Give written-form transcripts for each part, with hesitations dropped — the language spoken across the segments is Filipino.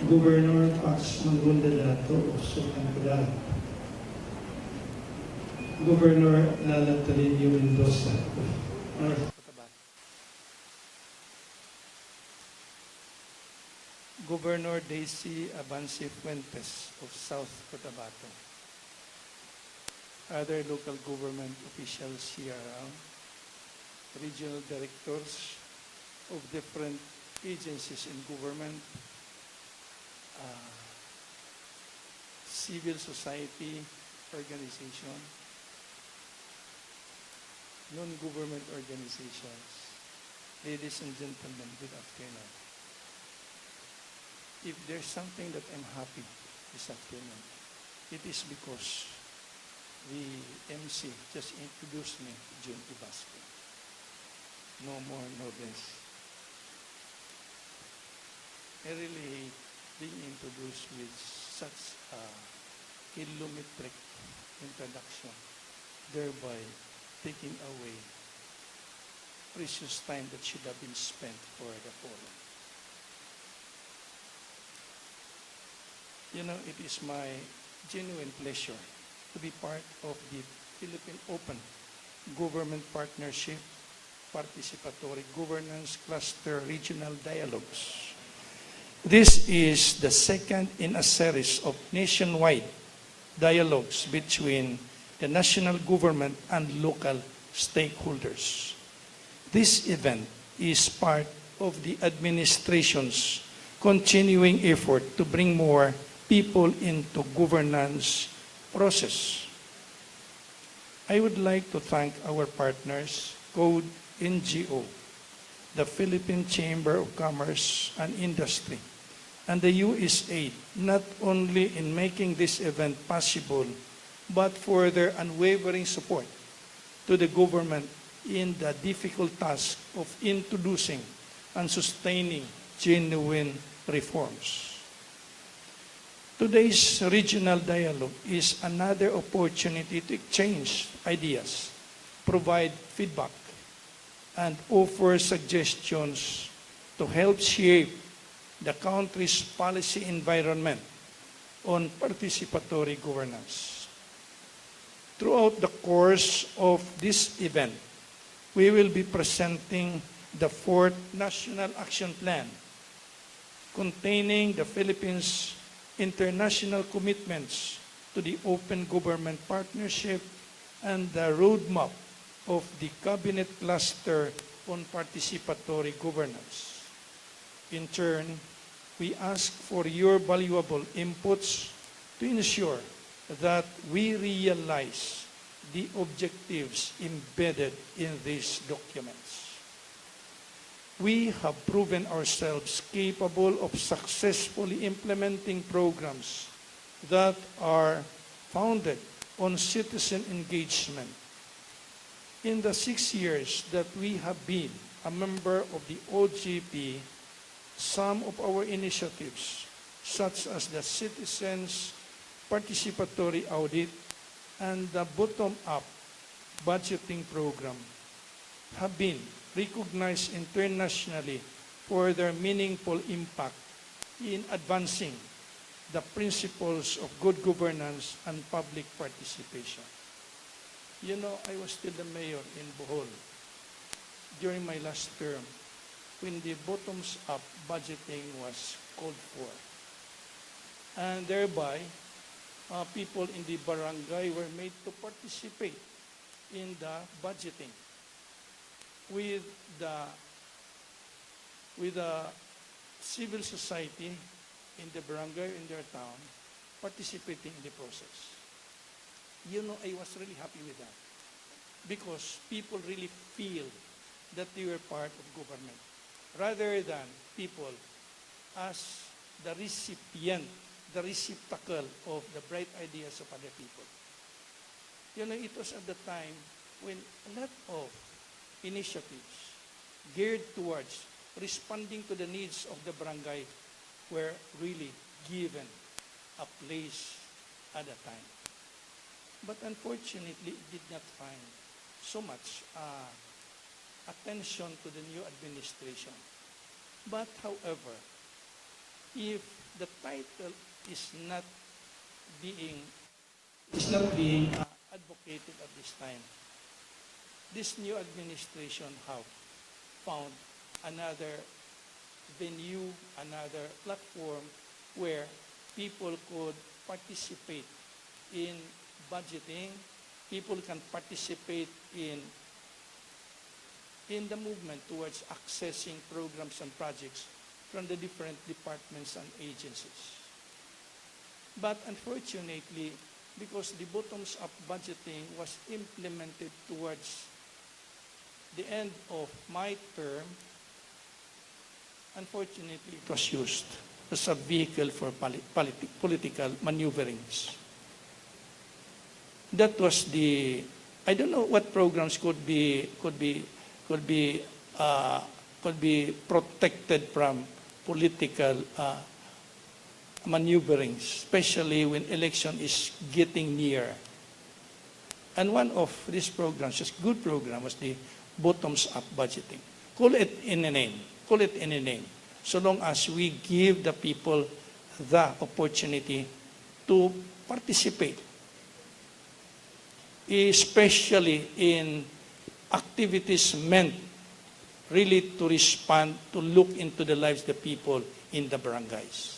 Governor Pax Mangundalato of Sumangalal, Governor Lala Talilio Mendoza of North Cotabato, Governor Daisy Abansi Fuentes of South Cotabato, other local government officials here around, regional directors of different agencies in government, civil society organization, non-government organizations. Ladies and gentlemen, good afternoon. If there's something that I'm happy this afternoon, it is because the MC just introduced me to June Ibasco. No more, no less. I really hate being introduced with such a kilometric introduction, thereby taking away precious time that should have been spent for the forum. You know, it is my genuine pleasure to be part of the Philippine Open Government Partnership Participatory Governance Cluster Regional Dialogues. This is the second in a series of nationwide dialogues between the national government and local stakeholders. This event is part of the administration's continuing effort to bring more people into governance process. I would like to thank our partners, Code NGO, the Philippine Chamber of Commerce and Industry, and the USAID, not only in making this event possible, but for their unwavering support to the government in the difficult task of introducing and sustaining genuine reforms. Today's regional dialogue is another opportunity to exchange ideas, provide feedback, and offer suggestions to help shape the country's policy environment on participatory governance. Throughout the course of this event, we will be presenting the 4th National Action Plan, containing the Philippines' international commitments to the Open Government Partnership and the roadmap of the Cabinet Cluster on Participatory Governance. In turn, we ask for your valuable inputs to ensure that we realize the objectives embedded in these documents. We have proven ourselves capable of successfully implementing programs that are founded on citizen engagement. In the 6 years that we have been a member of the OGP, some of our initiatives, such as the Citizens Participatory Audit and the Bottom-Up Budgeting Program, have been recognized internationally for their meaningful impact in advancing the principles of good governance and public participation. You know, I was still the mayor in Bohol during my last term when the bottoms-up budgeting was called for. And thereby, people in the barangay were made to participate in the budgeting with the civil society in the barangay, in their town, participating in the process. You know, I was really happy with that because people really feel that they were part of government rather than people as the recipient, the receptacle of the bright ideas of other people. You know, it was at the time when a lot of initiatives geared towards responding to the needs of the barangay were really given a place at a time. But unfortunately, it did not find so much attention to the new administration. But however, if the title is not being advocated at this time, this new administration have found another venue, another platform where people could participate in budgeting, people can participate in the movement towards accessing programs and projects from the different departments and agencies. But unfortunately, because the bottoms-up budgeting was implemented towards the end of my term, unfortunately, it was used as a vehicle for political maneuverings. That was I don't know what programs could be protected from political maneuverings, especially when election is getting near. And one of these programs, just good program, was the bottoms-up budgeting. Call it any name, so long as we give the people the opportunity to participate, especially in activities meant really to respond, to look into the lives of the people in the barangays.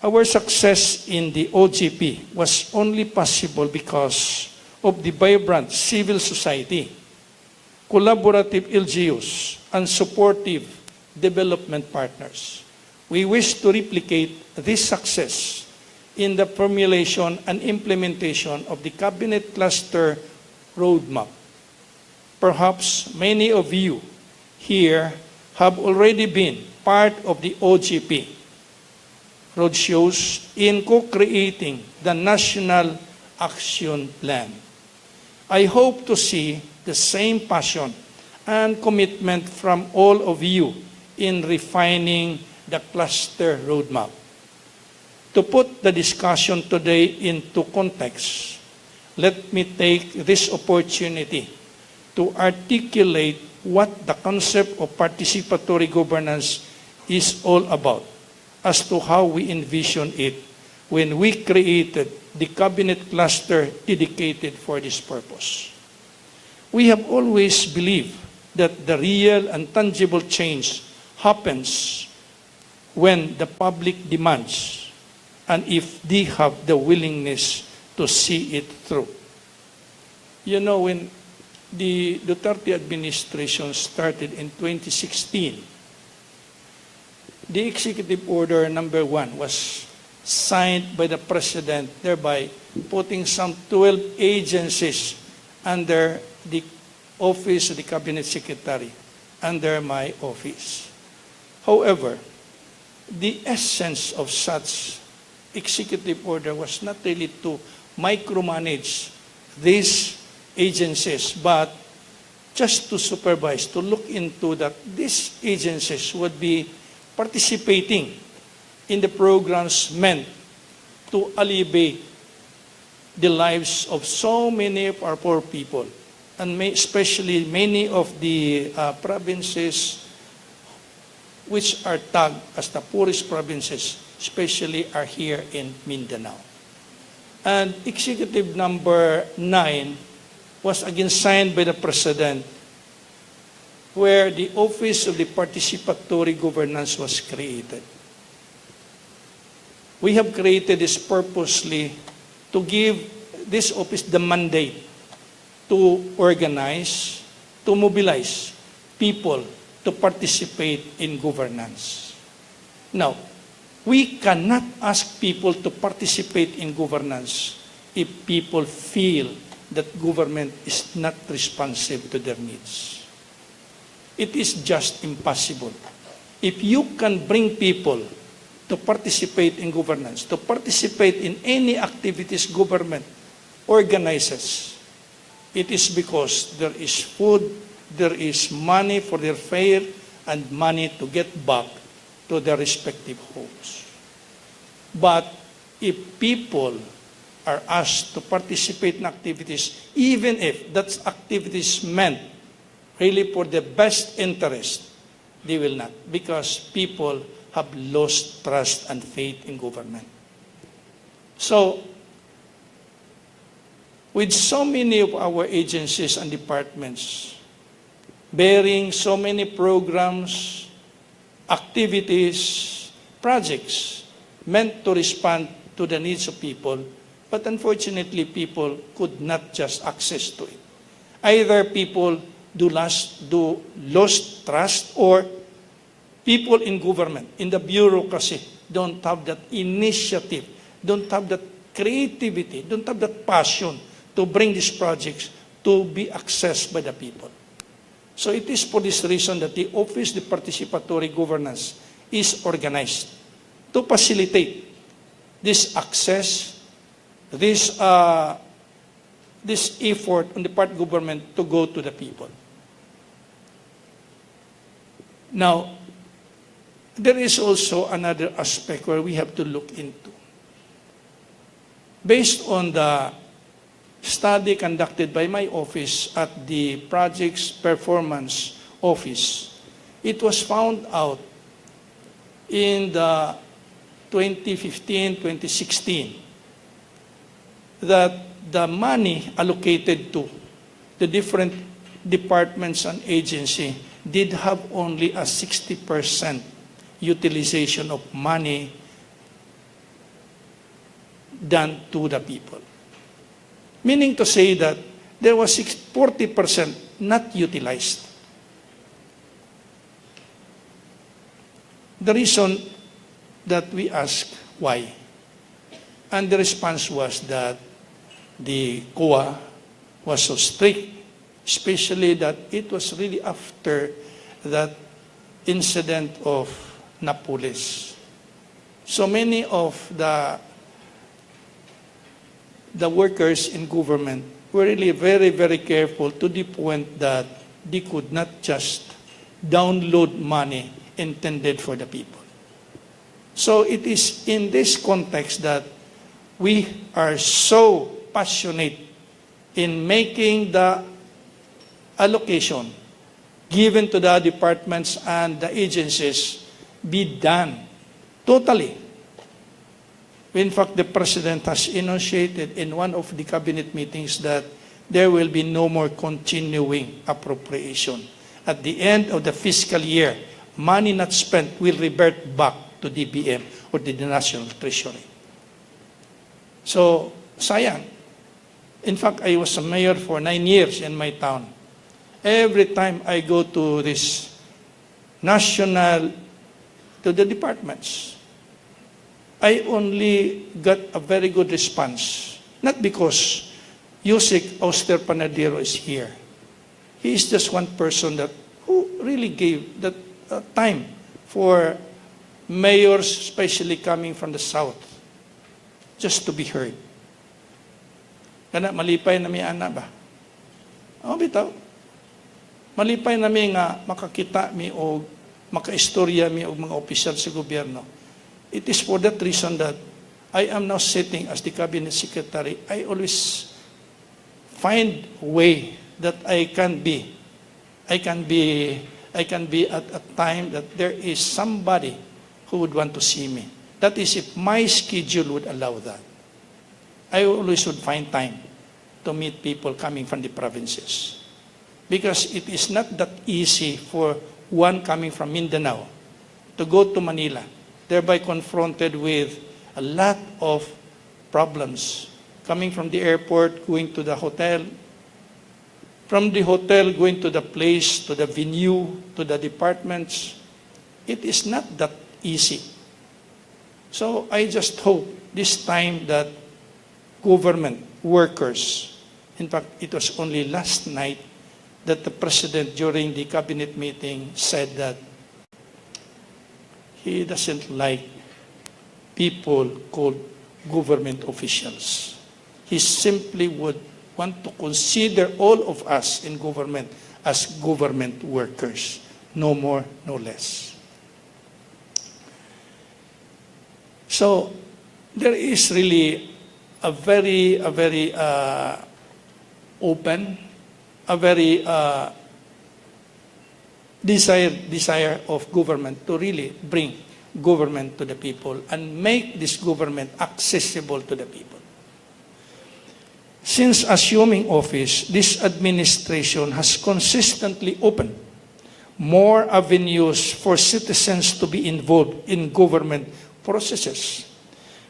Our success in the OGP was only possible because of the vibrant civil society, collaborative LGUs, and supportive development partners. We wish to replicate this success in the formulation and implementation of the Cabinet Cluster Roadmap. Perhaps many of you here have already been part of the OGP roadshows in co-creating the National Action Plan. I hope to see the same passion and commitment from all of you in refining the cluster roadmap. To put the discussion today into context, let me take this opportunity to articulate what the concept of participatory governance is all about, as to how we envision it when we created the cabinet cluster dedicated for this purpose. We have always believed that the real and tangible change happens when the public demands and if they have the willingness to see it through. You know, when the Duterte administration started in 2016, the Executive Order number 1 was signed by the President, thereby putting some 12 agencies under the office of the Cabinet Secretary, under my office. However, the essence of such executive order was not really to micromanage these agencies, but just to supervise, to look into that these agencies would be participating in the programs meant to alleviate the lives of so many of our poor people, and especially many of the provinces which are tagged as the poorest provinces, especially are here in Mindanao. And Executive number 9 was again signed by the President, where the Office of the Participatory Governance was created. We have created this purposely to give this office the mandate to organize, to mobilize people to participate in governance. Now, we cannot ask people to participate in governance if people feel that government is not responsive to their needs. It is just impossible. If you can bring people to participate in governance, to participate in any activities government organizes, it is because there is food, there is money for their fare, and money to get back to their respective homes. But if people are asked to participate in activities, even if that activities meant really for the best interest, they will not, because people have lost trust and faith in government. So, with so many of our agencies and departments bearing so many programs, activities, projects meant to respond to the needs of people, but unfortunately people could not just access to it. Either people do lost trust, or people in government, in the bureaucracy, don't have that initiative, don't have that creativity, don't have that passion to bring these projects to be accessed by the people. So it is for this reason that the Office of Participatory Governance is organized to facilitate this access, this effort on the part of government to go to the people. Now, there is also another aspect where we have to look into. Based on the study conducted by my office at the Projects Performance Office, it was found out in the 2015-2016 that the money allocated to the different departments and agencies did have only a 60% utilization of money done to the people. Meaning to say that there was 40% not utilized. The reason that we asked why, and the response was that the COA was so strict, especially that it was really after that incident of Napoles. So many of the workers in government were really very, very careful to the point that they could not just download money intended for the people. So it is in this context that we are so passionate in making the allocation given to the departments and the agencies be done totally. In fact, the President has initiated in one of the cabinet meetings that there will be no more continuing appropriation. At the end of the fiscal year, money not spent will revert back to DBM or to the National Treasury. So, sayang. In fact, I was a mayor for 9 years in my town. Every time I go to this national, to the departments, I only got a very good response. Not because Yusik Auster Panadero is here. He is just one person who really gave that time for mayors, especially coming from the south, just to be heard. Kana malipay na may ana ba? Oh, bitaw. Malipay na may nga makakita mi o makaistorya mi og mga opisyal sa gobyerno. It is for that reason that I am now sitting as the cabinet secretary. I always find a way that I can be at a time that there is somebody who would want to see me. That is if my schedule would allow that. I always would find time to meet people coming from the provinces. Because it is not that easy for one coming from Mindanao to go to Manila, thereby confronted with a lot of problems. Coming from the airport, going to the hotel, from the hotel going to the place, to the venue, to the departments. It is not that easy. So I just hope this time that government workers, in fact, it was only last night that the President during the cabinet meeting said that he doesn't like people called government officials. He simply would want to consider all of us in government as government workers, no more, no less. So there is really a very open, a very desire of government to really bring government to the people and make this government accessible to the people. Since assuming office, this administration has consistently opened more avenues for citizens to be involved in government processes,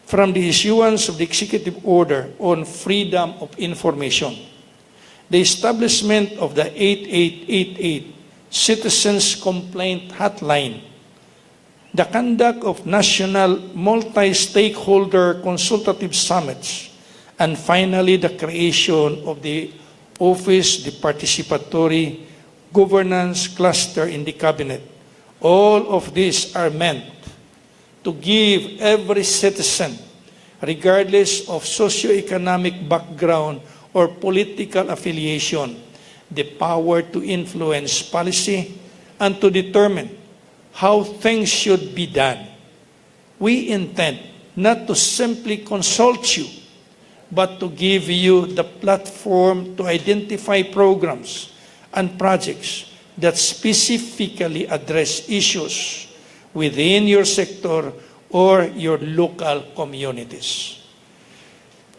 from the issuance of the executive order on freedom of information, the establishment of the 8888 Citizens Complaint Hotline, the conduct of national multi-stakeholder consultative summits, and finally the creation of the office, the participatory governance cluster in the cabinet. All of these are meant to give every citizen, regardless of socioeconomic background or political affiliation, the power to influence policy and to determine how things should be done. We intend not to simply consult you, but to give you the platform to identify programs and projects that specifically address issues within your sector or your local communities.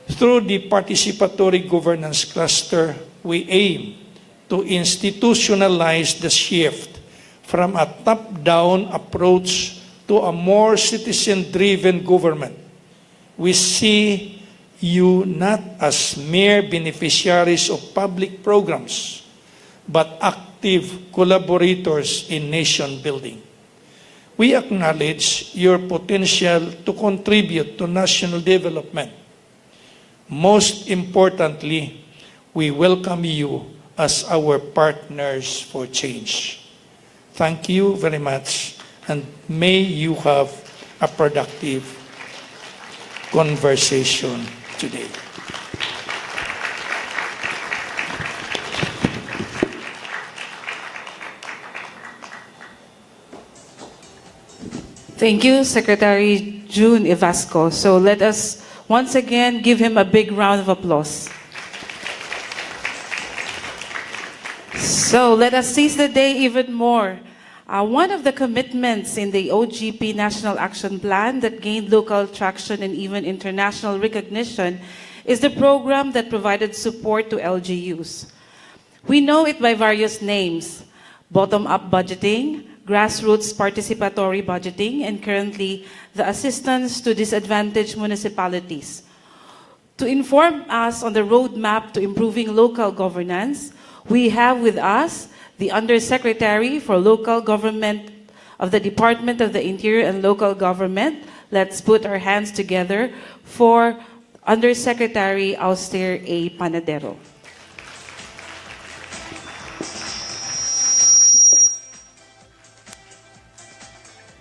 Through the participatory governance cluster, we aim to institutionalize the shift from a top-down approach to a more citizen-driven government. We see you not as mere beneficiaries of public programs, but active collaborators in nation building. We acknowledge your potential to contribute to national development. Most importantly, we welcome you as our partners for change. Thank you very much, and may you have a productive conversation today. Thank you, Secretary June Evasco. So let us once again give him a big round of applause. So let us seize the day even more. One of the commitments in the OGP National Action Plan that gained local traction and even international recognition is the program that provided support to LGUs. We know it by various names: bottom-up budgeting, grassroots participatory budgeting, and currently the assistance to disadvantaged municipalities. To inform us on the roadmap to improving local governance, we have with us the Undersecretary for Local Government of the Department of the Interior and Local Government. Let's put our hands together for Undersecretary Auster A. Panadero.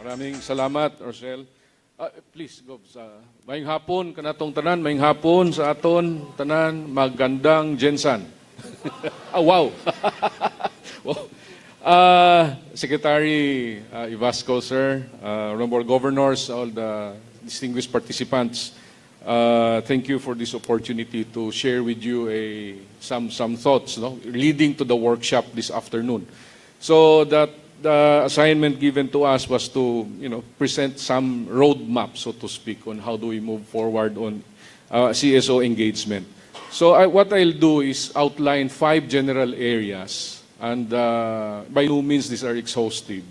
Maraming salamat, Rochelle. Please, go sa maayong hapon kanatong tanan, maayong hapon sa aton tanan, magandang Jensan. Wow. Wow. Secretary Evasco, sir, honorable governors, all the distinguished participants, thank you for this opportunity to share with you some thoughts, no, leading to the workshop this afternoon. So that the assignment given to us was to, present some roadmap, so to speak, on how do we move forward on CSO engagement. So what I'll do is outline 5 general areas, and by no means these are exhaustive,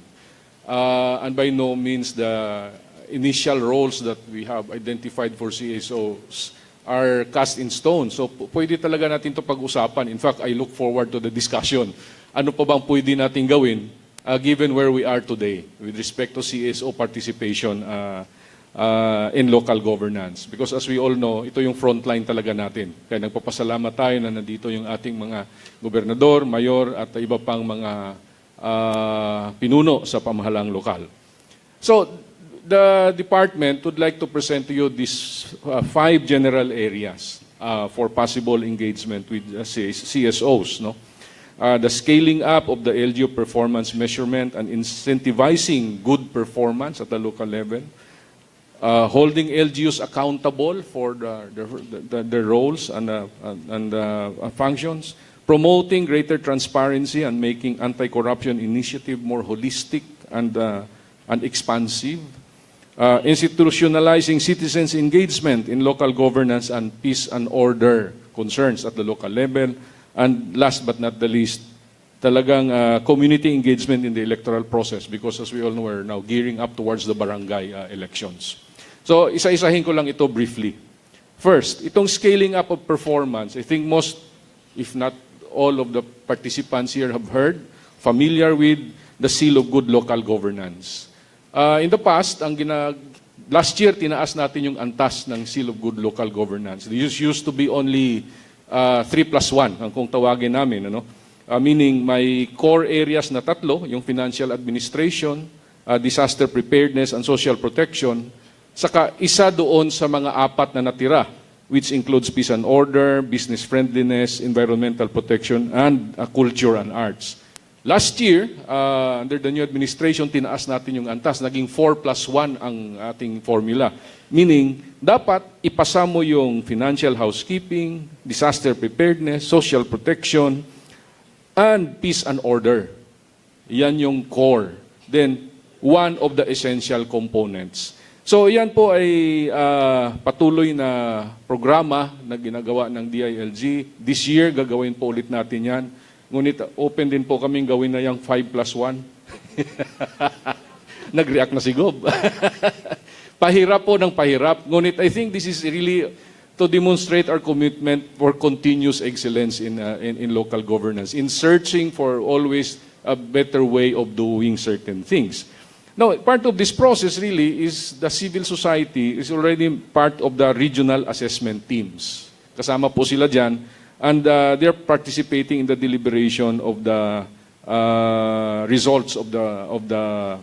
and by no means the initial roles that we have identified for CSOs are cast in stone. So pwede talaga natin ito pag-usapan. In fact, I look forward to the discussion. Ano pa bang pwede natin gawin given where we are today with respect to CSO participation in local governance. Because as we all know, ito yung frontline talaga natin. Kaya nagpapasalamat tayo na nandito yung ating mga gobernador, mayor, at iba pang mga pinuno sa pamahalang lokal. So, the department would like to present to you these 5 general areas for possible engagement with CSOs. No? The scaling up of the LGU performance measurement and incentivizing good performance at the local level, holding LGUs accountable for the roles and functions, promoting greater transparency and making anti-corruption initiative more holistic and expansive, institutionalizing citizens' engagement in local governance and peace and order concerns at the local level, and last but not the least, talagang community engagement in the electoral process, because as we all know, we're now gearing up towards the barangay elections. So isa-isahin ko lang ito briefly. First, itong scaling up of performance, I think most, if not all of the participants here have heard, familiar with the seal of good local governance. In the past, last year, tinaas natin yung antas ng seal of good local governance. This used to be only 3+1, ang kung tawagin namin. Ano? Meaning, may core areas na tatlo, yung financial administration, disaster preparedness, and social protection, saka isa doon sa mga apat na natira, which includes peace and order, business friendliness, environmental protection, and culture and arts. Last year, under the new administration, tinaas natin yung antas. Naging 4+1 ang ating formula. Meaning, dapat ipasa mo yung financial housekeeping, disaster preparedness, social protection, and peace and order. Yan yung core. Then, one of the essential components. So, yan po ay patuloy na programa na ginagawa ng DILG. This year, gagawin po ulit natin yan. Ngunit open din po kaming gawin na yung 5+1. Nag-react na si Gob. Pahirap po ng pahirap. Ngunit I think this is really to demonstrate our commitment for continuous excellence in local governance, in searching for always a better way of doing certain things. Now, part of this process really is the civil society is already part of the regional assessment teams. Kasama po sila dyan. And they're participating in the deliberation of the results of the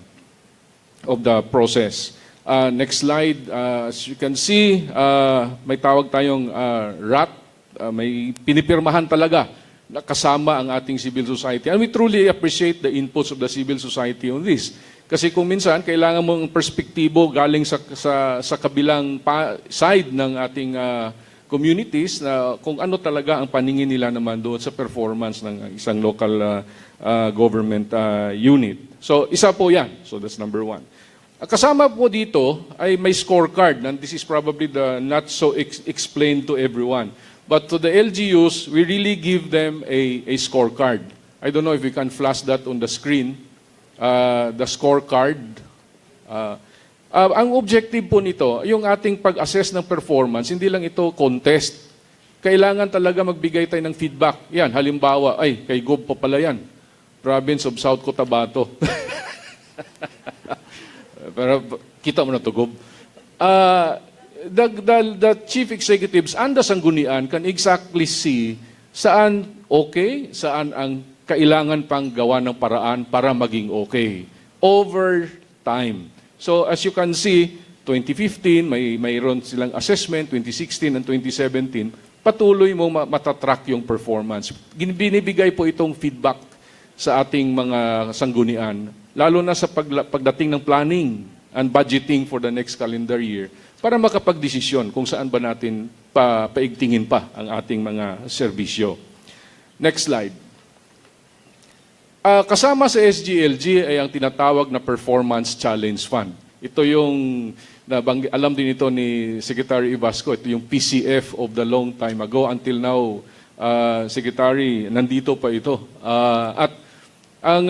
process. Next slide. As you can see, may tawag tayong RAT. May pinipirmahan talaga na kasama ang ating civil society. And we truly appreciate the inputs of the civil society on this. Kasi kung minsan, kailangan mong perspektibo galing sa kabilang side ng ating communities na kung ano talaga ang paningin nila naman doon sa performance ng isang local government unit. So, isa po yan. So, that's number one. Kasama po dito ay may scorecard, and this is probably the not so explained to everyone. But to the LGUs, we really give them a scorecard. I don't know if we can flash that on the screen. The scorecard. Ang objective po nito, yung ating pag-assess ng performance, hindi lang ito contest. Kailangan talaga magbigay tayo ng feedback. Yan, halimbawa, ay, kay Gob pa pala yan. Province of South Cotabato. Pero kita mo na to, Gob. The chief executives and the sanggunian can exactly see saan okay, saan ang kailangan pang gawa ng paraan para maging okay over time. So as you can see, 2015, mayroon silang assessment, 2016 and 2017, patuloy mo matatrack yung performance. Binibigay po itong feedback sa ating mga sanggunian, lalo na sa pagdating ng planning and budgeting for the next calendar year, para makapagdesisyon kung saan ba natin paigtingin pa ang ating mga serbisyo. Next slide. Kasama sa SGLG ay ang tinatawag na Performance Challenge Fund. Ito yung, alam din ito ni Secretary Ibasco, ito yung PCF of the long time ago. Until now, Secretary, nandito pa ito. At ang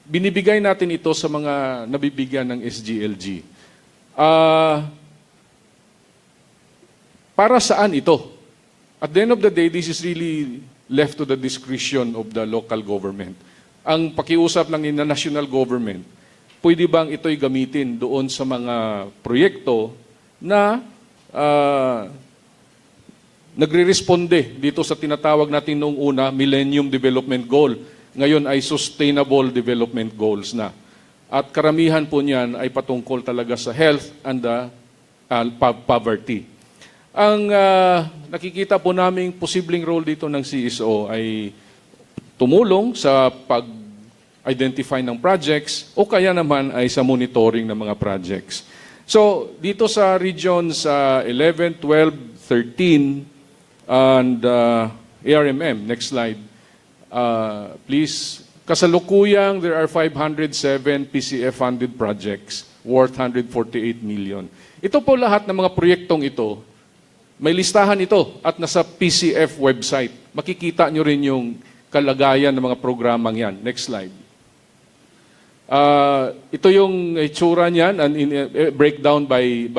binibigay natin ito sa mga nabibigyan ng SGLG. Para saan ito? At the end of the day, this is really left to the discretion of the local government. Ang pakiusap ng national government, pwede bang ito'y gamitin doon sa mga proyekto na nagre-responde dito sa tinatawag natin noong una, Millennium Development Goal. Ngayon ay Sustainable Development Goals na. At karamihan po niyan ay patungkol talaga sa health and poverty. Ang nakikita po naming posibleng role dito ng CSO ay tumulong sa pag-identify ng projects o kaya naman ay sa monitoring ng mga projects. So, dito sa regions 11, 12, 13, and ARMM, next slide, please. Kasalukuyang, there are 507 PCF-funded projects. worth 148 million. Ito po lahat ng mga proyektong ito, may listahan ito at nasa PCF website. Makikita nyo rin yung kalagayan ng mga programang yan. Next slide. Ito yung itsura niyan, and breakdown by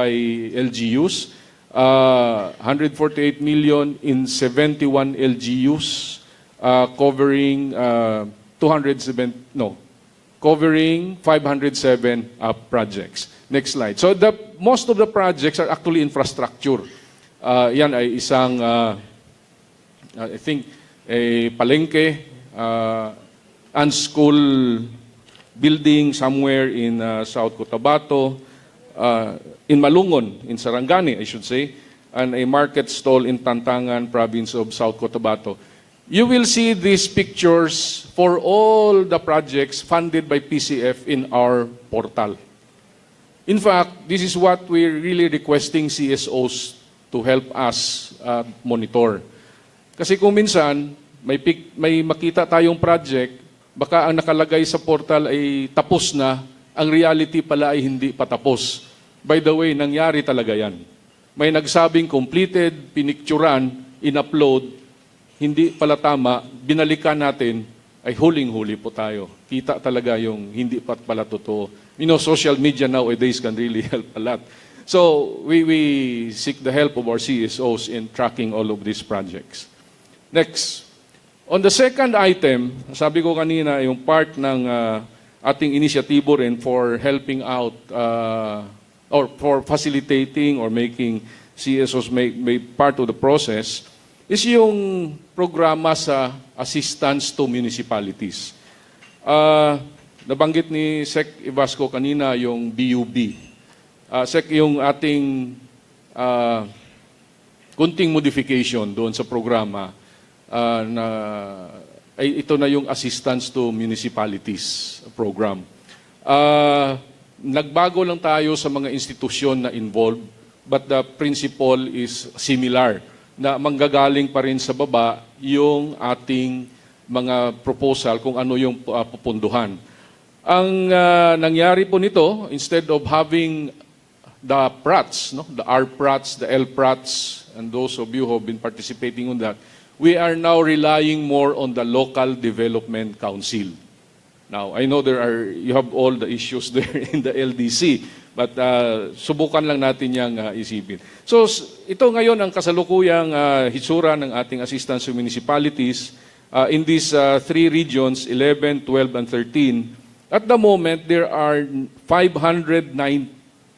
LGUs. 148 million in 71 LGUs, covering covering 507 projects. Next slide. So most of the projects are actually infrastructure. Yan ay isang, I think, a palengke, and school building somewhere in South Cotabato, in Malungon, in Sarangani, I should say, and a market stall in Tantangan, province of South Cotabato. You will see these pictures for all the projects funded by PCF in our portal. In fact, this is what we're really requesting CSOs to help us monitor. Kasi kung minsan, may makita tayong project, baka ang nakalagay sa portal ay tapos na, ang reality pala ay hindi pa tapos. By the way, nangyari talaga yan. May nagsabing completed, pinicturan, in-upload, hindi pala tama, binalikan natin, ay huling-huli po tayo. Kita talaga yung hindi pa pala totoo. You know, social media nowadays can really help a lot. So, we seek the help of our CSOs in tracking all of these projects. Next. On the second item, sabi ko kanina, yung part ng ating inisyatibo rin for helping out or for facilitating or making CSOs make part of the process is yung programa sa assistance to municipalities. Nabanggit ni Sec. Ivasco kanina yung BUB. Sec, yung ating kunting modification doon sa programa ito na yung assistance to municipalities program. Nagbago lang tayo sa mga institusyon na involved, but the principle is similar, na manggagaling pa rin sa baba yung ating mga proposal kung ano yung pupunduhan. Ang nangyari po nito, instead of having the PRATs, the R-PRATs, the L-PRATs, and those of you who have been participating on that, we are now relying more on the Local Development Council. Now, I know you have all the issues there in the LDC, but subukan lang natin yang isipin. So, ito ngayon ang kasalukuyang hitsura ng ating assistance to municipalities in these three regions, 11, 12, and 13. At the moment, there are 596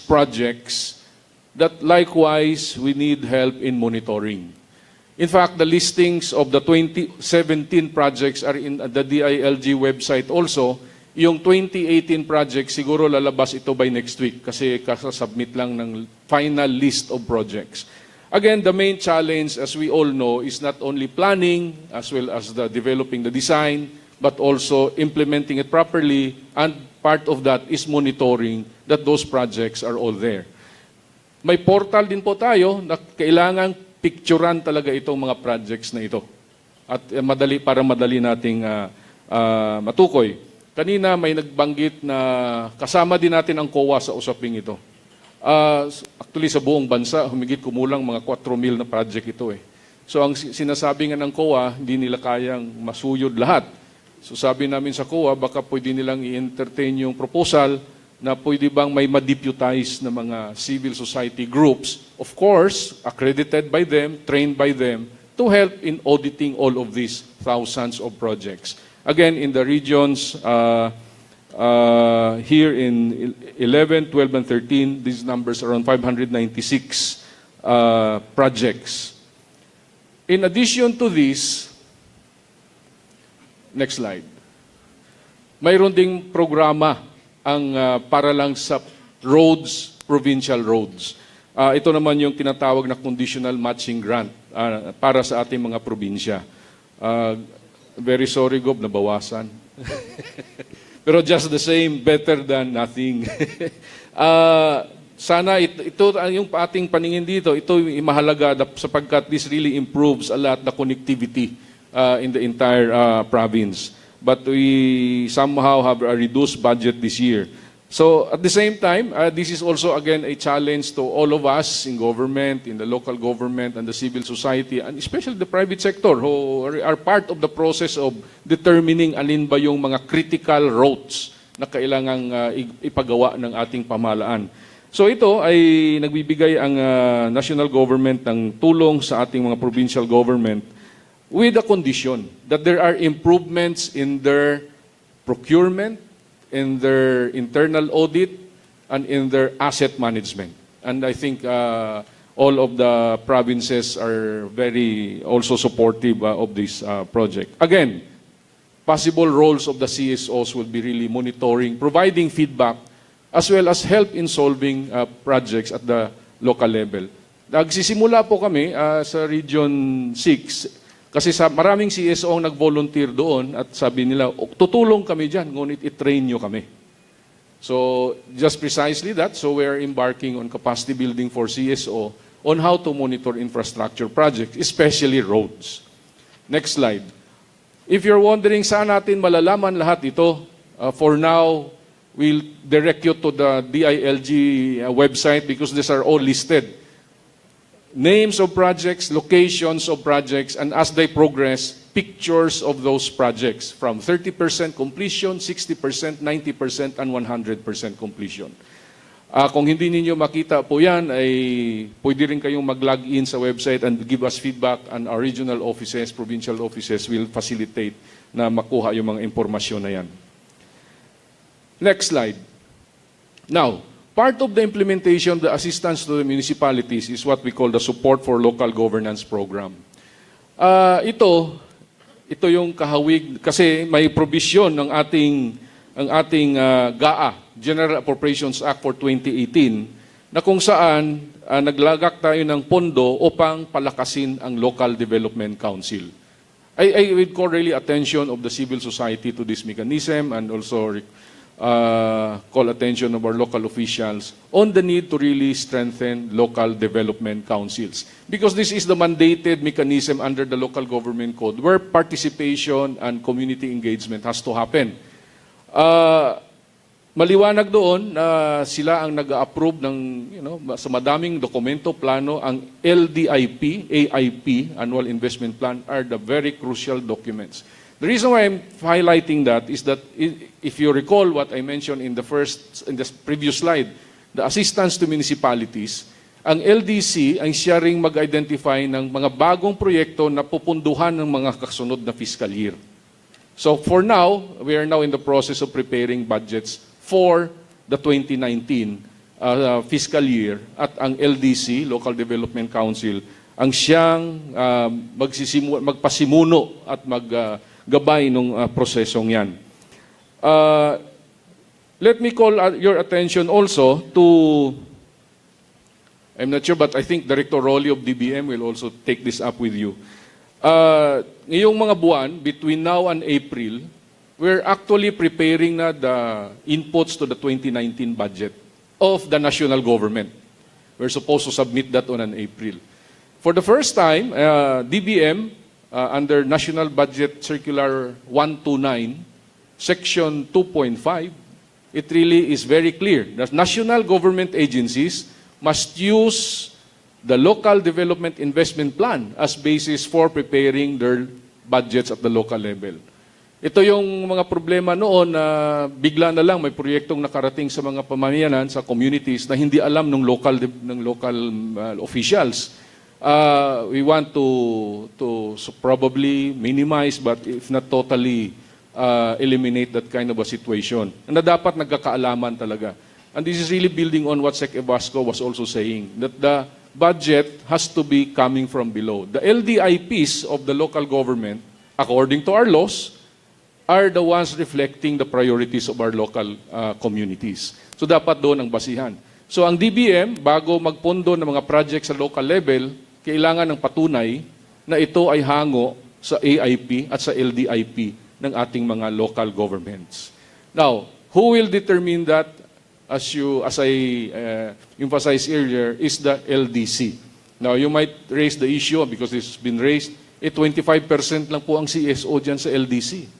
projects that likewise we need help in monitoring. In fact, the listings of the 2017 projects are in the DILG website also. Yung 2018 projects, siguro lalabas ito by next week kasi kasasubmit lang ng final list of projects. Again, the main challenge, as we all know, is not only planning as well as the developing the design, but also implementing it properly, and part of that is monitoring that those projects are all there. May portal din po tayo na kailangang picturean talaga itong mga projects na ito. At para madali nating matukoy. Kanina may nagbanggit na kasama din natin ang COA sa usaping ito. Actually sa buong bansa, humigit kumulang mga 4,000 na project ito eh. So ang sinasabi nga ng COA, hindi nila kayang masuyod lahat. So sabi namin sa COA, baka pwede nilang i-entertain yung proposal na pwede bang may ma-deputize na mga civil society groups, of course, accredited by them, trained by them, to help in auditing all of these thousands of projects. Again, in the regions here in 11, 12, and 13, these numbers are around 596 projects. In addition to this, next slide, mayroon ding programa ang para lang sa roads, provincial roads. Ito naman yung tinatawag na conditional matching grant para sa ating mga probinsya. Very sorry, Gob, nabawasan. Pero just the same, better than nothing. Sana ito yung ating paningin dito, ito yung mahalaga sapagkat this really improves a lot the connectivity in the entire province. But we somehow have a reduced budget this year. So at the same time, this is also again a challenge to all of us in government, in the local government and the civil society, and especially the private sector who are part of the process of determining alin ba yung mga critical routes na kailangang ipagawa ng ating pamahalaan. So ito ay nagbibigay ang national government ng tulong sa ating mga provincial government with the condition that there are improvements in their procurement, in their internal audit, and in their asset management. And I think all of the provinces are very also supportive of this project. Again, possible roles of the CSOs will be really monitoring, providing feedback, as well as help in solving projects at the local level. Nagsisimula po kami sa Region 6 kasi maraming CSO ang nag-volunteer doon at sabi nila, tutulong kami dyan, ngunit i-train nyo kami. So, just precisely that, so we are embarking on capacity building for CSO on how to monitor infrastructure projects, especially roads. Next slide. If you're wondering saan natin malalaman lahat ito, for now, we'll direct you to the DILG website because these are all listed. Names of projects, locations of projects, and as they progress, pictures of those projects from 30% completion, 60%, 90%, and 100% completion. Kung hindi ninyo makita po yan, ay pwede rin kayong mag-log in sa website and give us feedback, and our regional offices, provincial offices will facilitate na makuha yung mga impormasyon na yan. Next slide. Now, part of the implementation of the assistance to the municipalities is what we call the Support for Local Governance Program. Ito yung kahawig kasi may provision ng ating GAA, General Appropriations Act for 2018, na kung saan naglagak tayo ng pondo upang palakasin ang Local Development Council. I would call really attention of the civil society to this mechanism and also call attention of our local officials on the need to really strengthen local development councils. Because this is the mandated mechanism under the local government code where participation and community engagement has to happen. Maliwanag doon na sila ang nag-approve ng sa madaming dokumento, plano, ang LDIP, AIP, Annual Investment Plan, are the very crucial documents. The reason why I'm highlighting that is that if you recall what I mentioned in the previous slide, the assistance to municipalities, ang LDC ay siya ring mag-identify ng mga bagong proyekto na pupunduhan ng mga kasunod na fiscal year. So for now, we are now in the process of preparing budgets for the 2019 fiscal year at ang LDC, Local Development Council, ang siyang magpasimuno at gabay ng prosesong yan. Let me call your attention also to, I'm not sure, but I think Director Rolly of DBM will also take this up with you. Ngayong mga buwan, between now and April, we're actually preparing na the inputs to the 2019 budget of the national government. We're supposed to submit that on an April. For the first time, DBM, under National Budget Circular 129, Section 2.5, it really is very clear that national government agencies must use the local development investment plan as basis for preparing their budgets at the local level. Ito yung mga problema noon na bigla na lang may proyektong nakarating sa mga pamamayanan, sa communities na hindi alam ng local officials. We want to probably minimize, but if not totally eliminate that kind of a situation. Na dapat nagkakaalaman talaga. And this is really building on what Sec. Evasco was also saying, that the budget has to be coming from below. The LDIPs of the local government, according to our laws, are the ones reflecting the priorities of our local communities. So dapat doon ang basihan. So ang DBM, bago magpondo ng mga projects sa local level, kailangan ng patunay na ito ay hango sa AIP at sa LDIP ng ating mga local governments. Now, who will determine that, as I emphasized earlier, is the LDC. Now, you might raise the issue, because this has been raised, 25% lang po ang CSO dyan sa LDC.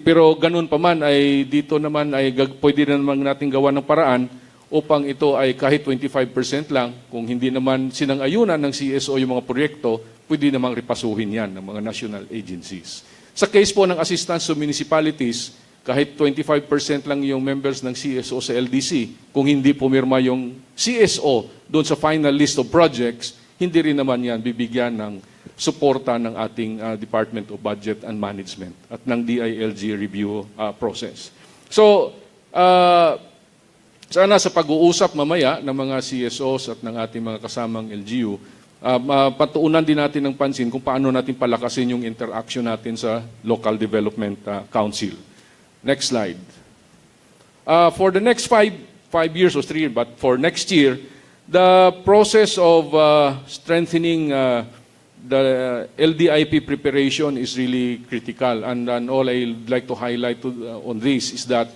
Pero ganun pa man ay dito naman ay pwede na naman natin gawa ng paraan upang ito ay kahit 25% lang, kung hindi naman sinang-ayunan ng CSO yung mga proyekto, pwede namang ripasuhin yan ng mga national agencies. Sa case po ng assistance to municipalities, kahit 25% lang yung members ng CSO sa LDC, kung hindi pumirma yung CSO doon sa final list of projects, hindi rin naman yan bibigyan ng suporta ng ating Department of Budget and Management at ng DILG review process. So, sana sa pag-uusap mamaya ng mga CSOs at ng ating mga kasamang LGU, patuunan din natin ng pansin kung paano natin palakasin yung interaction natin sa Local Development Council. Next slide. For the next five years or 3 years, but for next year, the process of strengthening the LDIP preparation is really critical. And all I'd like to highlight on this is that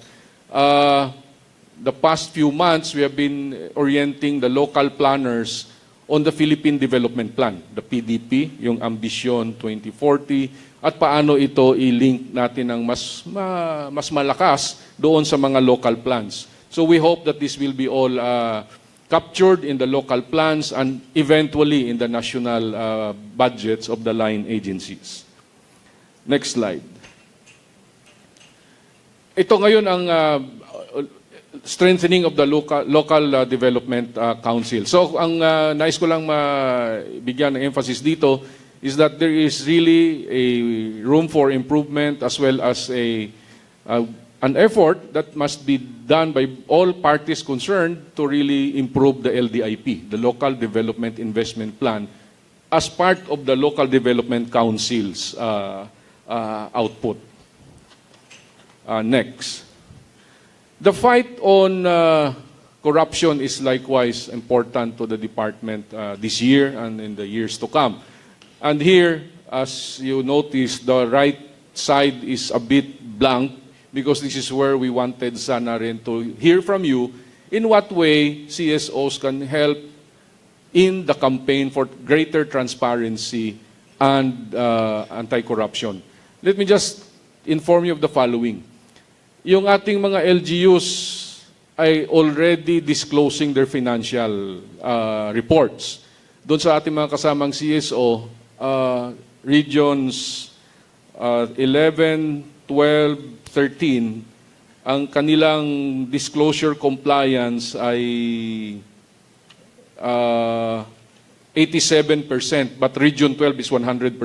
the past few months, we have been orienting the local planners on the Philippine Development Plan, the PDP, yung Ambition 2040, at paano ito i-link natin ng mas malakas doon sa mga local plans. So we hope that this will be all captured in the local plans and eventually in the national budgets of the line agencies. Next slide. Ito ngayon ang strengthening of the local development council. So ang nais ko lang bigyan ng emphasis dito is that there is really a room for improvement as well as an effort that must be done by all parties concerned to really improve the LDIP, the Local Development Investment Plan, as part of the Local Development Council's output. Next. The fight on corruption is likewise important to the department this year and in the years to come. And here, as you notice, the right side is a bit blank because this is where we wanted sana rin to hear from you in what way CSOs can help in the campaign for greater transparency and anti-corruption. Let me just inform you of the following. Yung ating mga LGUs ay already disclosing their financial reports. Doon sa ating mga kasamang CSO, regions 11, 12, 13, ang kanilang disclosure compliance ay 87%, but Region 12 is 100%.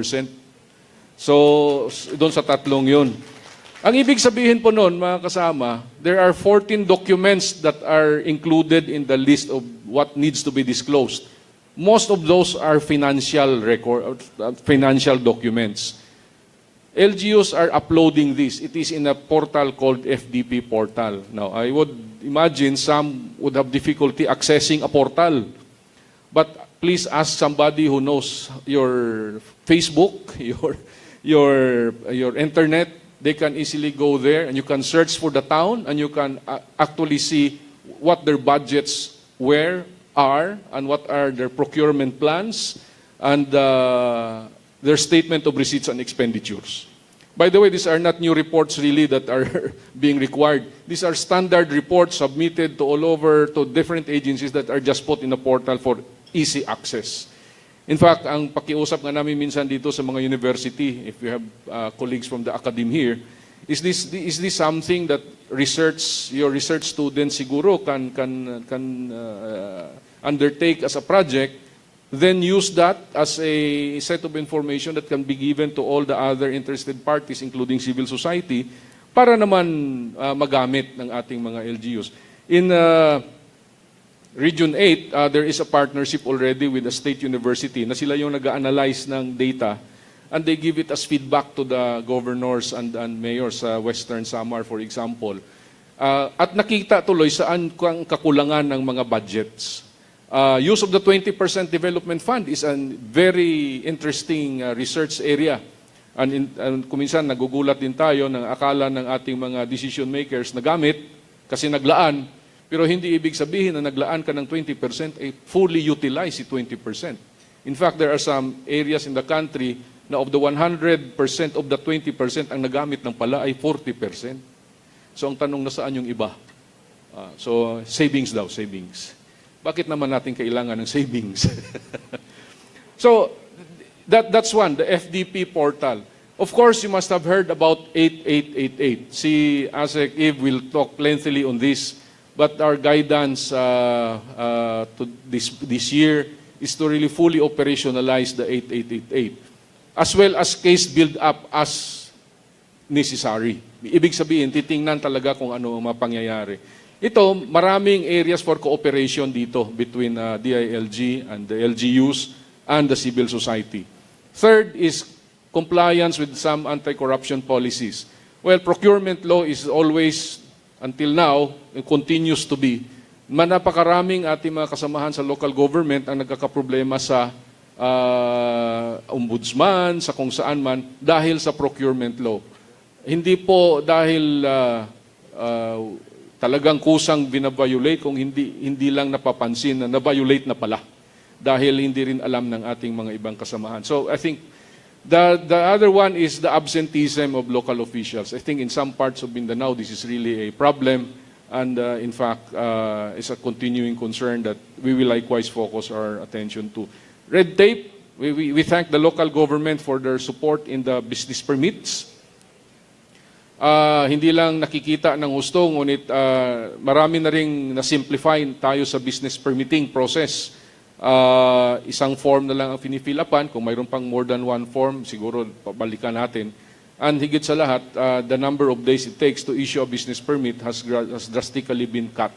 So, doon sa tatlong yun. Ang ibig sabihin po noon, mga kasama, there are 14 documents that are included in the list of what needs to be disclosed. Most of those are financial documents. LGUs are uploading this. It is in a portal called FDP portal. Now, I would imagine some would have difficulty accessing a portal. But please ask somebody who knows your Facebook, your internet. They can easily go there and you can search for the town and you can actually see what their budgets are and what are their procurement plans and their statement of receipts and expenditures. By the way, these are not new reports really that are being required. These are standard reports submitted to all over to different agencies that are just put in a portal for easy access. In fact, ang pakiusap nga namin minsan dito sa mga university, if you have colleagues from the academe here, is this something that your research students siguro can undertake as a project, then use that as a set of information that can be given to all the other interested parties, including civil society, para naman magamit ng ating mga LGUs. In Region 8, there is a partnership already with a state university na sila yung nag-analyze ng data and they give it as feedback to the governors and mayors sa Western Samar, for example. At nakita tuloy saan ang kakulangan ng mga budgets. Use of the 20% development fund is a very interesting research area. And kuminsan nagugulat din tayo ng akala ng ating mga decision makers na gamit kasi naglaan. Pero hindi ibig sabihin na naglaan ka ng 20%, fully utilize si 20%. In fact, there are some areas in the country na of the 100% of the 20% ang nagamit ng pala ay 40%. So ang tanong, nasaan yung iba? So savings daw, savings. Bakit naman natin kailangan ng savings? So that's one, the FDP portal. Of course, you must have heard about 8888. Si Asek Eve will talk lengthily on this, but our guidance to this year is to really fully operationalize the 8888, as well as case build-up as necessary. Ibig sabihin, titingnan talaga kung ano ang mapangyayari. Ito, maraming areas for cooperation dito between DILG and the LGUs and the civil society. Third is compliance with some anti-corruption policies. Well, procurement law is always, until now, it continues to be. Napakaraming ating mga kasamahan sa local government ang nagkakaproblema sa ombudsman, sa kung saan man, dahil sa procurement law. Hindi po dahil talagang kusang binabiolate, kung hindi lang napapansin na nabiolate na pala. Dahil hindi rin alam ng ating mga ibang kasamahan. So I think the other one is the absenteeism of local officials. I think in some parts of Mindanao, this is really a problem. And in fact, it's a continuing concern that we will likewise focus our attention to. Red tape, we thank the local government for their support in the business permits. Hindi lang nakikita ng gusto, ngunit marami na rin na-simplify tayo sa business permitting process. Isang form na lang ang finifill-upan. Kung mayroon pang more than one form, siguro pabalikan natin. And higit sa lahat, the number of days it takes to issue a business permit has drastically been cut.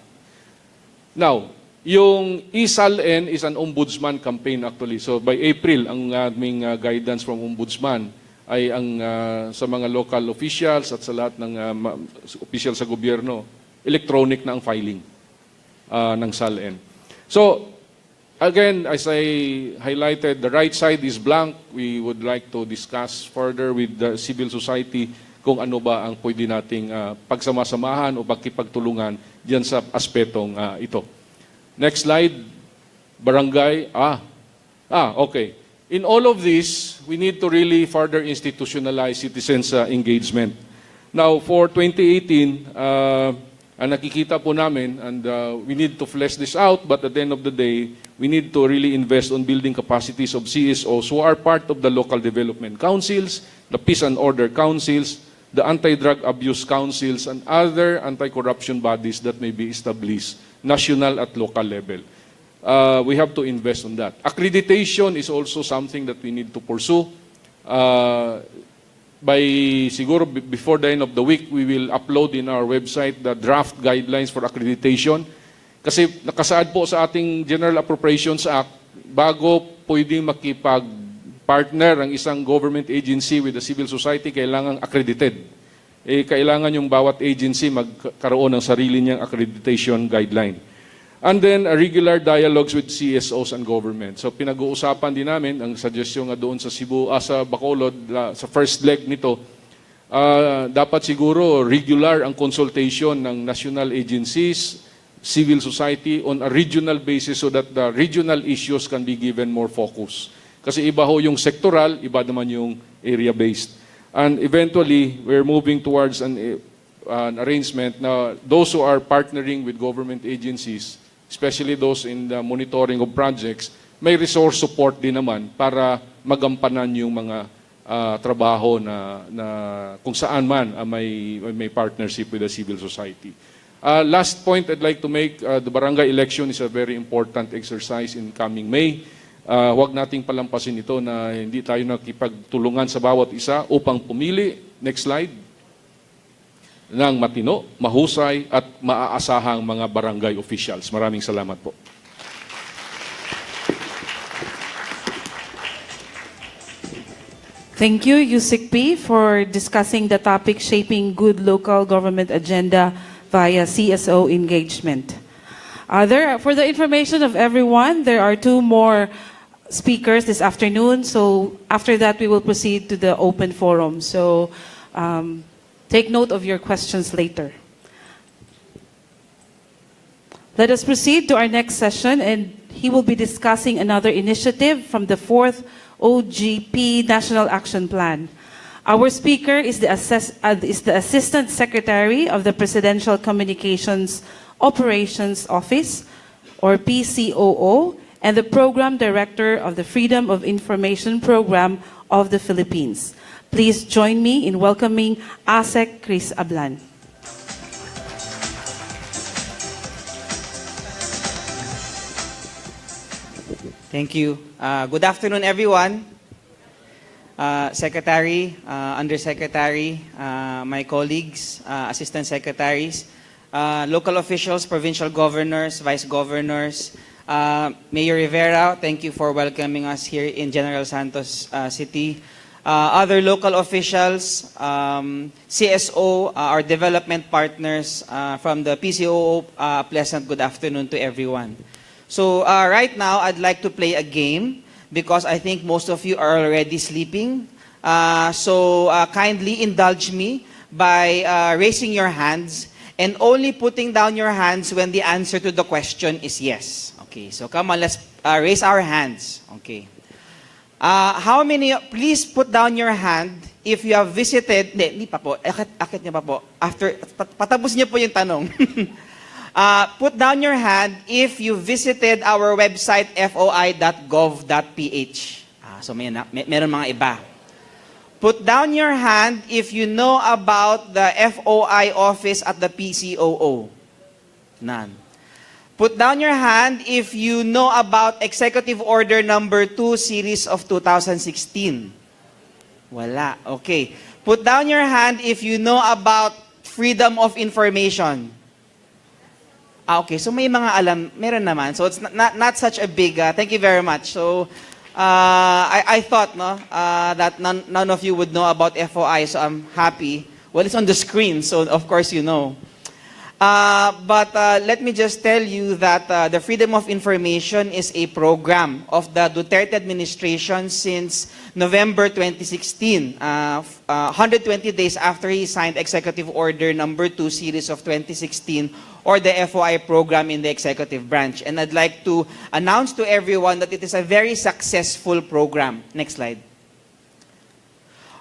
Now, yung ESALN is an ombudsman campaign actually. So by April, ang aming guidance from ombudsman ay ang sa mga local officials at sa lahat ng official sa gobyerno, electronic na ang filing ng SALN. So, again, as I highlighted, the right side is blank. We would like to discuss further with the civil society kung ano ba ang pwede nating pagsamasamahan o pagkipagtulungan diyan sa aspetong ito. Next slide. Barangay. Okay. In all of this, we need to really further institutionalize citizens' engagement. Now, for 2018, ang nakikita po namin, and we need to flesh this out, but at the end of the day, we need to really invest on building capacities of CSOs who are part of the local development councils, the peace and order councils, the anti-drug abuse councils, and other anti-corruption bodies that may be established, national at local level. We have to invest on that. Accreditation is also something that we need to pursue. By siguro before the end of the week, we will upload in our website the draft guidelines for accreditation. Kasi nakasaad po sa ating General Appropriations Act, bago pwedeng makipag-partner ang isang government agency with the civil society, kailangan accredited. Kailangan yung bawat agency magkaroon ng sarili niyang accreditation guideline. And then, regular dialogues with CSOs and government. So, pinag-uusapan din namin, ang suggestion nga doon sa Cebu, sa Bacolod, sa first leg nito, dapat siguro regular ang consultation ng national agencies, civil society on a regional basis so that the regional issues can be given more focus. Kasi iba ho yung sectoral, iba naman yung area-based. And eventually, we're moving towards an arrangement na those who are partnering with government agencies, especially those in the monitoring of projects, may resource support din naman para magampanan yung mga trabaho na kung saan man may partnership with the civil society. Last point I'd like to make, the barangay election is a very important exercise in coming May. Huwag nating palampasin ito na hindi tayo nakipagtulungan sa bawat isa upang pumili. Next slide. Ng matino, mahusay at maaasahang mga barangay officials. Maraming salamat po. Thank you, Yusik P, for discussing the topic shaping good local government agenda via CSO engagement. For the information of everyone, there are 2 more speakers this afternoon. So after that, we will proceed to the open forum. So take note of your questions later. Let us proceed to our next session, and he will be discussing another initiative from the 4th OGP National Action Plan. Our speaker is the Assistant Secretary of the Presidential Communications Operations Office, or PCOO, and the Program Director of the Freedom of Information Program of the Philippines. Please join me in welcoming ASEC Chris Ablan. Thank you. Good afternoon, everyone. Secretary, Undersecretary, my colleagues, Assistant Secretaries, local officials, provincial governors, vice governors, Mayor Rivera, thank you for welcoming us here in General Santos City. Other local officials, CSO, our development partners from the PCOO, pleasant good afternoon to everyone. So right now, I'd like to play a game because I think most of you are already sleeping. So kindly indulge me by raising your hands and only putting down your hands when the answer to the question is yes. Okay, so come on, let's raise our hands. Okay. How many, please put down your hand if you have visited, hindi pa po, akit niya pa po. After, patapos niyo po yung tanong. Put down your hand if you visited our website foi.gov.ph. So meron mga iba. Put down your hand if you know about the FOI office at the PCOO. None. Put down your hand if you know about Executive Order number 2 series of 2016. Wala. Okay. Put down your hand if you know about Freedom of Information. Okay, so may mga alam, meron naman. So it's not such a big, thank you very much. So I thought that none of you would know about FOI, so I'm happy. Well, it's on the screen, so of course you know. But let me just tell you that the Freedom of Information is a program of the Duterte administration since November 2016, 120 days after he signed Executive Order number 2 series of 2016, or the FOI program in the executive branch. And I'd like to announce to everyone that it is a very successful program. Next slide.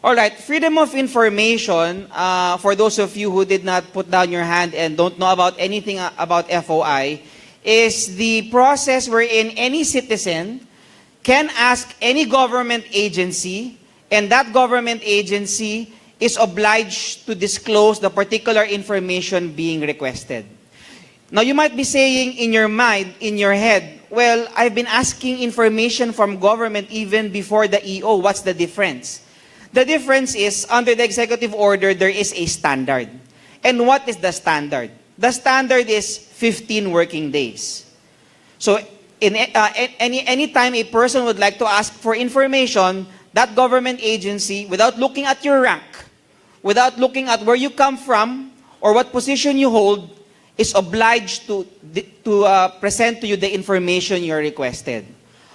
All right, freedom of information, for those of you who did not put down your hand and don't know about anything about FOI, is the process wherein any citizen can ask any government agency, and that government agency is obliged to disclose the particular information being requested. Now, you might be saying in your mind, in your head, well, I've been asking information from government even before the EO. What's the difference? The difference is, under the executive order, there is a standard. And what is the standard? The standard is 15 working days. So, any time a person would like to ask for information, that government agency, without looking at your rank, without looking at where you come from, or what position you hold, is obliged to present to you the information you're requested.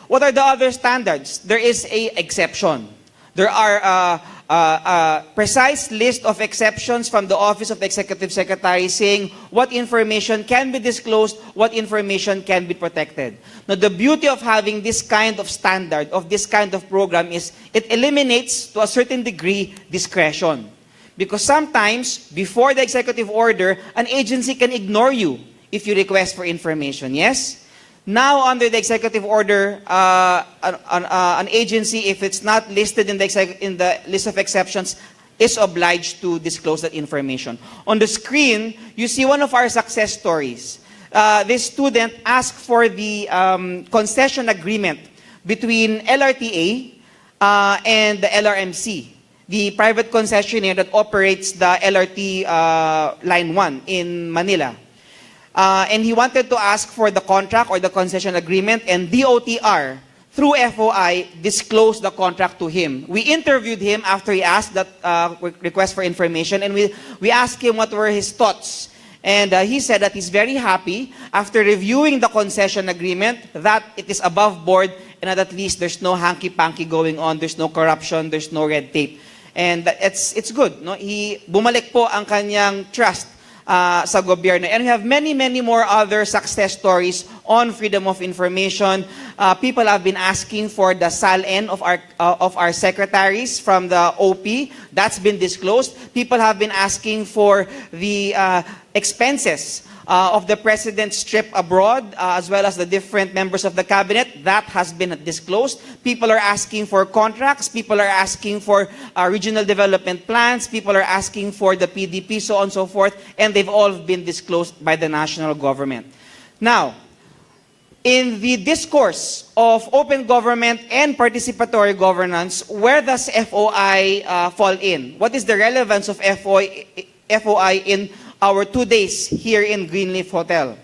What are the other standards? There is an exception. There are a precise list of exceptions from the Office of the Executive Secretary saying what information can be disclosed, what information can be protected. Now, the beauty of having this kind of standard, of this kind of program, is it eliminates, to a certain degree, discretion. Because sometimes, before the executive order, an agency can ignore you if you request for information, yes? Now, under the executive order, an agency, if it's not listed in the list of exceptions, is obliged to disclose that information. On the screen, you see one of our success stories. This student asked for the concession agreement between LRTA and the LRMC, the private concessionaire that operates the LRT Line 1 in Manila. And he wanted to ask for the contract or the concession agreement, and DOTR, through FOI, disclosed the contract to him. We interviewed him after he asked that request for information, and we asked him what were his thoughts. And he said that he's very happy after reviewing the concession agreement that it is above board and that at least there's no hanky-panky going on, there's no corruption, there's no red tape. And it's good. No? Bumalik po ang kanyang trust sa gobyerno. And we have many, many more other success stories on freedom of information. People have been asking for the SALN of our secretaries from the OP. That's been disclosed. People have been asking for the expenses of the president's trip abroad, as well as the different members of the cabinet. That has been disclosed. People are asking for contracts. People are asking for regional development plans. People are asking for the PDP, so on and so forth. And they've all been disclosed by the national government. Now, in the discourse of open government and participatory governance, where does FOI fall in? What is the relevance of FOI in our 2 days here in Greenleaf Hotel?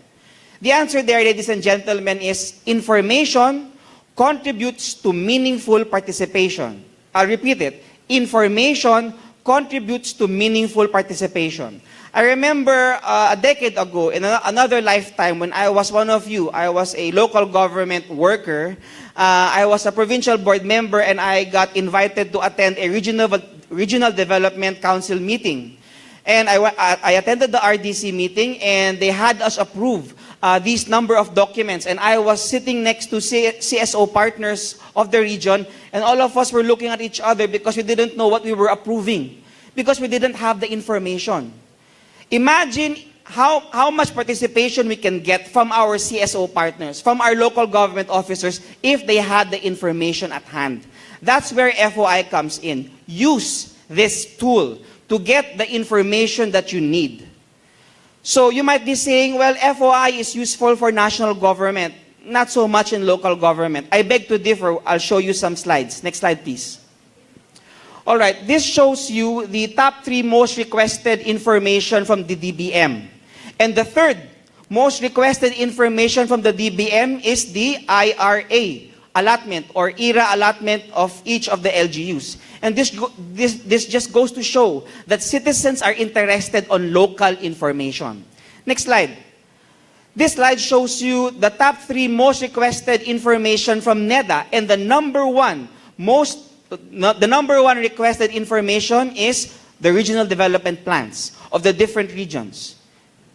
The answer there, ladies and gentlemen, is information contributes to meaningful participation. I'll repeat it. Information contributes to meaningful participation. I remember a decade ago, in another lifetime, when I was one of you, I was a local government worker. I was a provincial board member, and I got invited to attend a regional development council meeting. And I attended the RDC meeting, and they had us approve these number of documents. And I was sitting next to CSO partners of the region, and all of us were looking at each other because we didn't know what we were approving, because we didn't have the information. Imagine how much participation we can get from our CSO partners, from our local government officers, if they had the information at hand. That's where FOI comes in. Use this tool to get the information that you need. So you might be saying, well, FOI is useful for national government, not so much in local government. I beg to differ. I'll show you some slides. Next slide, please. All right, this shows you the top 3 most requested information from the DBM. And the third most requested information from the DBM is the IRA allotment or ERA allotment of each of the LGUs. And this just goes to show that citizens are interested on local information. Next slide. This slide shows you the top 3 most requested information from NEDA, and the number one requested information is the regional development plans of the different regions.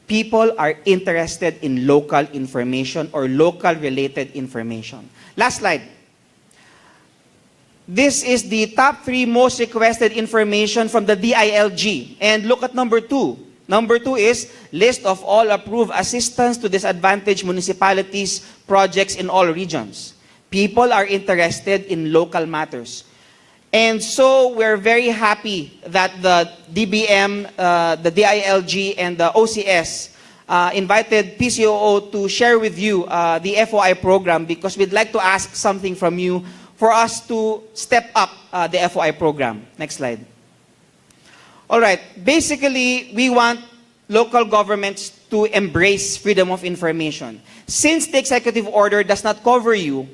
People are interested in local information or local related information. Last slide. This is the top 3 most requested information from the DILG. And look at number 2. Number 2 is list of all approved assistance to disadvantaged municipalities projects in all regions. People are interested in local matters. And so we're very happy that the DBM, the DILG, and the OCS invited PCOO to share with you the FOI program, because we'd like to ask something from you for us to step up the FOI program. Next slide. All right. Basically, we want local governments to embrace freedom of information. Since the executive order does not cover you,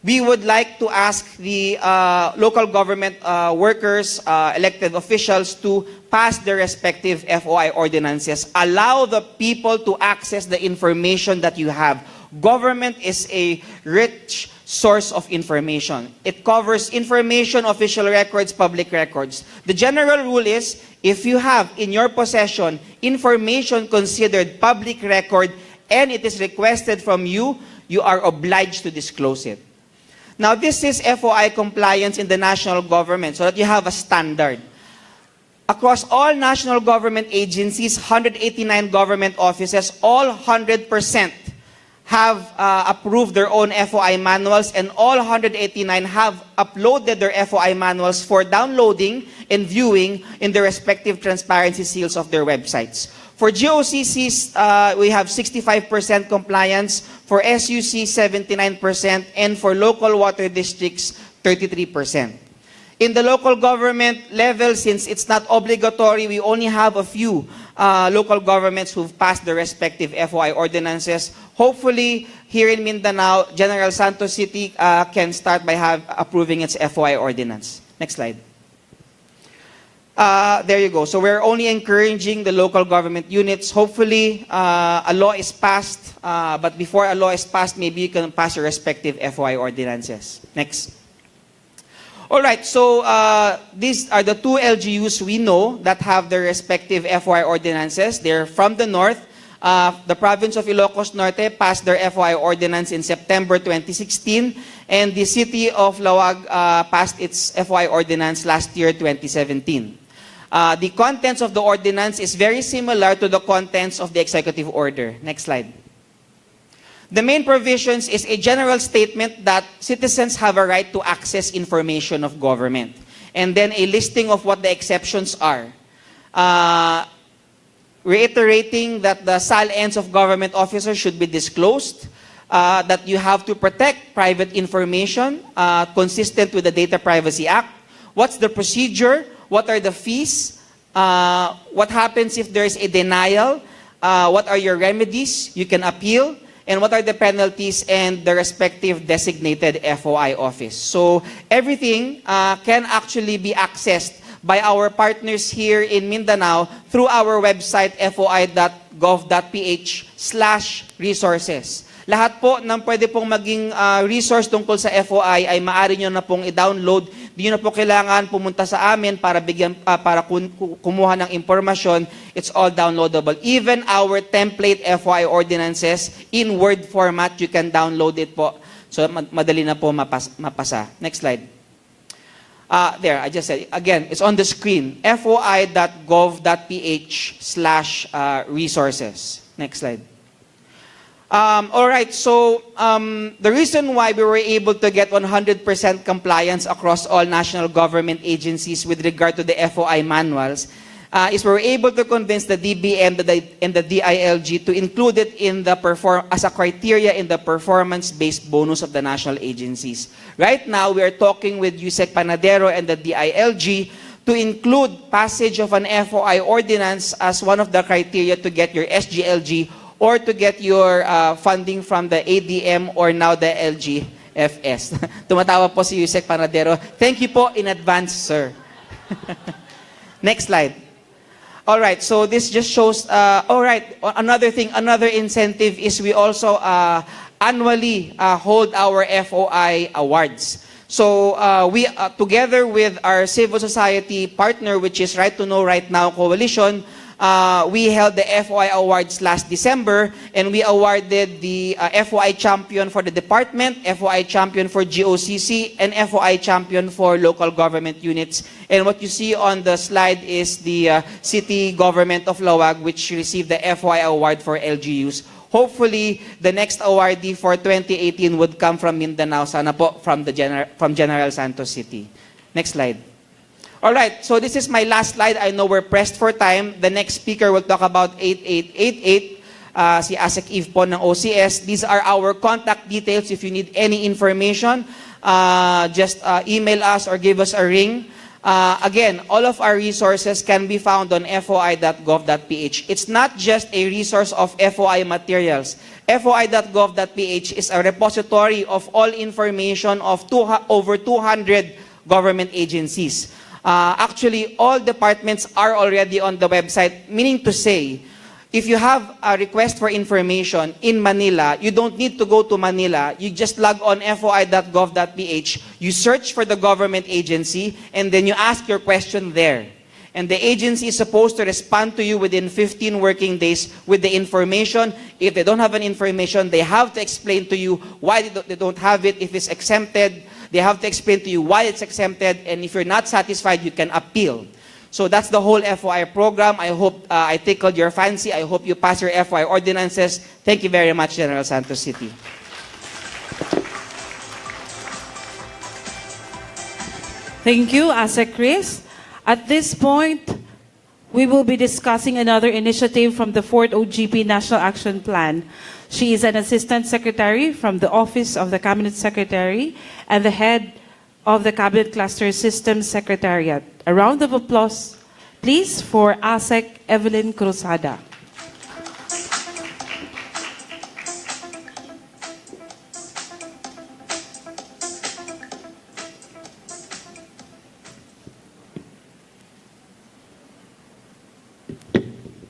we would like to ask the local government workers, elected officials, to pass their respective FOI ordinances. Allow the people to access the information that you have. Government is a rich source of information. It covers information, official records, public records. The general rule is, if you have in your possession information considered public record and it is requested from you, you are obliged to disclose it. Now, this is FOI compliance in the national government, so that you have a standard. Across all national government agencies, 189 government offices, all 100% have approved their own FOI manuals, and all 189 have uploaded their FOI manuals for downloading and viewing in the respective transparency seals of their websites. For GOCCs, we have 65% compliance, for SUC 79%, and for local water districts 33%. In the local government level, since it's not obligatory, we only have a few local governments who've passed their respective FOI ordinances. Hopefully, here in Mindanao, General Santos City can start by approving its FOI ordinance. Next slide. There you go. So we're only encouraging the local government units. Hopefully, a law is passed. But before a law is passed, maybe you can pass your respective FOI ordinances. Next. All right. So these are the 2 LGUs we know that have their respective FOI ordinances. They're from the north. The province of Ilocos Norte passed their FOI ordinance in September 2016, and the city of Lawag passed its FOI ordinance last year, 2017. The contents of the ordinance is very similar to the contents of the executive order. Next slide. The main provisions is a general statement that citizens have a right to access information of government, and then a listing of what the exceptions are. Reiterating that the SAL-ends of government officers should be disclosed, that you have to protect private information consistent with the Data Privacy Act. What's the procedure? What are the fees? What happens if there's a denial? What are your remedies? You can appeal. And what are the penalties and the respective designated FOI office? So everything can actually be accessed by our partners here in Mindanao through our website foi.gov.ph/resources. Lahat po ng pwede pong maging resource tungkol sa FOI ay maaari nyo na pong i-download. Di nyo na po kailangan pumunta sa amin para kumuha ng impormasyon. It's all downloadable. Even our template FOI ordinances in Word format, you can download it po. So madali na po mapasa. Next slide. There, I just said, again, it's on the screen, foi.gov.ph/resources. Next slide. All right, so the reason why we were able to get 100% compliance across all national government agencies with regard to the FOI manuals is we were able to convince the DBM and the DILG to include it in the as a criteria in the performance-based bonus of the national agencies. Right now, we are talking with Yusek Panadero and the DILG to include passage of an FOI ordinance as one of the criteria to get your SGLG or to get your funding from the ADM or now the LGFS. Tumatawa po si Yusek Panadero. Thank you po in advance, sir. Next slide. All right, so this just shows, all right, another thing, another incentive is we also annually hold our FOI awards. So we, together with our civil society partner, which is Right to Know Right Now Coalition, we held the FOI Awards last December, and we awarded the FOI Champion for the department, FOI Champion for GOCC, and FOI Champion for local government units. And what you see on the slide is the city government of Lawag, which received the FOI Award for LGUs. Hopefully, the next awardee for 2018 would come from Mindanao, sana po from General Santos City. Next slide. All right, so this is my last slide. I know we're pressed for time. The next speaker will talk about 8888, si Asek Eve po ng OCS. These are our contact details. If you need any information, just email us or give us a ring. Again, all of our resources can be found on foi.gov.ph. It's not just a resource of FOI materials. foi.gov.ph is a repository of all information of over 200 government agencies. Actually, all departments are already on the website, meaning to say, if you have a request for information in Manila, you don't need to go to Manila. You just log on foi.gov.ph, you search for the government agency, and then you ask your question there. And the agency is supposed to respond to you within 15 working days with the information. If they don't have an information, they have to explain to you why they don't have it, if it's exempted. They have to explain to you why it's exempted, and if you're not satisfied, you can appeal. So that's the whole FOI program. I hope I tickled your fancy. I hope you pass your FOI ordinances. Thank you very much, General Santos City. Thank you, Asek Chris. At this point, we will be discussing another initiative from the 4th OGP National Action Plan. She is an Assistant Secretary from the Office of the Cabinet Secretary and the Head of the Cabinet Cluster Systems Secretariat. A round of applause, please, for ASEC Evelyn Cruzada.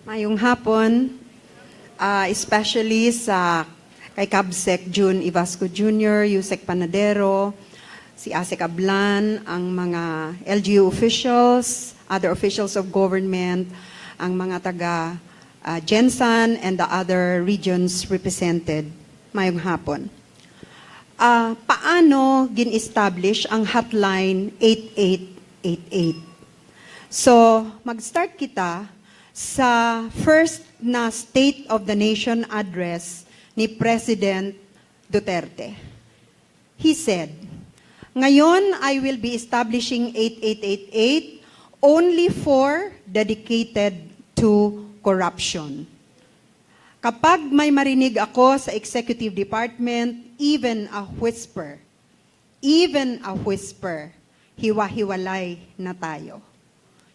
Mayong hapon, especially sa kay Cabsec June Ivasco Jr., Yusek Panadero, si Asek Ablan, ang mga LGU officials, other officials of government, ang mga taga Jensen and the other regions represented. Mayong hapon. Paano gin-establish ang hotline 8888? So, mag-start kita sa first na State of the Nation address ni President Duterte. He said, "Ngayon, I will be establishing 8888 only for dedicated to corruption. Kapag may marinig ako sa executive department, even a whisper, hiwa-hiwalay na tayo."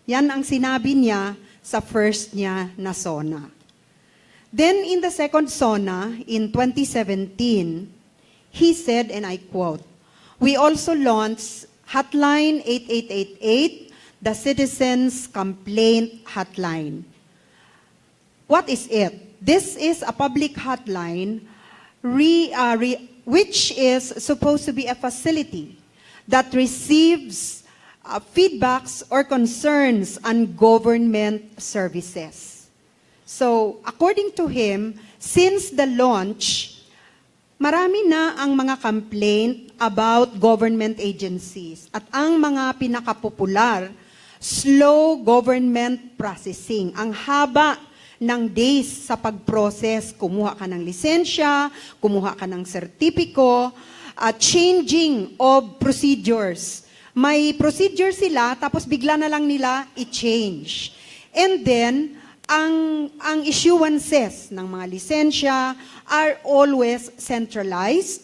Yan ang sinabi niya sa first niya na SONA. Then in the second SONA, in 2017, he said, and I quote, "We also launched Hotline 8888, the Citizens Complaint Hotline." What is it? This is a public hotline which is supposed to be a facility that receives feedbacks or concerns on government services. So, according to him, since the launch, marami na ang mga complaint about government agencies at ang mga pinakapopular, slow government processing. Ang haba ng days sa pag-process, kumuha ka ng lisensya, kumuha ka ng sertipiko, changing of procedures. May procedure sila, tapos bigla na lang nila i-change. And then, ang issuances ng mga lisensya are always centralized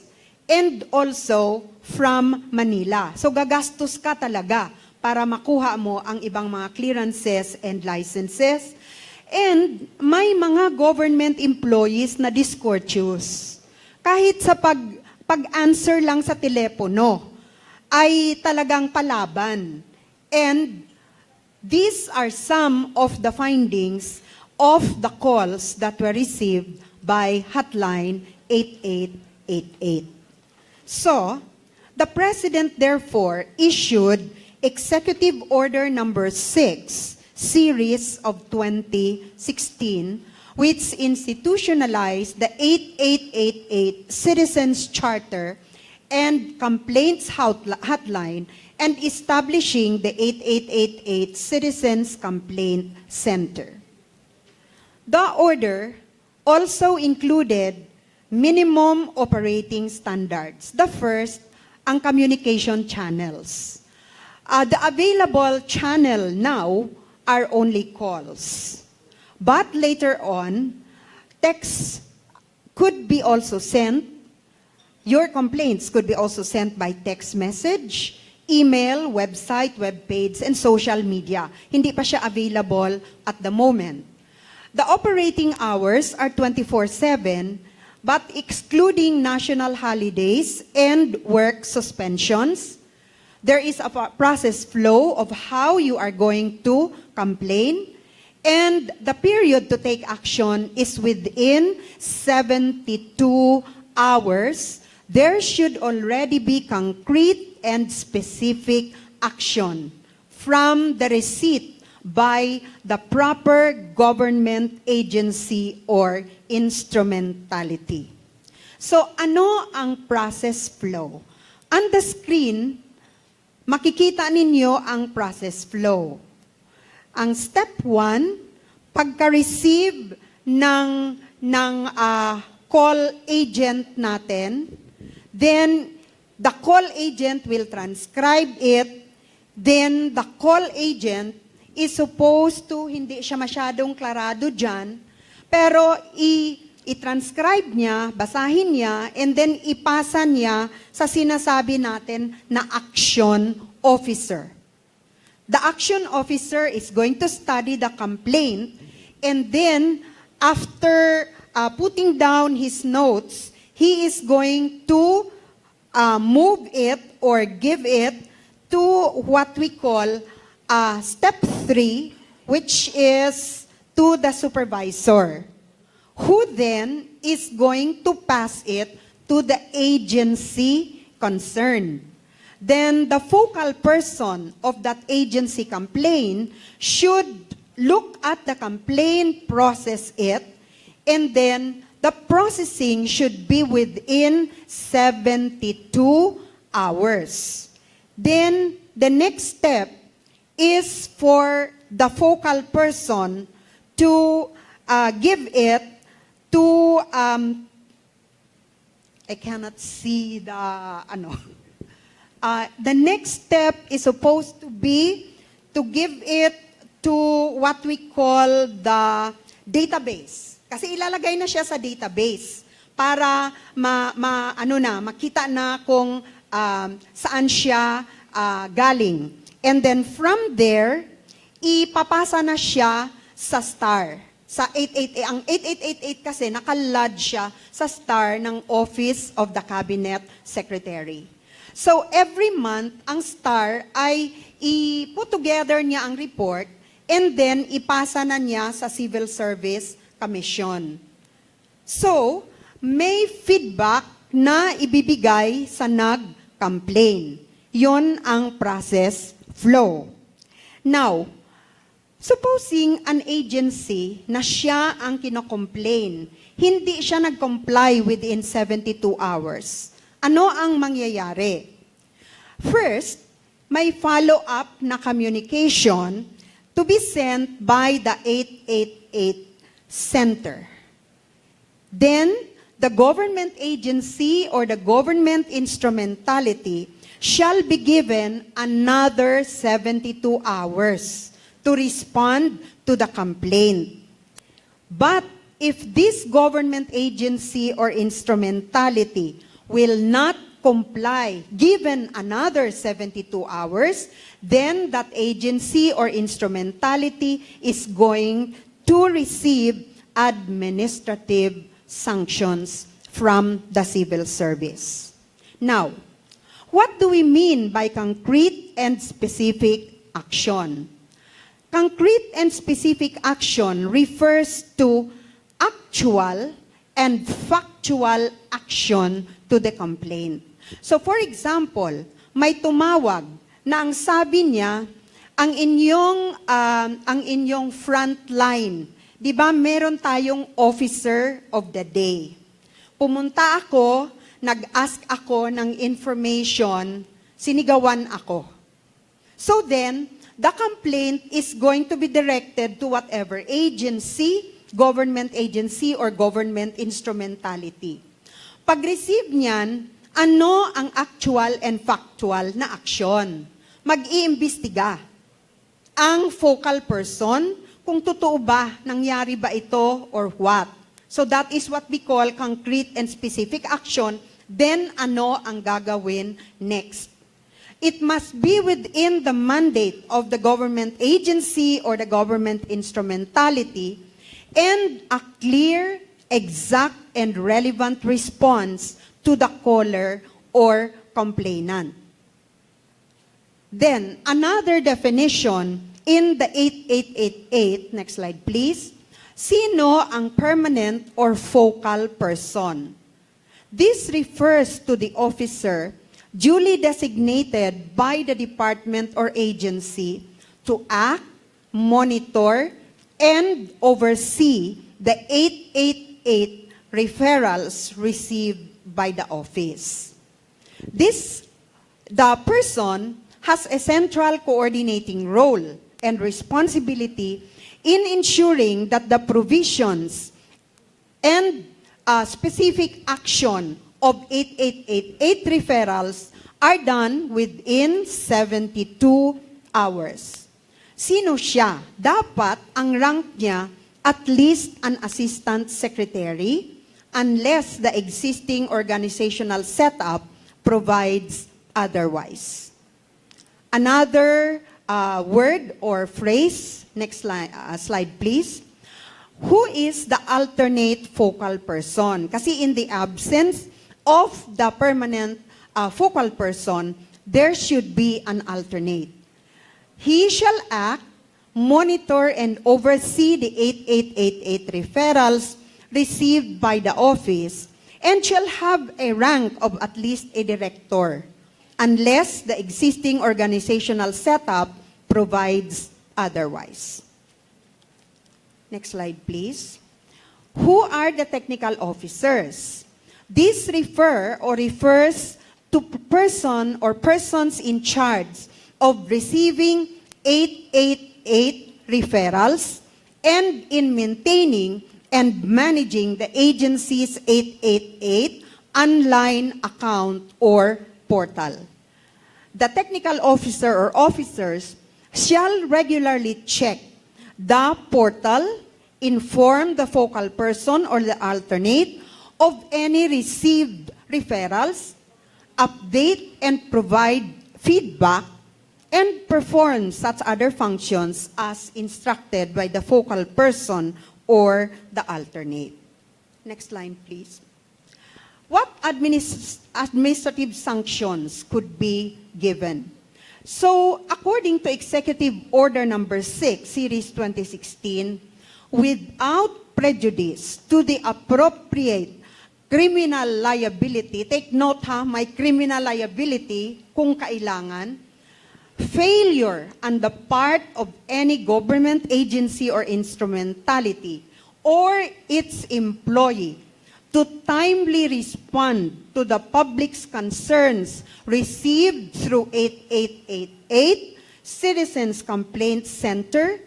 and also from Manila. So gagastos ka talaga para makuha mo ang ibang mga clearances and licenses. And may mga government employees na discourteous. Kahit sa pag-answer lang sa telepono, ay talagang palaban. And these are some of the findings of the calls that were received by Hotline 8888. So, the President therefore issued Executive Order Number 6, Series of 2016, which institutionalized the 8888 Citizens Charter and Complaints Hotline and establishing the 8888 Citizens Complaint Center. The order also included minimum operating standards. The first, ang communication channels. The available channel now are only calls. But later on, texts could be also sent. Your complaints could be also sent by text message, email, website, webpage, and social media. Hindi pa siya available at the moment. The operating hours are 24/7, but excluding national holidays and work suspensions, there is a process flow of how you are going to complain, and the period to take action is within 72 hours. There should already be concrete and specific action from the receipt by the proper government agency or instrumentality. So ano ang process flow? On the screen, makikita ninyo ang process flow. Ang step 1, pagka-receive ng call agent natin, then the call agent will transcribe it, then the call agent is supposed to, hindi siya masyadong klarado dyan, pero i-transcribe niya, basahin niya, and then ipasa niya sa sinasabi natin na action officer. The action officer is going to study the complaint, and then after putting down his notes, he is going to move it or give it to what we call step 3, which is to the supervisor, who then is going to pass it to the agency concerned. Then the focal person of that agency complaint should look at the complaint, process it, and then the processing should be within 72 hours. Then the next step is for the focal person to give it to, I cannot see the, the next step is supposed to be to give it to what we call the database. Kasi ilalagay na siya sa database para makita na kung saan siya galing. And then from there, ipapasa na siya sa STAR. Sa 888, ang 8888 kasi nakalodge siya sa STAR ng Office of the Cabinet Secretary. So every month, ang STAR ay i-put together niya ang report and then ipasa na niya sa Civil Service Commission. So, may feedback na ibibigay sa nag-complain. Yon ang process flow. Now, supposing an agency na siya ang kinocomplain, hindi siya nag-comply within 72 hours. Ano ang mangyayari? First, may follow-up na communication to be sent by the 888 center. Then, the government agency or the government instrumentality shall be given another 72 hours to respond to the complaint. But if this government agency or instrumentality will not comply given another 72 hours, then that agency or instrumentality is going to receive administrative sanctions from the civil service. Now, what do we mean by concrete and specific action? Concrete and specific action refers to actual and factual action to the complaint. So for example, may tumawag na ang sabi niya, ang inyong front line, di ba meron tayong officer of the day. Pumunta ako, nag-ask ako ng information, sinigawan ako. So then, the complaint is going to be directed to whatever agency, government agency, or government instrumentality. Pag-receive niyan, ano ang actual and factual na aksyon? Mag-iimbestiga ang focal person kung totoo ba, nangyari ba ito or what. So that is what we call concrete and specific action. Then ano ang gagawin next? It must be within the mandate of the government agency or the government instrumentality and a clear, exact, and relevant response to the caller or complainant. Then, another definition in the 8888, next slide please, sino ang permanent or focal person? This refers to the officer duly designated by the department or agency to act, monitor, and oversee the 888 referrals received by the office. The person has a central coordinating role and responsibility in ensuring that the provisions and specific action of 8888 referrals are done within 72 hours. Sino siya? Dapat ang rank niya at least an assistant secretary unless the existing organizational setup provides otherwise. Another word or phrase, next slide please. Who is the alternate focal person? Kasi in the absence of the permanent focal person, there should be an alternate. He shall act, monitor, and oversee the 8888 referrals received by the office and shall have a rank of at least a director unless the existing organizational setup provides otherwise. Next slide, please. Who are the technical officers? This refers to person or persons in charge of receiving 888 referrals and in maintaining and managing the agency's 888 online account or portal. The technical officer or officers shall regularly check the portal, inform the focal person or the alternate of any received referrals, update and provide feedback, and perform such other functions as instructed by the focal person or the alternate. Next line, please. What administrative sanctions could be given? So, according to Executive Order Number 6, Series 2016, without prejudice to the appropriate criminal liability, take note ha, may criminal liability kung kailangan, failure on the part of any government agency or instrumentality or its employee to timely respond to the public's concerns received through 8888, Citizens Complaint Center,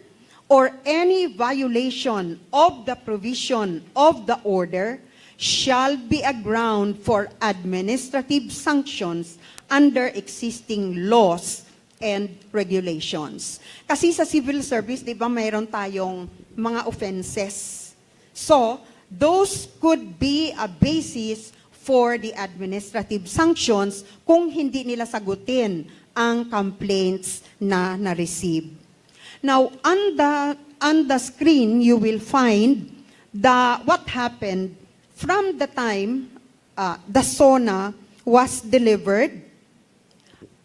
or any violation of the provision of the order shall be a ground for administrative sanctions under existing laws and regulations. Kasi sa civil service, di ba, mayroon tayong mga offenses. So, those could be a basis for the administrative sanctions kung hindi nila sagutin ang complaints na na-receive. Now, on the screen, you will find what happened from the time the SONA was delivered.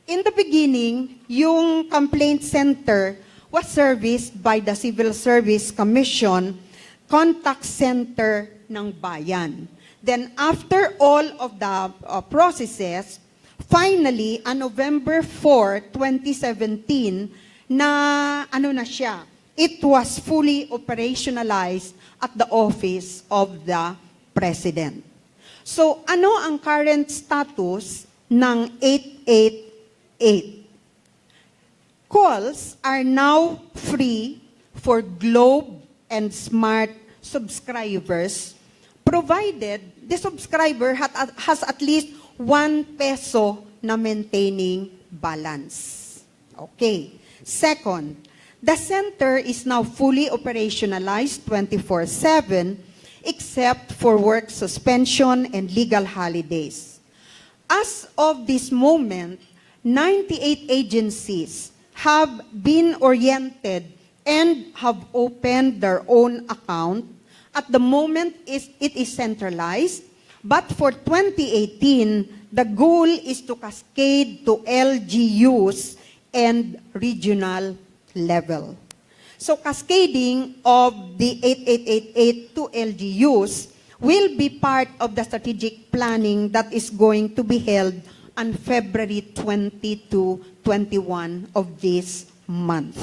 In the beginning, yung complaint center was serviced by the Civil Service Commission contact center ng bayan. Then after all of the processes, finally, on November 4, 2017, it was fully operationalized at the office of the President. So, ano ang current status ng 888? Calls are now free for Globe and Smart subscribers, provided the subscriber has at least 1 peso na maintaining balance. Okay. Second, the center is now fully operationalized 24/7 except for work suspension and legal holidays. As of this moment, 98 agencies have been oriented and have opened their own account. At the moment, it is centralized, but for 2018, the goal is to cascade to LGUs and regional level. So cascading of the 8888 to LGUs will be part of the strategic planning that is going to be held on February 20 to 21 of this month.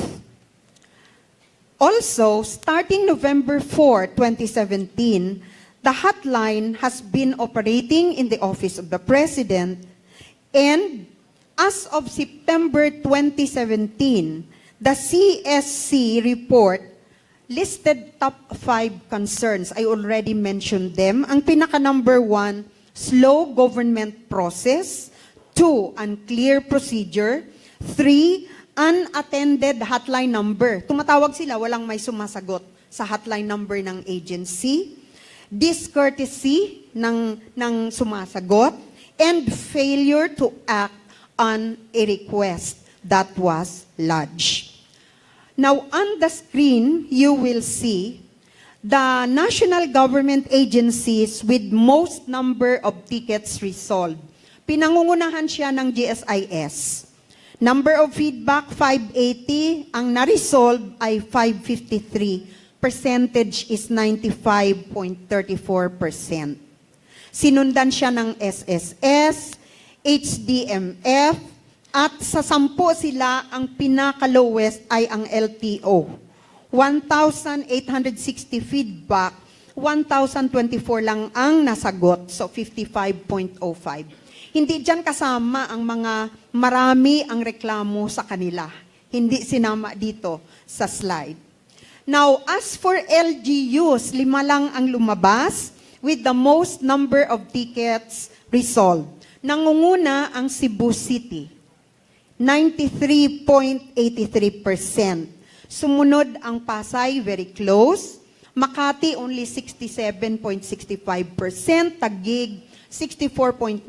Also, starting November 4, 2017, the hotline has been operating in the Office of the President, and as of September 2017, the CSC report listed top 5 concerns. I already mentioned them. Ang pinaka-number 1, slow government process. 2, unclear procedure. 3, unattended hotline number. Tumatawag sila, walang may sumasagot sa hotline number ng agency. Discourtesy ng sumasagot. And failure to act on a request that was lodged. Now, on the screen, you will see the national government agencies with most number of tickets resolved. Pinangungunahan siya ng GSIS. Number of feedback, 580. Ang na-resolve ay 553. Percentage is 95.34%. Sinundan siya ng SSS, HDMF, at sa 10 sila, ang pinaka-lowest ay ang LTO. 1,860 feedback, 1,024 lang ang nasagot, so 55.05. Hindi dyan kasama ang mga marami ang reklamo sa kanila. Hindi sinama dito sa slide. Now, as for LGUs, 5 lang ang lumabas with the most number of tickets resolved. Nangunguna ang Cebu City, 93.83%. Sumunod ang Pasay, very close. Makati, only 67.65%. Taguig, 64.91.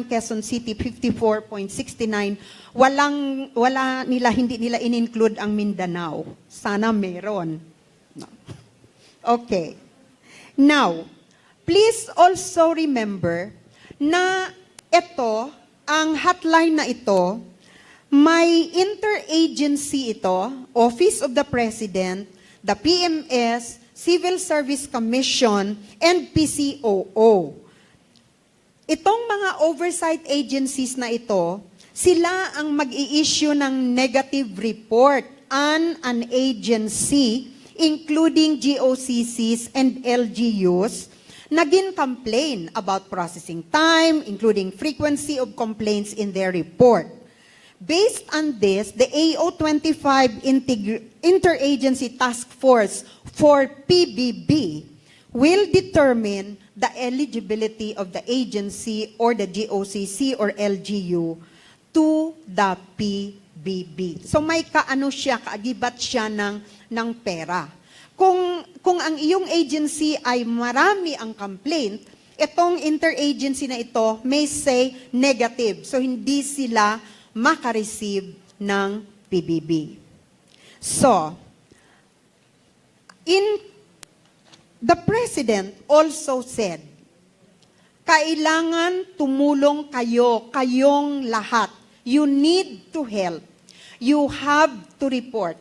Quezon City, 54.69. Hindi nila in-include ang Mindanao. Sana meron. No. Okay. Now, please also remember na ito, ang hotline na ito, may interagency ito, Office of the President, the PMS, Civil Service Commission, and PCOO. Itong mga oversight agencies na ito, sila ang mag-i-issue ng negative report on an agency, including GOCCs and LGUs, naging complain about processing time, including frequency of complaints in their report. Based on this, the AO25 Interagency Task Force for PBB will determine the eligibility of the agency or the GOCC or LGU to the PBB. So may kaagibat siya ng pera. Kung ang iyong agency ay marami ang complaint, itong interagency na ito may say negative. So hindi sila makareceive ng PBB. So, the President also said, kailangan tumulong kayong lahat. You need to help. You have to report.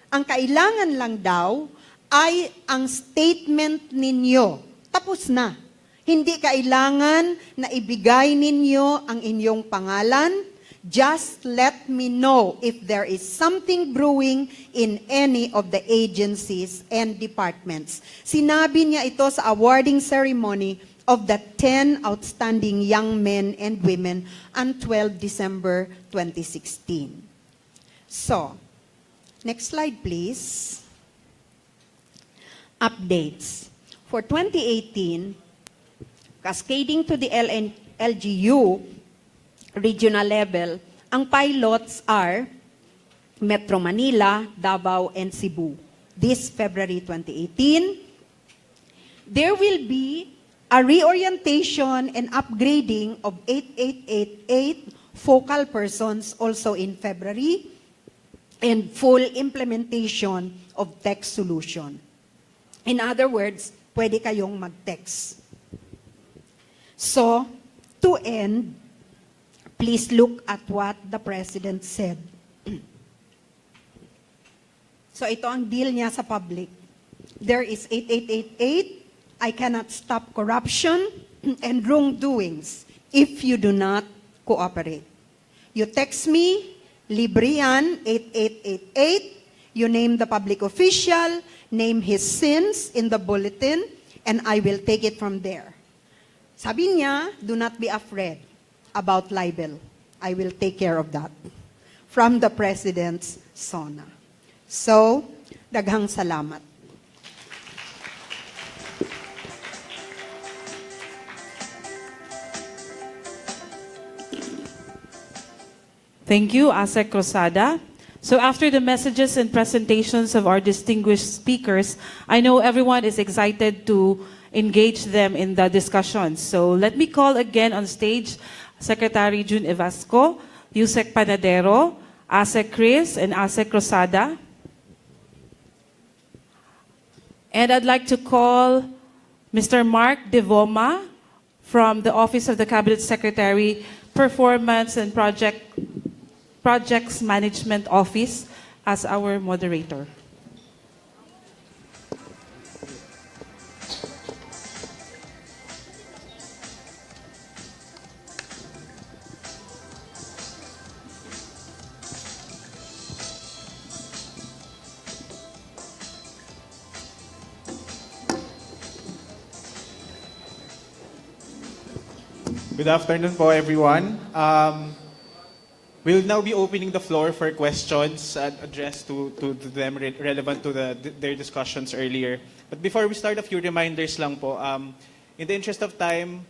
Ang kailangan lang daw ay ang statement ninyo. Tapos na. Hindi kailangan na ibigay ninyo ang inyong pangalan. Just let me know if there is something brewing in any of the agencies and departments. Sinabi niya ito sa awarding ceremony of the 10 outstanding young men and women on 12 December 2016. So, next slide please. Updates. For 2018, cascading to the LGU, regional level, ang pilots are Metro Manila, Davao, and Cebu. This February 2018, there will be a reorientation and upgrading of 8888 focal persons also in February, and full implementation of text solution. In other words, pwede kayong mag-text. So, to end, please look at what the President said. So ito ang deal niya sa public. There is 8888, I cannot stop corruption and wrongdoings if you do not cooperate. You text me, libre yan, 8888, you name the public official, name his sins in the bulletin, and I will take it from there. Sabi niya, do not be afraid about libel. I will take care of that. From the President's SONA. So, daghang salamat. Thank you, Asek Rosada. So after the messages and presentations of our distinguished speakers, I know everyone is excited to engage them in the discussion. So let me call again on stage Secretary June Evasco, Yusek Panadero, Asek Chris, and Asek Rosada. And I'd like to call Mr. Mark Devoma from the Office of the Cabinet Secretary, Performance and Projects Management Office as our moderator. Good afternoon po, everyone. We'll now be opening the floor for questions addressed to them relevant to their discussions earlier. But before we start, a few reminders lang po. In the interest of time,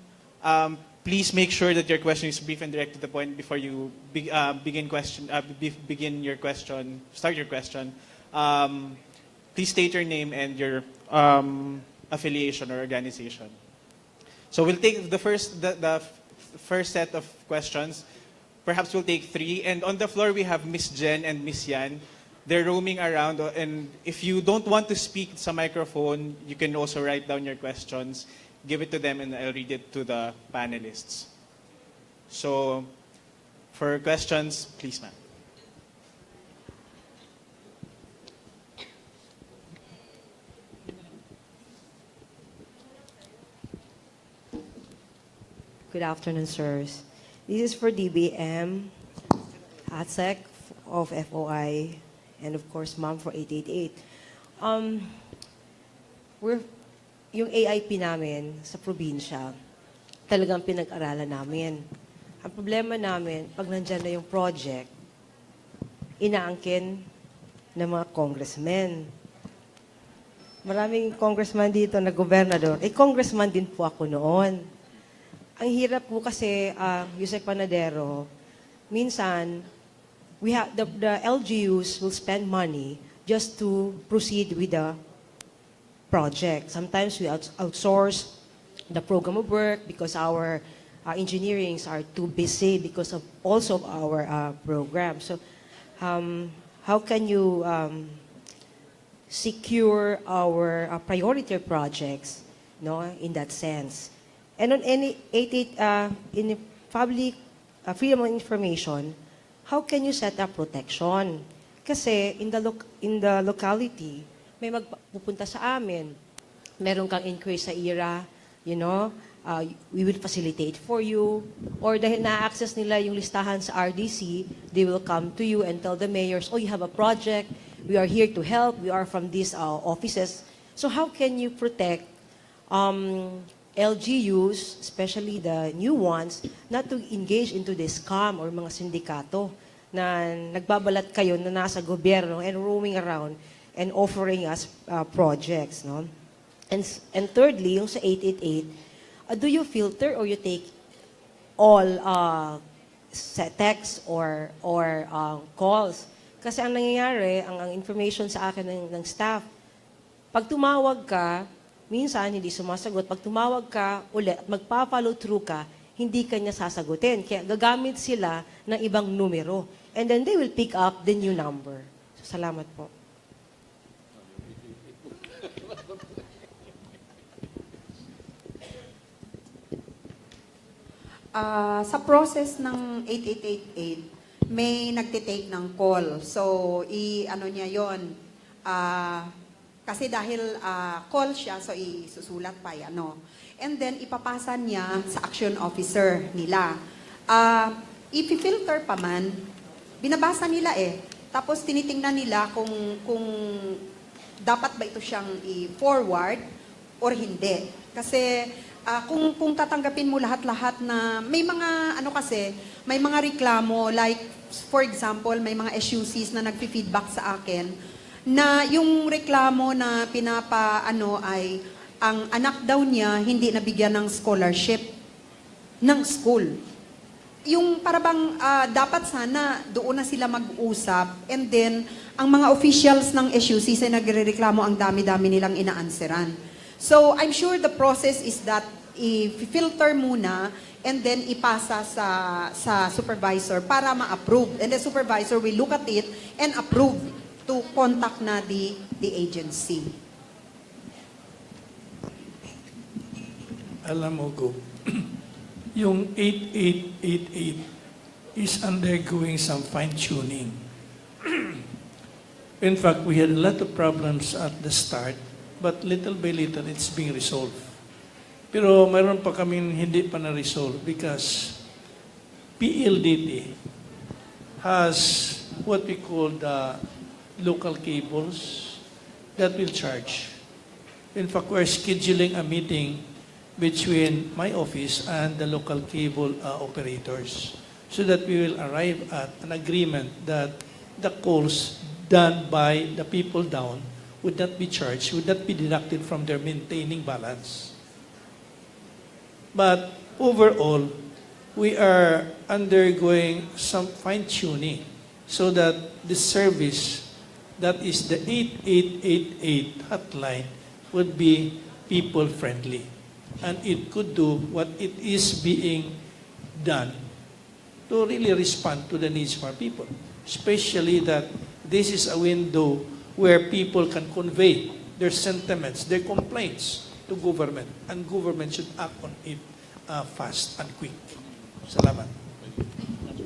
please make sure that your question is brief and direct to the point before you begin your question, start your question. Please state your name and your affiliation or organization. So we'll take the first set of questions. Perhaps we'll take 3. And on the floor, we have Miss Jen and Miss Yan. They're roaming around. And if you don't want to speak sa microphone, you can also write down your questions, give it to them, and I'll read it to the panelists. So for questions, please, ma'am. Good afternoon, sirs. This is for DBM, ATSEC of FOI, and of course, Ma'am for 888. Yung AIP namin sa probinsya, talagang pinag-aralan namin. Ang problema namin, pag nandyan na yung project, inaangkin ng mga congressmen. Maraming congressman dito na gobernador. Congressman din po ako noon. Ang hirap po kasi, Yusek Panadero, minsan, the LGUs will spend money just to proceed with the project. Sometimes we outsource the program of work because our engineerings are too busy because of also of our program. So, how can you secure our priority projects, no, in that sense? And on any in public freedom of information, how can you set up protection? Kasi in the locality, may magpupunta sa amin. Meron kang inquiry sa IRA, you know, we will facilitate for you. Or dahil na-access nila yung listahan sa RDC, they will come to you and tell the mayors, oh, you have a project, we are here to help, we are from these offices. So how can you protect LGUs, especially the new ones, not to engage into this scam or mga sindikato na nagbabalat kayo na nasa gobyerno and roaming around and offering us projects, no? And thirdly, yung sa 888, do you filter or you take all texts or calls? Kasi ang nangyayari, ang information sa akin ng staff, pag tumawag ka, minsan, hindi sumasagot. Pag tumawag ka ulit, magpa-follow through ka, hindi ka niya sasagutin. Kaya gagamit sila ng ibang numero. And then they will pick up the new number. So, salamat po. Sa process ng 8888, may nagtitake ng call. So, ano niya yon. Kasi dahil call siya, so isusulat pa yan, no? And then, ipapasa niya sa action officer nila. If-filter pa man, binabasa nila Tapos, tinitingnan nila kung dapat ba ito siyang i-forward or hindi. Kasi, kung tatanggapin mo lahat-lahat na, may mga, may mga reklamo, like, for example, may mga SUCs na nagpi-feedback sa akin, na yung reklamo na ay ang anak daw niya hindi nabigyan ng scholarship ng school. Yung parabang dapat sana doon na sila mag-usap and then ang mga officials ng SUC ay nagrereklamo ang dami-dami nilang ina-answeran. So I'm sure the process is that i-filter muna and then ipasa sa supervisor para ma-approve. And the supervisor will look at it and approve to contact na the agency. Alam mo, Go, yung 8888 is undergoing some fine-tuning. In fact, we had a lot of problems at the start, but little by little, it's being resolved. Pero mayroon pa kaming hindi pa na-resolve because PLDT has what we call the local cables that will charge. In fact, we're scheduling a meeting between my office and the local cable operators, so that we will arrive at an agreement that the calls done by the people down would not be charged, would not be deducted from their maintaining balance. But overall, we are undergoing some fine-tuning so that the service that is the 8888 hotline would be people-friendly. And it could do what it is being done to really respond to the needs of our people. Especially that this is a window where people can convey their sentiments, their complaints to government, and government should act on it fast and quick. Salamat.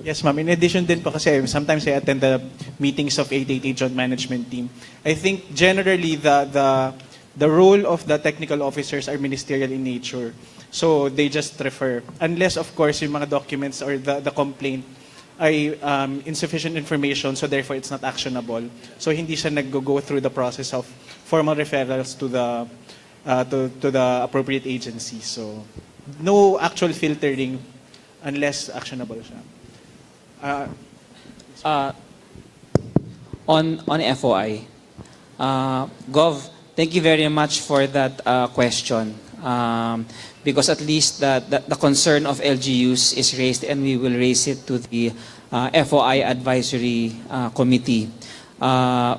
Yes, ma'am. In addition din po kasi sometimes I attend the meetings of 888 Joint Management Team. I think generally the role of the technical officers are ministerial in nature. So they just refer. Unless, of course, yung mga documents or the complaint ay insufficient information, so therefore it's not actionable. So hindi siya nag-go through the process of formal referrals to the appropriate agency. So no actual filtering unless actionable siya. On FOI, Gov, thank you very much for that question. Because at least the concern of LGUs is raised, and we will raise it to the FOI Advisory Committee.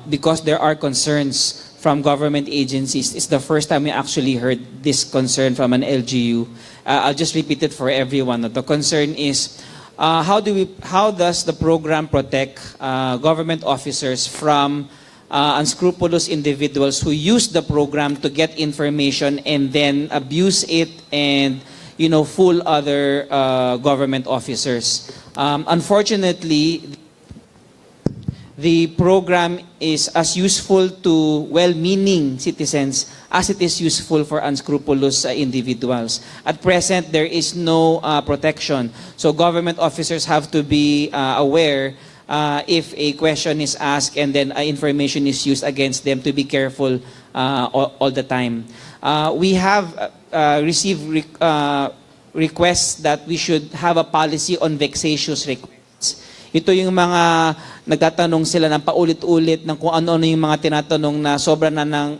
Because there are concerns from government agencies. It's the first time we actually heard this concern from an LGU. I'll just repeat it for everyone. The concern is, how does the program protect government officers from unscrupulous individuals who use the program to get information and then abuse it and fool other government officers? Unfortunately, the program is as useful to well-meaning citizens as it is useful for unscrupulous individuals. At present, there is no protection. So government officers have to be aware if a question is asked and then information is used against them, to be careful all the time. We have received requests that we should have a policy on vexatious requests. Ito yung mga nagtatanong sila ng paulit-ulit ng kung ano-ano yung mga tinatanong na sobra ng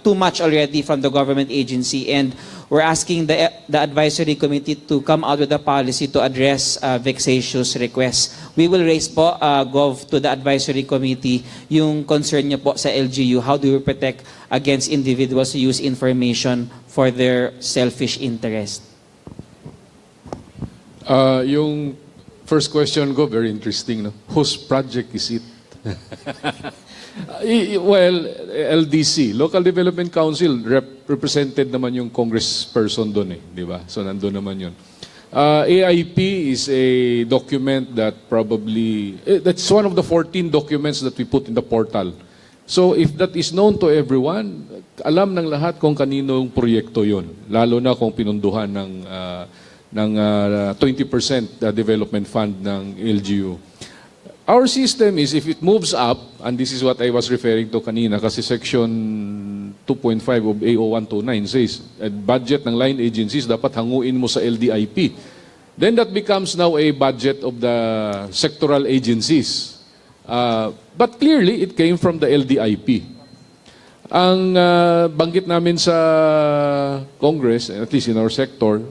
too much already from the government agency, and we're asking the advisory committee to come out with a policy to address vexatious requests. We will raise po, Gov, to the advisory committee yung concern niyo po sa LGU. How do we protect against individuals who use information for their selfish interest? Yung first question ko, very interesting. No? Whose project is it? Well, LDC, Local Development Council, represented naman yung congressperson doon di ba? So nandun naman yun. AIP is a document that probably, that's one of the 14 documents that we put in the portal. So if that is known to everyone, alam ng lahat kung kaninong proyekto yun. Lalo na kung pinunduhan ng 20% development fund ng LGU. Our system is, if it moves up, and this is what I was referring to kanina, kasi section 2.5 of AO129 says, budget ng line agencies dapat hanguin mo sa LDIP. Then that becomes now a budget of the sectoral agencies. But clearly, it came from the LDIP. Ang banggit namin sa Congress, at least in our sector,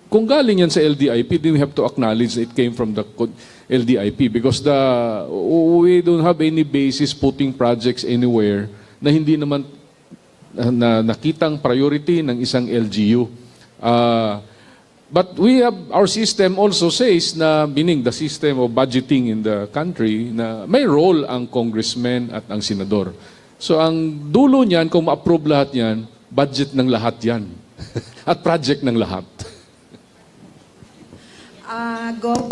kung galing yan sa LDIP, then we have to acknowledge that it came from the LDIP because we don't have any basis putting projects anywhere na hindi naman nakitang priority ng isang LGU. But we have, our system also says na, meaning the system of budgeting in the country, na may role ang congressman at ang senador. So ang dulo niyan, kung ma-approve lahat yan, budget ng lahat yan. At project ng lahat. Gov,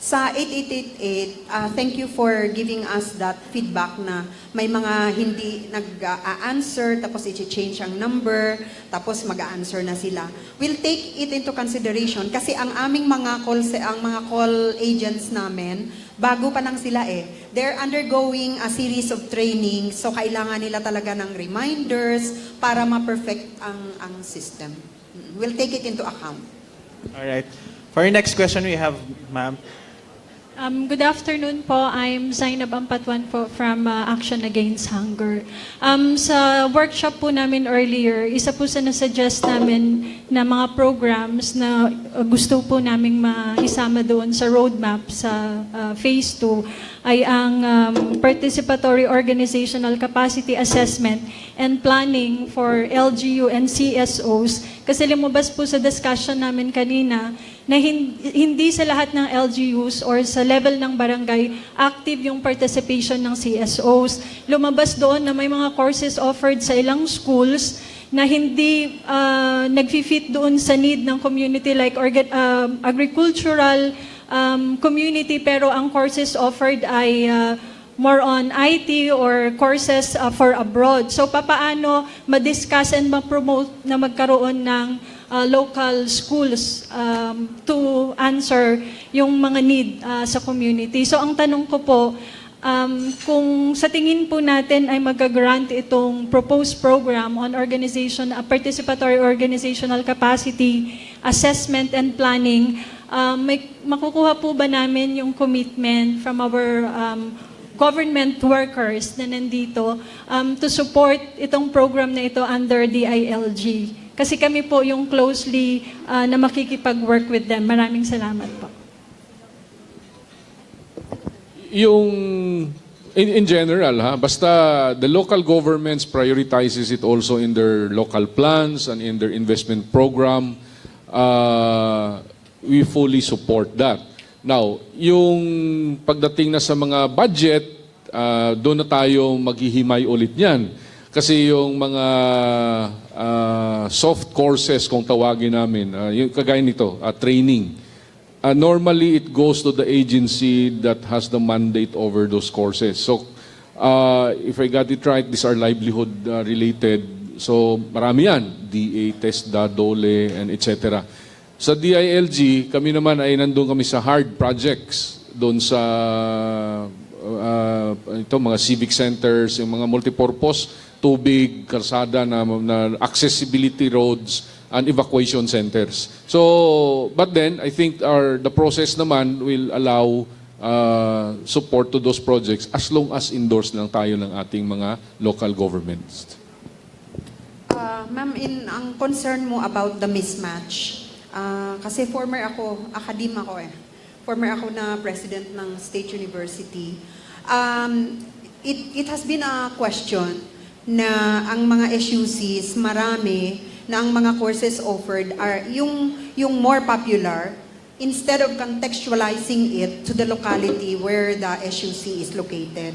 Sa 8888, thank you for giving us that feedback na may mga hindi nag-a-answer, tapos i-change ang number, tapos mag-a-answer na sila. We'll take it into consideration kasi ang aming mga call agents namin, bago pa lang sila they're undergoing a series of training, so kailangan nila talaga ng reminders para ma-perfect ang system. We'll take it into account. All right. For our next question, we have, ma'am. Good afternoon po. I'm Zainab Ampatuan po from Action Against Hunger. Sa workshop po namin earlier, isa po sa nasuggest namin na mga programs na gusto po naming maisama doon sa roadmap sa Phase 2 ay ang Participatory Organizational Capacity Assessment and Planning for LGU and CSOs. Kasi lumabas po sa discussion namin kanina na hindi sa lahat ng LGUs or sa level ng barangay active yung participation ng CSOs. Lumabas doon na may mga courses offered sa ilang schools na hindi nag-fit doon sa need ng community like agricultural community, pero ang courses offered ay more on IT or courses for abroad. So papaano ma-discuss and ma-promote na magkaroon ng local schools to answer yung mga need sa community. So ang tanong ko po, kung sa tingin po natin ay mag-grant itong proposed program on participatory organizational capacity, assessment and planning, makukuha po ba namin yung commitment from our government workers na nandito to support itong program na ito under the ILG? Kasi kami po yung closely na makikipag-work with them. Maraming salamat po. Yung in general, basta the local governments prioritizes it also in their local plans and in their investment program, we fully support that. Now, yung pagdating na sa mga budget, doon na tayo maghihimay ulit niyan. Kasi yung mga soft courses, kung tawagin namin, yung kagaya nito, training, normally it goes to the agency that has the mandate over those courses. So, if I got it right, these are livelihood related. So, marami yan. DA, TESDA, DOLE, and etc. Sa DILG, kami naman ay nandun kami sa hard projects doon sa mga civic centers, yung mga multipurpose, tubig, kalsada na accessibility roads, and evacuation centers. So, but then, I think the process naman will allow support to those projects as long as endorsed lang tayo ng ating mga local governments. Ma'am, ang concern mo about the mismatch, kasi former ako na president ng State University. It has been a question na ang mga SUCs, marami na ang mga courses offered are yung more popular instead of contextualizing it to the locality where the SUC is located,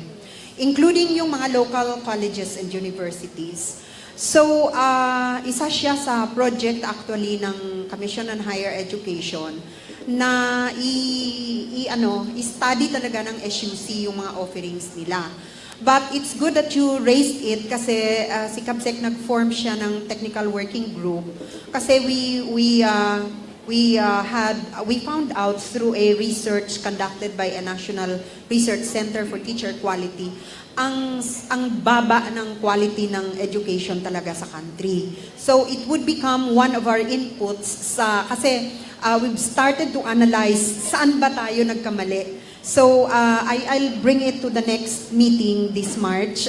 including yung mga local colleges and universities. So, isa siya sa project actually ng Commission on Higher Education na i-study talaga ng SUC yung mga offerings nila. But it's good that you raised it kasi si CABSEC nag-form siya ng technical working group kasi we found out through a research conducted by a National Research Center for Teacher Quality ang baba ng quality ng education talaga sa country. So it would become one of our inputs kasi we've started to analyze saan ba tayo nagkamali. So I'll bring it to the next meeting this March.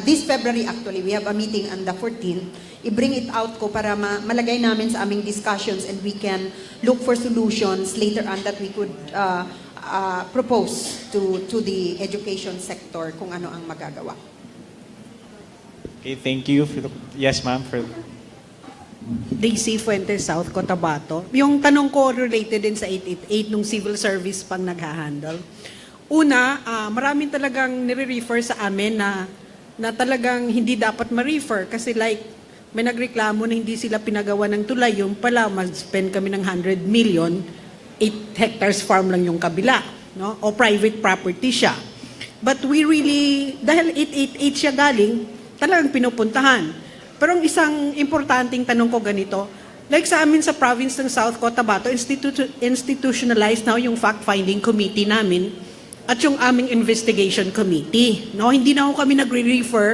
This February actually, we have a meeting on the 14th. I-bring it out ko para malagay namin sa aming discussions and we can look for solutions later on that we could propose to the education sector kung ano ang magagawa. Okay, thank you. Yes, ma'am. Daisy Fuentes, South Cotabato. Yung tanong ko related din sa 888 nung civil service pang naghahandle. Una, maraming talagang nire-refer sa amin na talagang hindi dapat ma-refer kasi like may nagreklamo na hindi sila pinagawa ng tulay, yung pala mag-spend kami ng 100 million, 8 hectares farm lang yung kabila. no? O private property siya. But we really, dahil 888 siya galing, talagang pinupuntahan. Pero ang isang importanteng tanong ko ganito, like sa amin sa province ng South Cotabato, institutionalized now yung fact-finding committee namin at yung aming investigation committee. No? Hindi na ako kami nagre-refer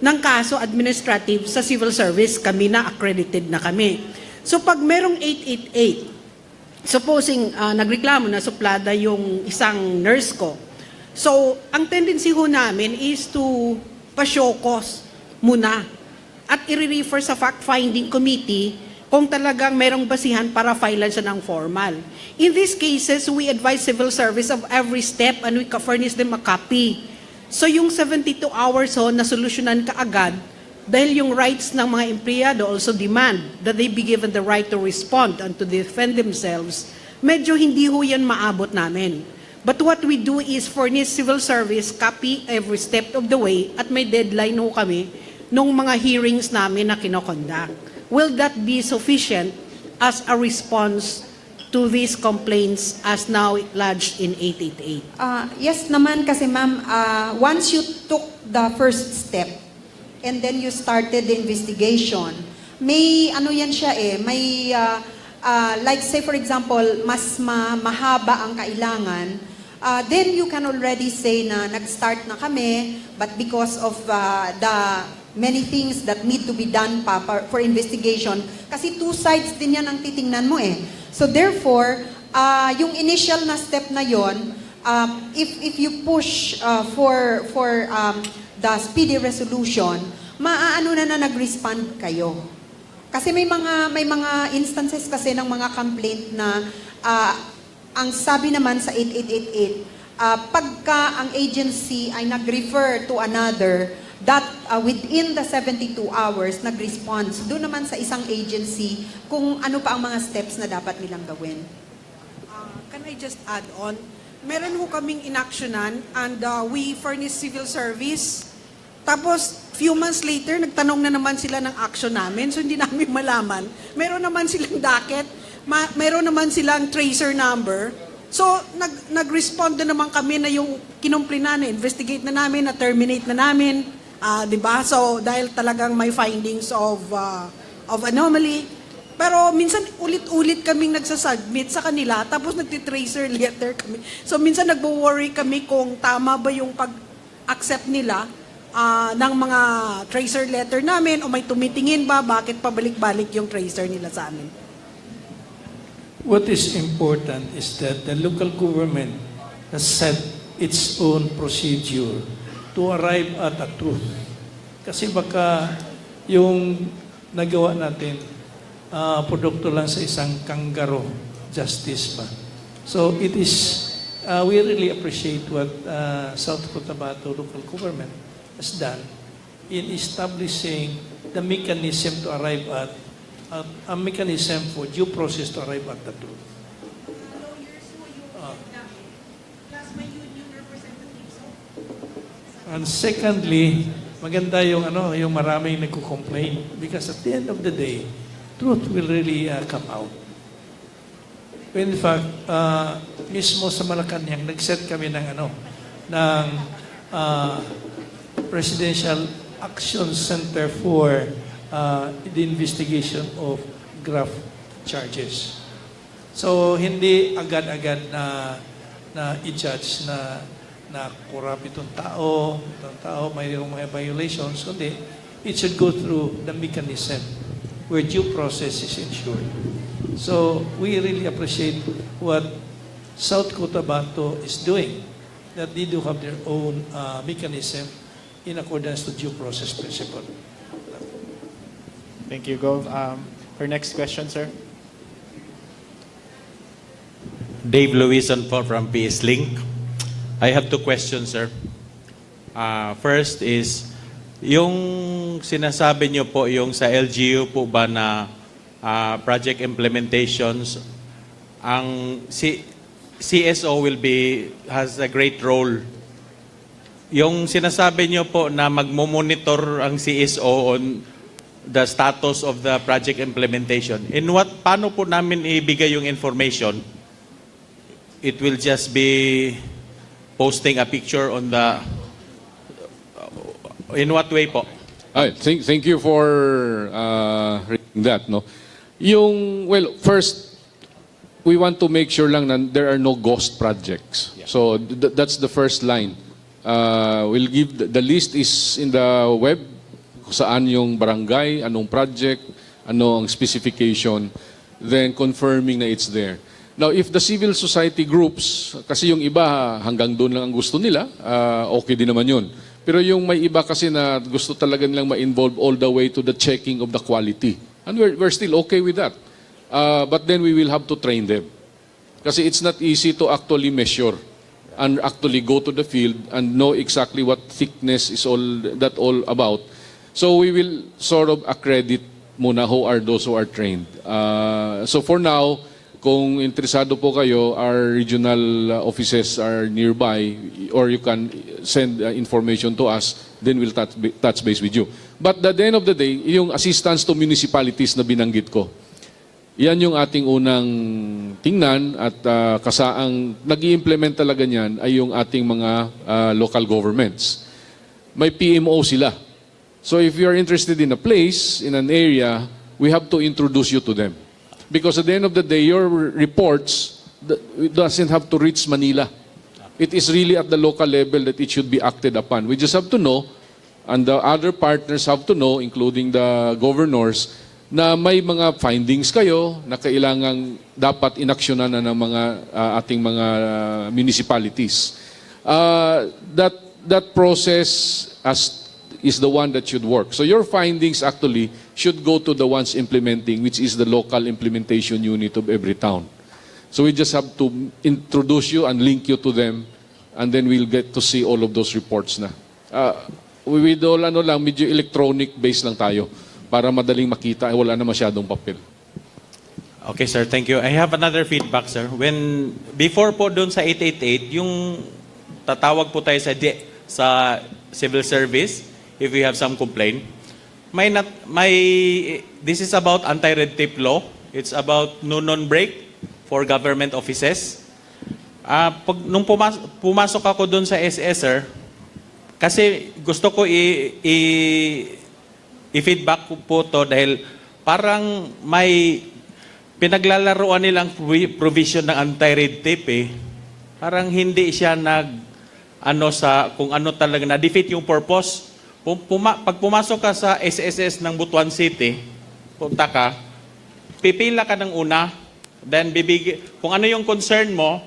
ng kaso administrative sa civil service. Kami na, accredited na kami. So pag merong 888, supposing nagreklamo na suplada yung isang nurse ko, so ang tendency ho namin is to pa-show-cause muna at i-refer sa fact-finding committee kung talagang merong basihan para filean siya ng formal. In these cases, we advise civil service of every step and we furnish them a copy. So yung 72 hours ho, nasolusyonan kaagad dahil yung rights ng mga empleyado also demand that they be given the right to respond and to defend themselves, medyo hindi ho yan maabot namin. But what we do is furnish civil service copy every step of the way at may deadline ho kami nung mga hearings namin na kinokonduct. Will that be sufficient as a response to these complaints as now lodged in 888? Yes naman kasi ma'am, once you took the first step and then you started the investigation, may ano yan siya may like say for example, mas mahaba ang kailangan, then you can already say na nag-start na kami, but because of the many things that need to be done pa for investigation, kasi two sides din yan ang titingnan mo So therefore, yung initial na step na yon, if you push for the speedy resolution, maaano na nag-respond kayo. Kasi may mga instances kasi ng mga complaint na ang sabi naman sa 8888, pagka ang agency ay nag-refer to another, that within the 72 hours, nag-response doon naman sa isang agency kung ano pa ang mga steps na dapat nilang gawin. Can I just add on? Meron ho kaming inaksyonan and we furnish civil service. Tapos, few months later, nagtanong na naman sila ng action namin, so hindi namin malaman. Meron naman silang docket, meron naman silang tracer number. So, nag-respond na naman kami na yung kinumpli na, investigate na namin, na-terminate na namin. Diba? So, dahil talagang may findings of anomaly. Pero minsan ulit-ulit kaming nagsasubmit sa kanila, tapos nagtitracer letter kami. So, minsan nagwo-worry kami kung tama ba yung pag-accept nila ng mga tracer letter namin o may tumitingin ba, bakit pabalik-balik yung tracer nila sa amin. What is important is that the local government has set its own procedure to arrive at a truth. Kasi baka yung nagawa natin, produkto lang sa isang kangaroo justice pa. So it is, we really appreciate what South Cotabato local government has done in establishing the mechanism to arrive at, a mechanism for due process to arrive at the truth. And secondly, maganda yung yung maraming nagko-complain because at the end of the day, truth will really come out. In fact, mismo sa Malacanang nag-set kami ng ng Presidential Action Center for the investigation of graft charges. So hindi agad-agad na i-judge na corrupt itong tao, mayroong mga violations, kundi it should go through the mechanism where due process is ensured. So we really appreciate what South Cotabato is doing, that they do have their own mechanism in accordance to due process principle. Thank you, Gov. For next question, sir. Dave Luison po from PS Link. I have two questions, sir. First is, yung sinasabi niyo po, yung sa LGU po ba na project implementations, ang CSO has a great role. Yung sinasabi niyo po na magmo-monitor ang CSO on the status of the project implementation, paano po namin ibigay yung information? it will just be posting a picture on the, in what way po? Ay, thank you for reading that. No? Well, first, we want to make sure lang na there are no ghost projects. So that's the first line. We'll give, the list is in the web, kung saan yung barangay, anong project, ano ang specification, then confirming na it's there. Now, if the civil society groups, kasi yung iba hanggang doon lang ang gusto nila, okay din naman yun. Pero yung may iba kasi na gusto talaga nilang ma-involve all the way to the checking of the quality. And we're still okay with that. But then we will have to train them. Kasi it's not easy to actually measure and actually go to the field and know exactly what thickness is all about. So we will sort of accredit muna who are those who are trained. So for now, kung interesado po kayo, our regional offices are nearby, or you can send information to us, then we'll touch base with you. But at the end of the day, yung assistance to municipalities na binanggit ko, yan yung ating unang tingnan at kasaang nag-i-implement talaga niyan ay yung ating mga local governments. May PMO sila. So if you are interested in a place, in an area, we have to introduce you to them. Because at the end of the day, your reports doesn't have to reach Manila. It is really at the local level that it should be acted upon. We just have to know, and the other partners have to know, including the governors, na may mga findings kayo na kailangang dapat inaksyonan na ng mga ating mga municipalities. That process is the one that should work. So your findings actually should go to the ones implementing, which is the local implementation unit of every town. So we just have to introduce you and link you to them, and then we'll get to see all of those reports na. With all medyo electronic based lang tayo para madaling makita, wala na masyadong papel. Okay, sir. Thank you. I have another feedback, sir. Before po doon sa 888, yung tatawag po tayo sa civil service, if we have some complaint, this is about anti-red tape law. It's about no-non break for government offices. Nung pumasok ako doon sa SS, sir, kasi gusto ko i-feedback po to dahil parang may pinaglalaroan nilang provision ng anti-red tape eh. Parang hindi siya kung ano talaga, na-defeat yung purpose. Pag pumasok ka sa SSS ng Butuan City, punta ka, pipila ka ng una, then kung ano yung concern mo,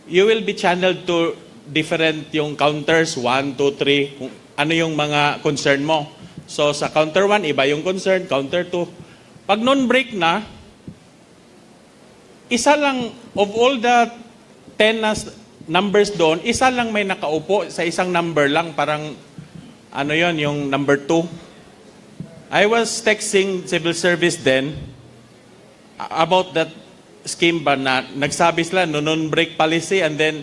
you will be channeled to different yung counters, 1, 2, 3, kung ano yung mga concern mo. So sa counter 1, iba yung concern, counter 2. Pag non-break na, isa lang, of all the 10 numbers doon, isa lang may nakaupo sa isang number lang, parang yung number 2. I was texting civil service then about that scheme ba na nagsabi sila non-break policy and then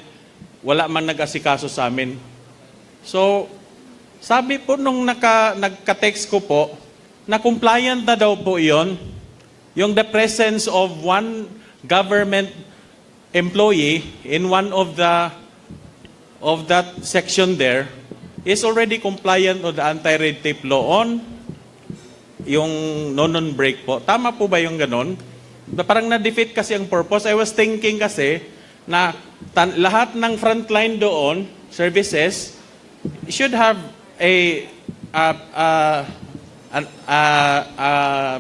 wala man nag-asikaso sa amin. So, sabi po nung nagka-text ko po, na compliant na daw po yon, yung the presence of one government employee in one of that section there is already compliant with the anti-red tape law on yung non-break po. Tama po ba yung ganon? Parang na-defeat kasi ang purpose. I was thinking kasi na lahat ng frontline doon, services, should have a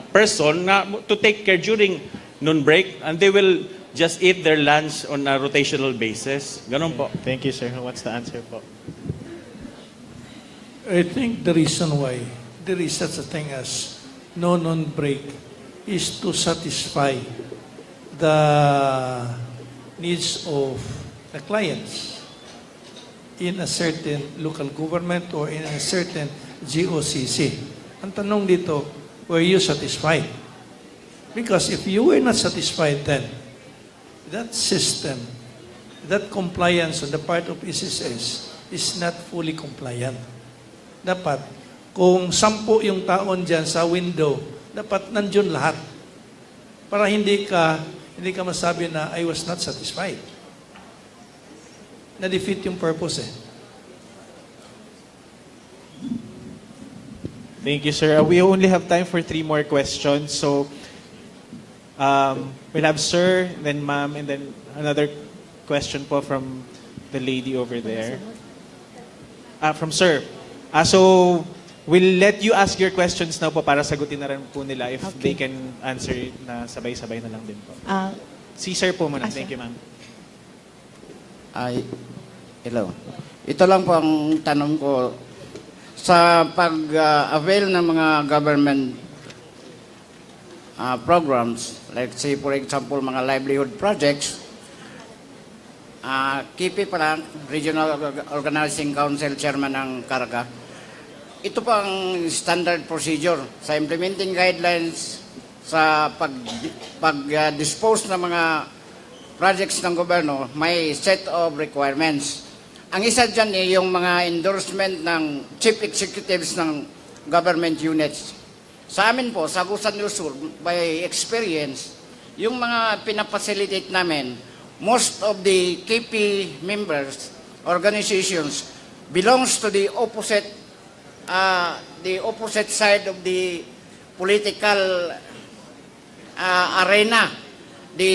person to take care during non-break, and they will just eat their lunch on a rotational basis. Ganon po. Thank you, sir. What's the answer po? I think the reason why there is such a thing as no non-break is to satisfy the needs of the clients in a certain local government or in a certain GOCC. Ang tanong dito, were you satisfied? Because if you were not satisfied then, that system, that compliance on the part of SSS is not fully compliant. Dapat, kung 10 yung taon dyan sa window, dapat nandiyon lahat. Para hindi ka masabi na I was not satisfied. na-defeat yung purpose eh. Thank you, sir. We only have time for 3 more questions. So, we'll have sir, then ma'am, and then another question po from the lady over there. From sir. So, we'll let you ask your questions now po para sagutin na rin po nila if they can answer it na sabay-sabay na lang din po. Si sir po muna. Thank you, ma'am. Hello. Ito lang po ang tanong ko. Sa pag-avail ng mga government programs, like say for example, mga livelihood projects, KP pa lang, Regional Organizing Council Chairman ng Caraga, ito pa ang standard procedure sa implementing guidelines sa pag-dispose ng mga projects ng gobyerno, may set of requirements. Ang isa dyan yung mga endorsement ng chief executives ng government units. Sa amin po, sa Agusan del Sur, by experience, yung mga pinapacilitate namin, most of the KP members, organizations, belongs to the opposite side of the political arena. The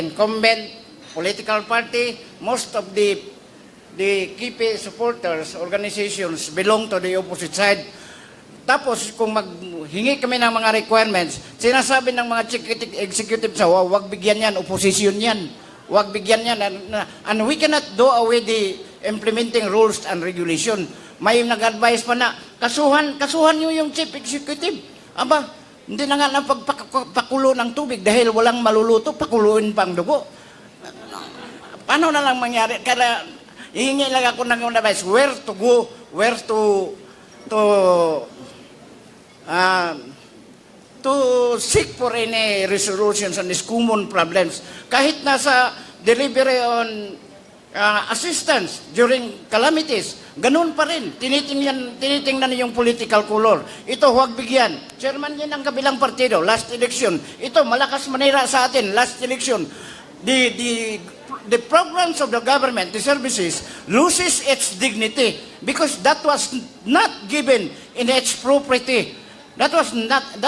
incumbent political party, most of the KP supporters, organizations belong to the opposite side. Tapos, kung maghingi kami ng mga requirements, sinasabi ng mga executive sa wag bigyan yan, opposition yan. Wag bigyan yan. And we cannot do away the implementing rules and regulation. May nag-advise pa na, kasuhan nyo yung chief executive. Aba, hindi na nga pagpakulo ng tubig dahil walang maluluto, pakuluin pa ang dugo. Paano na lang mangyari? Kaya, hihingi lang ako ng advice, where to go, where to seek for any resolutions on these common problems. Kahit nasa delivery on assistance during calamities, ganun pa rin. Tinitingnan yung political color. Ito, huwag bigyan. Chairman yan ang kabilang partido, last election. Ito, malakas manira sa atin, last election. The programs of the government, the services, loses its dignity because that was not given in its property. That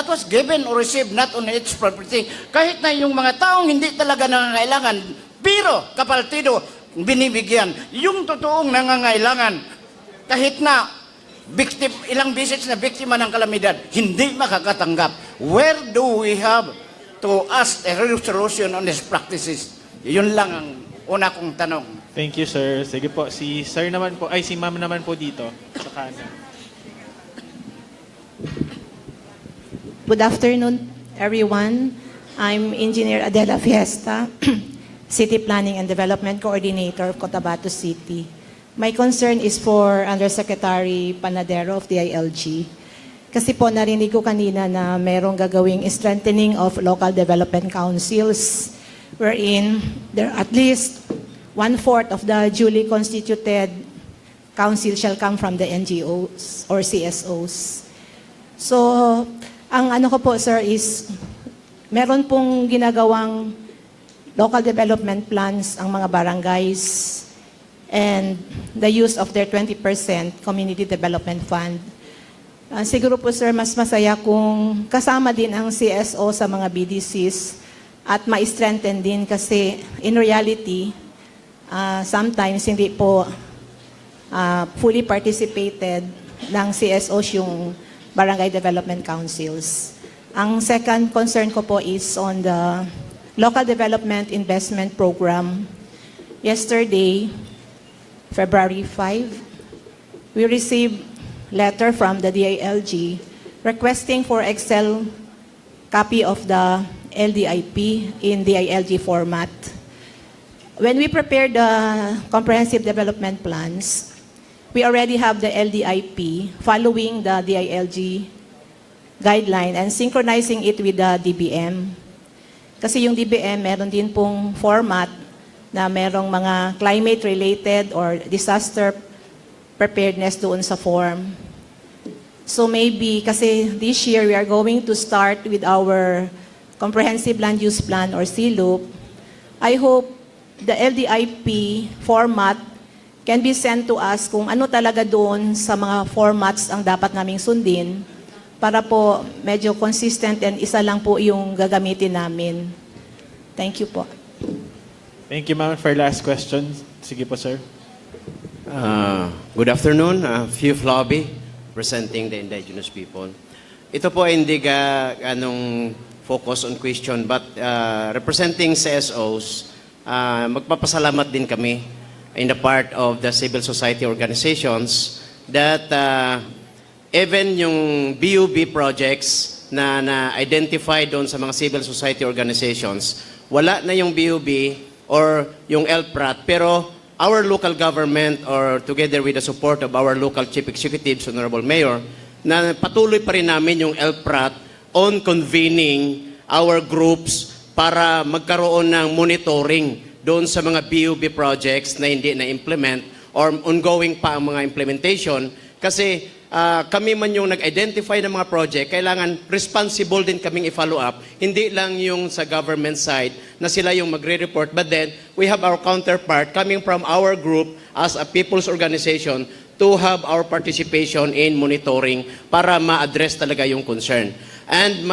was given or received not on its property. Kahit na yung mga taong hindi talaga nangangailangan, pero kapaltido, binibigyan. Yung totoong nangangailangan, kahit na ilang beses na biktima ng kalamidad, hindi makakatanggap. Where do we have to ask a resolution on these practices? Yun lang ang una kong tanong. Thank you, sir. Sige po. Si sir naman po, si ma'am naman po dito. Sa kanan. Good afternoon, everyone. I'm Engineer Adela Fiesta, City Planning and Development Coordinator of Cotabato City. My concern is for Undersecretary Panadero of DILG. Kasi po narinig ko kanina na merong gagawing strengthening of local development councils wherein there at least 1/4 of the duly constituted council shall come from the NGOs or CSOs. So, ang ano ko po, sir, is meron pong ginagawang local development plans ang mga barangays and the use of their 20% community development fund. Siguro po, sir, mas masaya kung kasama din ang CSO sa mga BDCs at ma-strengthen din kasi in reality, sometimes hindi po fully participated ng CSOs yung barangay development councils. Ang second concern ko po is on the local development investment program. Yesterday, February 5, we received letter from the DILG requesting for Excel copy of the LDIP in DILG format. When we prepared the comprehensive development plans, we already have the LDIP following the DILG guideline and synchronizing it with the DBM. Kasi yung DBM, meron din pong format na merong mga climate-related or disaster preparedness doon sa form. So maybe, kasi this year we are going to start with our Comprehensive Land Use Plan or CLUP. I hope the LDIP format can be sent to us kung ano talaga doon sa mga formats ang dapat naming sundin para po medyo consistent and isa lang po yung gagamitin namin. Thank you po. Thank you, ma'am. For last question, sige po, sir. Good afternoon, Fief Lobby, representing the indigenous people. Ito po ay hindi anong focus on question, but representing CSOs, magpapasalamat din kami in the part of the civil society organizations that even yung BUB projects na na-identify doon sa mga civil society organizations, wala na yung BUB or yung LPRAT, pero our local government or together with the support of our local chief executives, Honorable Mayor, na patuloy pa rin namin yung LPRAT on convening our groups para magkaroon ng monitoring doon sa mga BUB projects na hindi na-implement or ongoing pa ang mga implementation. Kasi kami man yung nag-identify ng mga project, kailangan responsible din kaming i-follow up. Hindi lang yung sa government side na sila yung magre-report, but then we have our counterpart coming from our group as a people's organization to have our participation in monitoring para ma-address talaga yung concern. And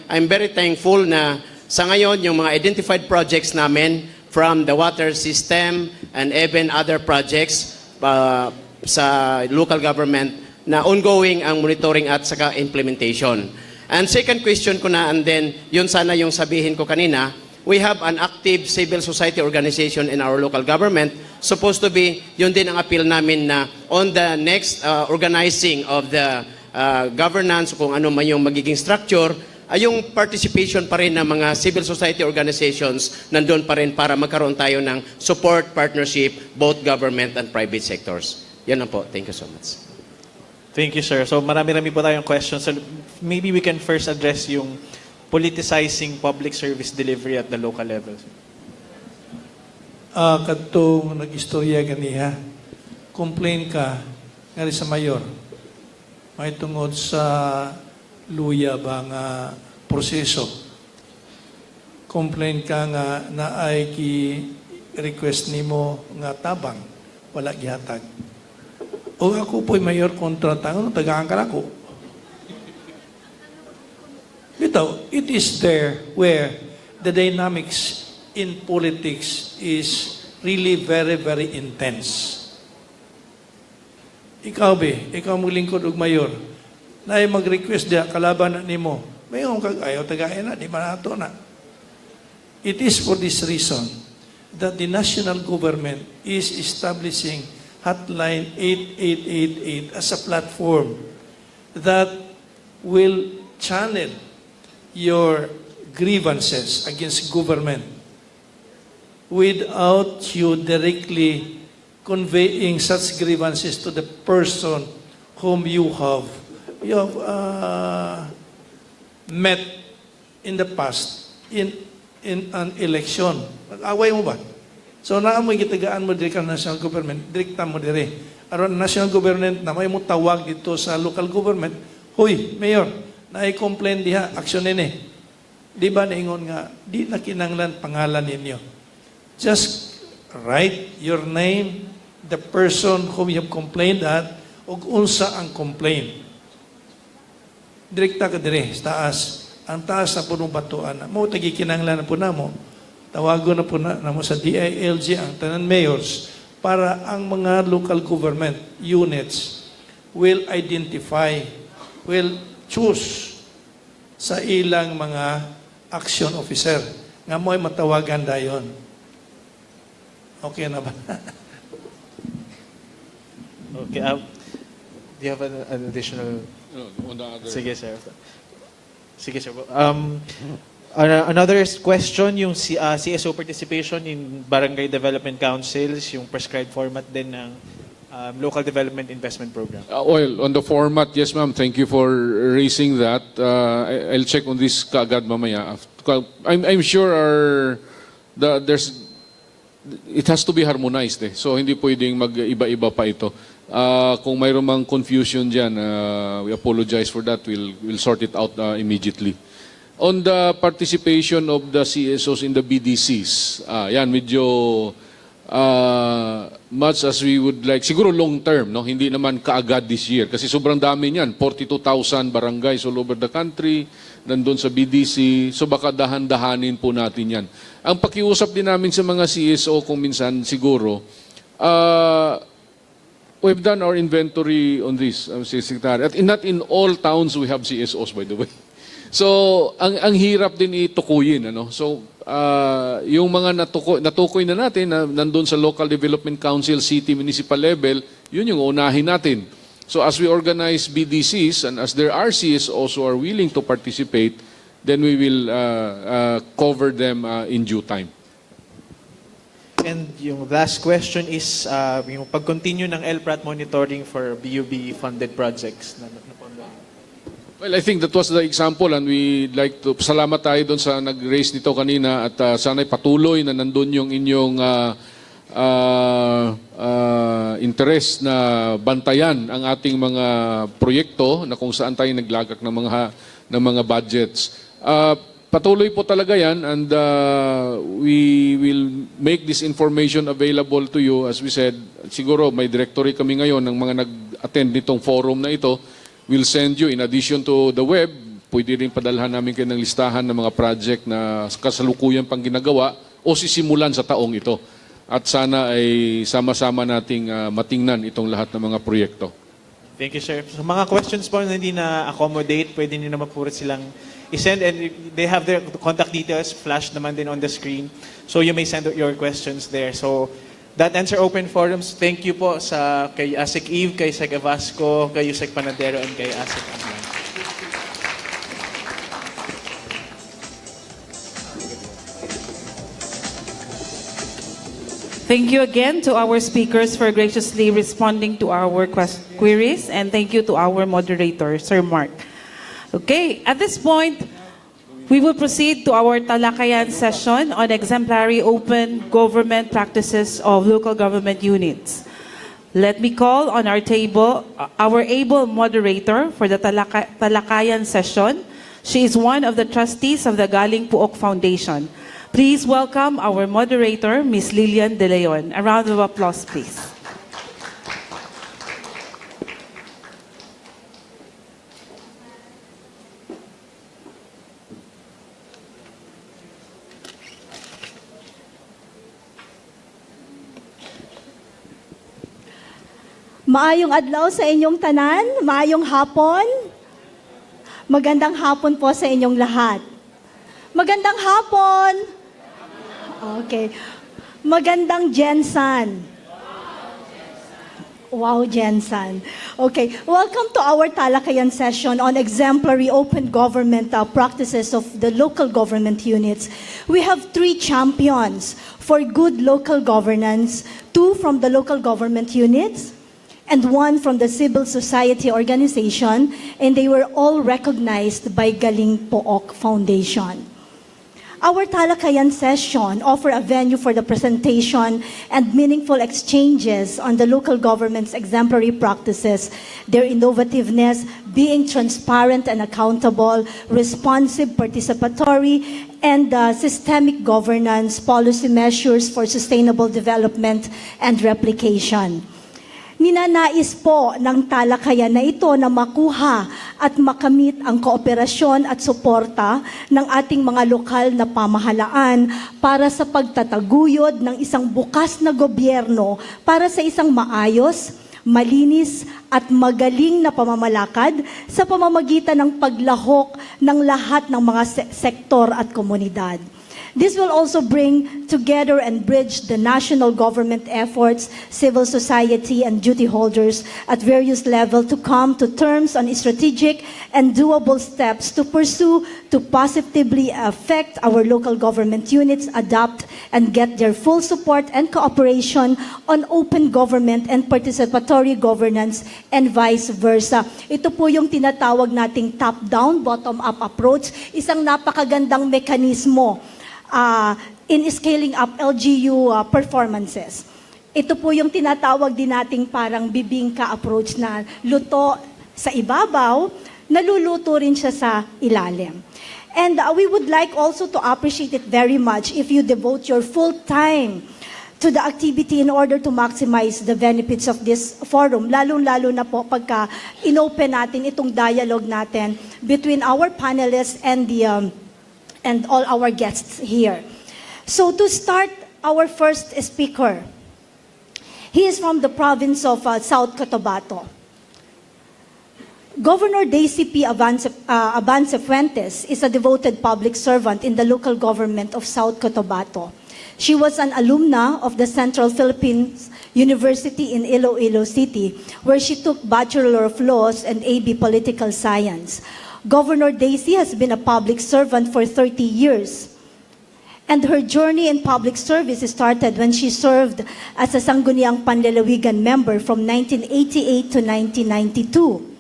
I'm very thankful na sa ngayon yung mga identified projects namin from the water system and even other projects sa local government na ongoing ang monitoring at saka implementation. And second question ko na, and then yun sana yung sabihin ko kanina, we have an active civil society organization in our local government. Supposed to be, yun din ang appeal namin na on the next organizing of the governance, kung ano man yung magiging structure, ay yung participation pa rin ng mga civil society organizations nandun pa rin para magkaroon tayo ng support, partnership, both government and private sectors. Yan lang po. Thank you so much. Thank you, sir. So marami-rami po tayong questions. So maybe we can first address yung politicizing public service delivery at the local level. Kadtong nag-istorya ganiha, complain ka nga sa mayor. May tungod sa luya ba nga proseso. Complain ka nga na ay request nimo nga tabang, wala gihatag. O ako po'y mayor kontra tangon, tagaan ka na ko. Bitaw, it is there where the dynamics in politics is really very, very intense. Ikaw maglingkod og mayor, na ay mag-request diya, kalaban na nimo, mayroong kag-ayaw, tagayan na, di manato na. It is for this reason that the national government is establishing Hotline 8888 as a platform that will channel your grievances against government without you directly conveying such grievances to the person whom you have met in the past in an election. Nag-away mo ba? So naamoy gitagaan mo diri ka national government, direkta mo diri. Aron national government na may mo tawag dito sa local government, "Hoy, mayor, naay-complain diha, aksyon nini." Di ba naingon nga, di na kinanglan pangalan ninyo. Just write your name, the person whom you have complained at, ug unsa ang complaint. Direkta ka diri sa taas. Ang taas na punong batuan na. Mo tagi kinanglan na po na mo. Tawago na po na mo sa DILG ang tanan mayors para ang mga local government units will identify, will choose sa ilang mga action officer nga mo'y matawagan dayon. Okay na ba? Okay. Do you have an additional? No, on the other. Sige, sir. Sige, sir. Another question, yung CSO participation in barangay development councils, yung prescribed format din ng local development investment program. Well, on the format, yes ma'am, thank you for raising that. I'll check on this kaagad mamaya. I'm sure it has to be harmonized eh. So hindi pwedeng mag-iba-iba pa ito. Kung mayroon mang confusion dyan, we apologize for that. We'll sort it out immediately. On the participation of the CSOs in the BDCs, yan, medyo much as we would like, siguro long term, no? Hindi naman kaagad this year. Kasi sobrang dami niyan, 42,000 barangays all over the country, nandun sa BDC, so baka dahan-dahanin po natin yan. Ang pakiusap din namin sa mga CSO kung minsan siguro, we've done our inventory on this, Secretary. At not in all towns we have CSOs, by the way. So, ang hirap din itukuyin, ano? So, yung mga natukoy na natin na nandun sa Local Development Council, city, municipal level, yun yung unahin natin. So as we organize BDCs and as there are CSOs who are willing to participate, then we will cover them in due time. And yung last question is yung pag-continue ng LPRAT monitoring for BUB funded projects. Well, I think that was the example and we like to salamat tayo doon sa nag-raise nito kanina at sana'y patuloy na nandun yung inyong interest na bantayan ang ating mga proyekto na kung saan tayo naglagak ng mga budgets. Patuloy po talaga yan and we will make this information available to you. As we said, siguro may directory kami ngayon ng mga nag-attend nitong forum na ito. We'll send you, in addition to the web, pwede rin padalhan namin kayo ng listahan ng mga project na kasalukuyan pang ginagawa o sisimulan sa taong ito. At sana ay sama-sama nating matingnan itong lahat ng mga proyekto. Thank you, sir. So, mga questions po na hindi na-accommodate, pwede nyo naman po silang isend and they have their contact details flashed naman din on the screen. So you may send your questions there. So that ends our open forums. Thank you po kay Asik Eve, kay Sec Evasco, kay Yusek Panadero, and kay Asik Ahman. Thank you again to our speakers for graciously responding to our queries, and thank you to our moderator, Sir Mark. Okay, at this point, we will proceed to our talakayan session on exemplary open government practices of local government units. Let me call on our table our able moderator for the talakayan session. She is one of the trustees of the Galing Puok Foundation. Please welcome our moderator, Ms. Lilian De Leon. A round of applause, please. Maayong adlaw sa inyong tanan, maayong hapon. Magandang hapon po sa inyong lahat. Magandang hapon. Okay. Magandang Jensan. Wow, Jensan. Okay. Welcome to our talakayan session on exemplary open government practices of the local government units. We have 3 champions for good local governance, 2 from the local government units, and 1 from the civil society organization, and they were all recognized by Galing Puok Foundation. Our talakayan session offer a venue for the presentation and meaningful exchanges on the local government's exemplary practices, their innovativeness, being transparent and accountable, responsive, participatory, and systemic governance, policy measures for sustainable development and replication. Ninanais po ng talakayan na ito na makuha at makamit ang kooperasyon at suporta ng ating mga lokal na pamahalaan para sa pagtataguyod ng isang bukas na gobyerno para sa isang maayos, malinis at magaling na pamamalakad sa pamamagitan ng paglahok ng lahat ng mga sektor at komunidad. This will also bring together and bridge the national government efforts, civil society, and duty holders at various levels to come to terms on strategic and doable steps to pursue to positively affect our local government units, adopt, and get their full support and cooperation on open government and participatory governance and vice versa. Ito po yung tinatawag nating top-down, bottom-up approach, isang napakagandang mekanismo in scaling up LGU performances. Ito po yung tinatawag din nating parang bibingka approach na luto sa ibabaw, naluluto rin siya sa ilalim. And we would like also to appreciate it very much if you devote your full time to the activity in order to maximize the benefits of this forum, lalong-lalo na po pagka inopen natin itong dialogue natin between our panelists and and all our guests here. So to start, our first speaker, he is from the province of South Cotabato. Governor Daisy P. Avance Fuentes is a devoted public servant in the local government of South Cotabato. She was an alumna of the Central Philippines University in Iloilo City, where she took Bachelor of Laws and AB Political Science. Governor Daisy has been a public servant for 30 years. And her journey in public service started when she served as a Sangguniang Panlalawigan member from 1988 to 1992.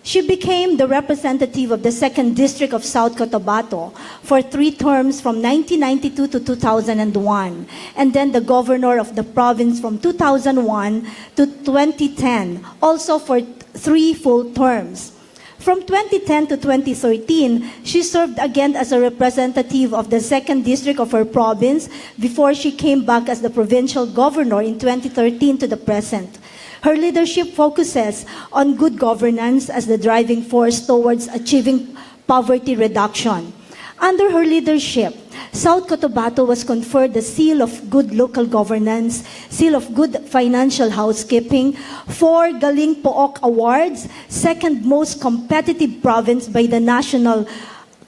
She became the representative of the 2nd District of South Cotabato for 3 terms from 1992 to 2001, and then the governor of the province from 2001 to 2010, also for 3 full terms. From 2010 to 2013, she served again as a representative of the 2nd District of her province before she came back as the provincial governor in 2013 to the present. Her leadership focuses on good governance as the driving force towards achieving poverty reduction. Under her leadership, South Cotabato was conferred the Seal of Good Local Governance, Seal of Good Financial Housekeeping, 4 Galing Pook Awards, 2nd most competitive province by the National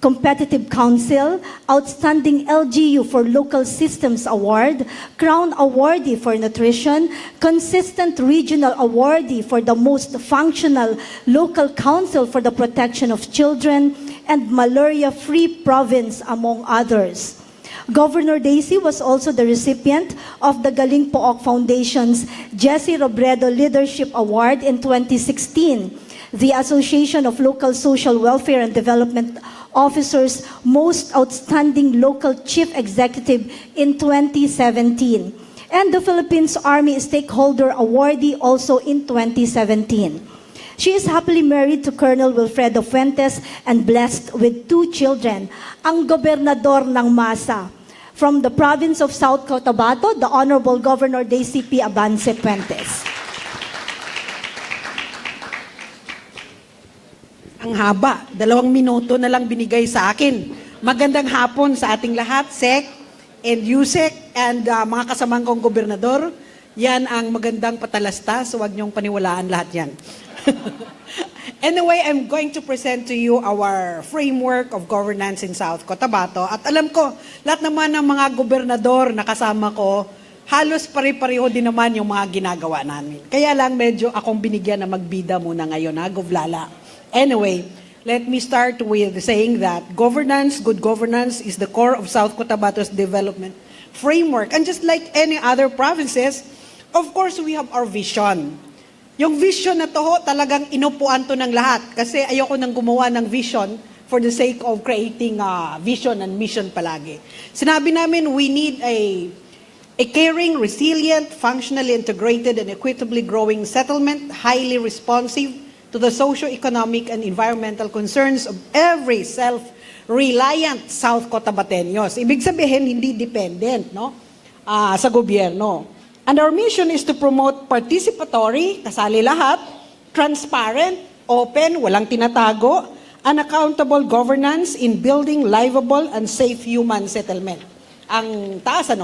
Competitive Council, Outstanding LGU for Local Systems Award, Crown Awardee for Nutrition, Consistent Regional Awardee for the Most Functional Local Council for the Protection of Children, and Malaria-Free Province, among others. Governor Daisy was also the recipient of the Galing Pook Foundation's Jesse Robredo Leadership Award in 2016, the Association of Local Social Welfare and Development Officers' Most Outstanding Local Chief Executive in 2017, and the Philippines Army Stakeholder Awardee also in 2017. She is happily married to Colonel Wilfredo Fuentes and blessed with 2 children, ang gobernador ng masa. From the province of South Cotabato, the Honorable Governor Daisy P. Avance Fuentes. Ang haba, 2 minuto na lang binigay sa akin. Magandang hapon sa ating lahat, SEC and USEC and mga kasamang kong gobernador. Yan ang magandang patalastas, so huwag niyong paniwalaan lahat yan. Anyway, I'm going to present to you our framework of governance in South Cotabato. At alam ko, lahat naman ng mga gobernador na kasama ko, halos pare-pareho din naman yung mga ginagawa namin. Kaya lang medyo akong binigyan na magbida muna ngayon, govlala. Anyway, let me start with saying that good governance is the core of South Cotabato's development framework. And just like any other provinces, of course, we have our vision. Yung vision na to, talagang inupuan to ng lahat. Kasi ayoko nang gumawa ng vision for the sake of creating vision and mission palagi. Sinabi namin, we need a caring, resilient, functionally integrated, and equitably growing settlement, highly responsive to the socio-economic and environmental concerns of every self-reliant South Cotabateños. Ibig sabihin, hindi dependent sa gobyerno. And our mission is to promote participatory, kasali lahat, transparent, open, walang tinatago, and accountable governance in building livable and safe human settlement. Ang taas,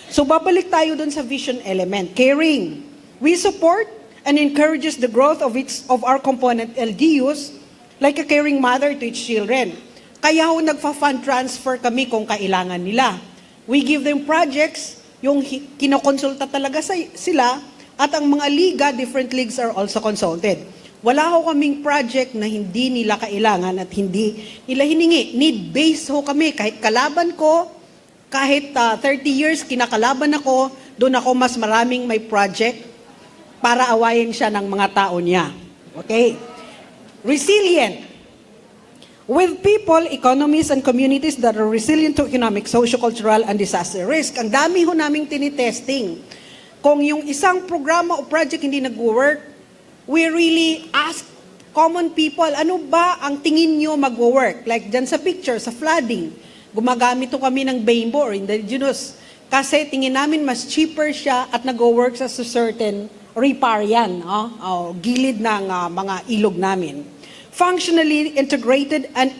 So babalik tayo dun sa vision element. Caring. We support and encourages the growth of our component LGUs like a caring mother to its children. Kaya nagfa-fund transfer kami kung kailangan nila. We give them projects, yung kinokonsulta talaga sila, at ang mga liga, different leagues are also consulted. Wala kaming project na hindi nila kailangan at hindi nila hiningi. Need-based kami. Kahit kalaban ko, kahit 30 years kinakalaban ako, doon ako mas maraming may project para awayin siya ng mga tao niya. Okay? Resilient. With people, economies, and communities that are resilient to economic, socio-cultural, and disaster risk. Ang dami naming tinitesting. Kung yung isang programa o project hindi nag-work, we really ask common people, ano ba ang tingin nyo mag-work? Like dyan sa picture, sa flooding, gumagamit kami ng bamboo or indigenous Kasi tingin namin mas cheaper siya at nag-work sa certain riparian, gilid ng mga ilog namin. Functionally integrated and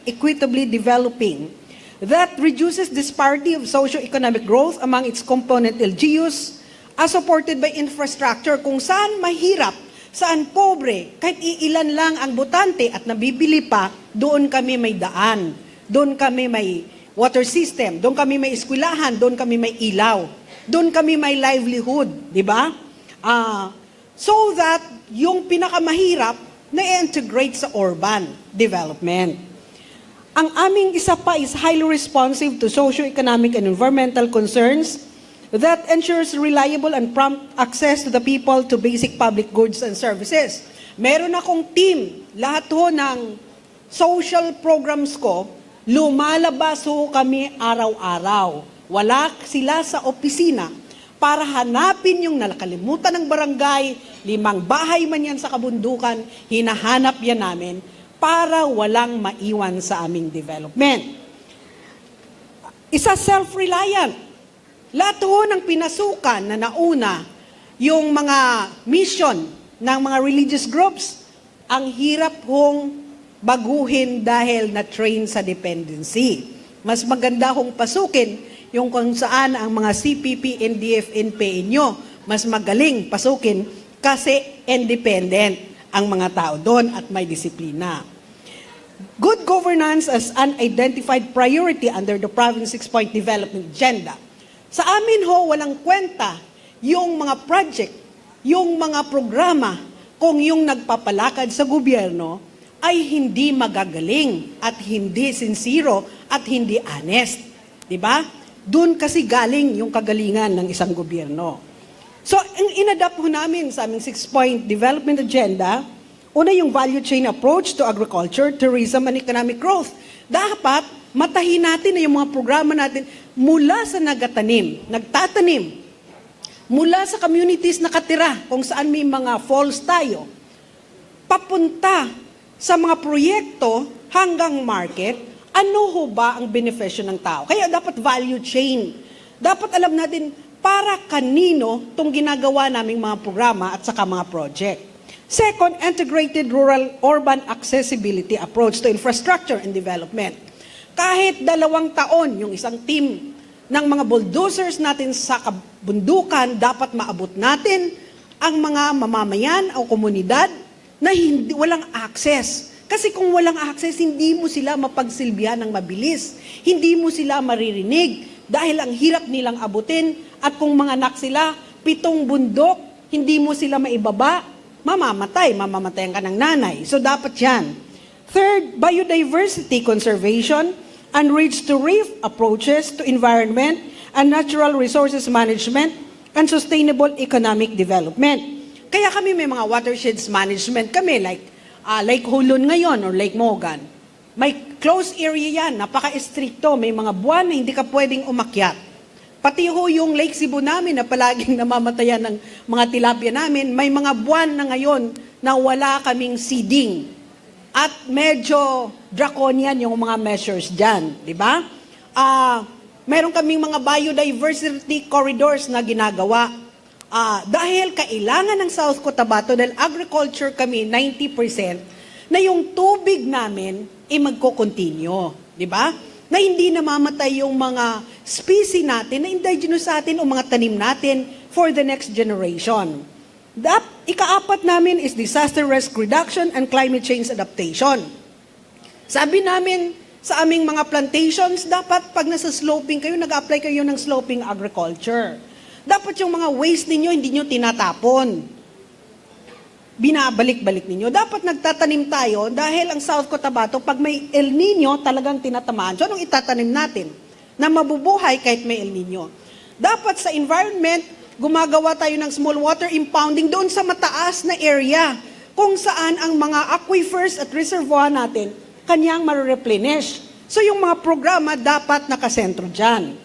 equitably developing that reduces disparity of socio-economic growth among its component LGUs as supported by infrastructure kung saan mahirap, saan pobre, kahit iilan lang ang botante at nabibili pa, doon kami may daan, doon kami may water system, doon kami may eskwelahan, doon kami may ilaw, doon kami may livelihood, di ba? So that yung pinakamahirap na-integrate sa urban development. Ang aming isa pa is highly responsive to socio-economic and environmental concerns that ensures reliable and prompt access to the people to basic public goods and services. Meron akong team, lahat ho ng social programs ko, lumalabas ho kami araw-araw. Wala sila sa opisina para hanapin yung nakalimutan ng barangay, 5 bahay man yan sa kabundukan, hinahanap yan namin para walang maiwan sa aming development. Isa self-reliant. Lahat ho ng pinasukan na nauna, yung mga mission ng mga religious groups, ang hirap hong baguhin dahil na-train sa dependency. Mas maganda hong pasukin yung kung saan ang mga CPP, NDF, NPA nyo, mas magaling pasukin kasi independent ang mga tao doon at may disiplina. Good governance as an identified priority under the province 6-point development agenda. Sa amin ho, walang kwenta yung mga project, yung mga programa, kung yung nagpapalakad sa gobyerno ay hindi magagaling at hindi sincero at hindi honest. Diba? Doon kasi galing yung kagalingan ng isang gobyerno. So, ang inadapt ho namin sa aming 6-point development agenda, una yung value chain approach to agriculture, tourism, and economic growth. Dapat matahin natin na yung mga programa natin mula sa nagtatanim, mula sa communities nakatira, kung saan may mga falls tayo, papunta sa mga proyekto hanggang market, ano ho ba ang benepisyo ng tao? Kaya dapat value chain. Dapat alam natin para kanino itong ginagawa naming mga programa at saka mga project. Second, integrated rural-urban accessibility approach to infrastructure and development. Kahit 2 taon yung isang team ng mga bulldozers natin sa kabundukan, dapat maabot natin ang mga mamamayan o komunidad na walang access. Kasi kung walang access, hindi mo sila mapagsilbihan ng mabilis. Hindi mo sila maririnig dahil ang hirap nilang abutin at kung mga anak sila, 7 bundok, hindi mo sila maibaba, mamamatayan ka ng nanay. So dapat yan. Third, biodiversity conservation and reach-to-reef approaches to environment and natural resources management and sustainable economic development. Kaya kami may mga watersheds management kami, like Lake Hulun ngayon or Lake Mogan. May closed area yan, napaka-estricto, may mga buwan na hindi ka pwedeng umakyat. Pati ho yung Lake Cebu namin na palaging namamatayan ng mga tilapia namin, may mga buwan na ngayon na wala kaming seeding. At medyo draconian yung mga measures dyan, di ba? Meron kaming mga biodiversity corridors na ginagawa. Dahil kailangan ng South Cotabato, dahil agriculture kami, 90%, na yung tubig namin ay magko-continue, di ba? Na hindi namamatay yung mga species natin, na indigenous sa atin o mga tanim natin for the next generation. Ika-4 namin is disaster risk reduction and climate change adaptation. Sabi namin sa aming mga plantations, dapat pag nasa sloping kayo, nag-apply kayo ng sloping agriculture. Dapat yung mga waste ninyo, hindi nyo tinatapon. Binabalik-balik ninyo. Dapat nagtatanim tayo dahil ang South Cotabato, pag may El Nino, talagang tinatamaan. So anong itatanim natin? Na mabubuhay kahit may El Nino. Dapat sa environment, gumagawa tayo ng small water impounding doon sa mataas na area kung saan ang mga aquifers at reservoir natin kanyang ma-replenish. So yung mga programa dapat nakasentro dyan.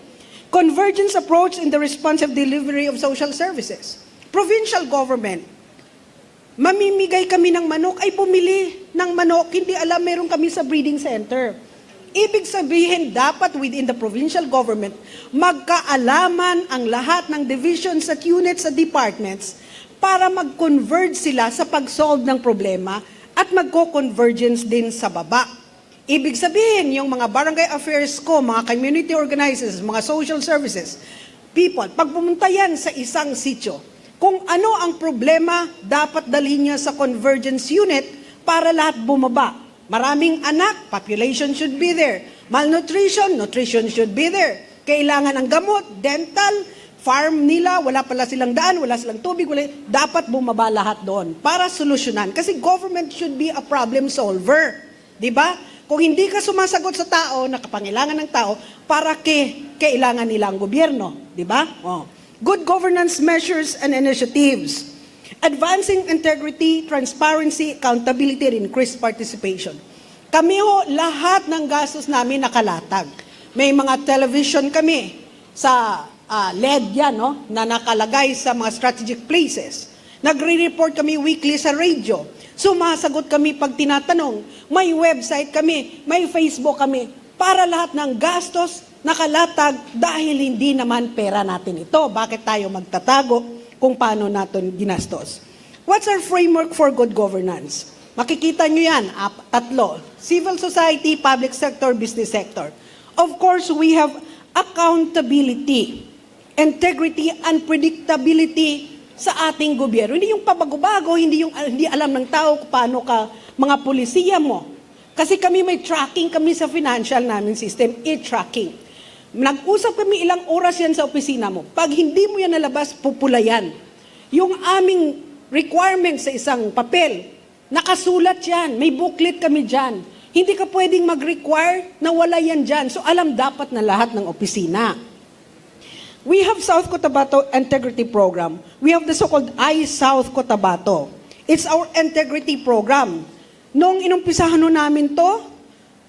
Convergence approach in the responsive delivery of social services. Provincial government, mamimigay kami ng manok, ay bumili ng manok, hindi alam meron kami sa breeding center. Ibig sabihin, dapat within the provincial government, magkaalaman ang lahat ng divisions at units at departments para mag-converge sila sa pag-solve ng problema at magko-convergence din sa baba. Ibig sabihin, yung mga barangay affairs ko, mga community organizers, mga social services, people, pag pumunta yan sa isang sitio, kung ano ang problema, dapat dalhin niya sa convergence unit para lahat bumaba. Maraming anak, population should be there. Malnutrition, nutrition should be there. Kailangan ng gamot, dental, farm nila, wala pala silang daan, wala silang tubig, dapat bumaba lahat doon para solusyonan. Kasi government should be a problem solver. Di ba? Kung hindi ka sumasagot sa tao, nakapangailangan ng tao, para kailangan nila ang gobyerno. Di ba? Oh. Good governance measures and initiatives. Advancing integrity, transparency, accountability, and increased participation. Kami ho, lahat ng gastos namin nakalatag. May mga television kami sa LED yan, no, na nakalagay sa mga strategic places. Nagre-report kami weekly sa radio. Sumasagot kami pag tinatanong. May website kami, may Facebook kami, para lahat ng gastos nakalatag dahil hindi naman pera natin ito. Bakit tayo magtatago kung paano natin ginastos? What's our framework for good governance? Makikita nyo yan, tatlo. Civil society, public sector, business sector. Of course, we have accountability, integrity, and predictability sa ating gobyerno. Hindi yung pabago-bago, hindi alam ng tao kung paano ka, mga pulisiya mo. Kasi kami may tracking kami sa financial namin system, e-tracking. Nag-usap kami ilang oras yan sa opisina mo. Pag hindi mo yan nalabas, pupula yan. Yung aming requirements sa isang papel, nakasulat yan. May booklet kami dyan. Hindi ka pwedeng mag-require na wala yan dyan. So alam dapat na lahat ng opisina. We have South Cotabato Integrity Program. We have the so-called I-South Cotabato. It's our integrity program. Nung inumpisahan namin to,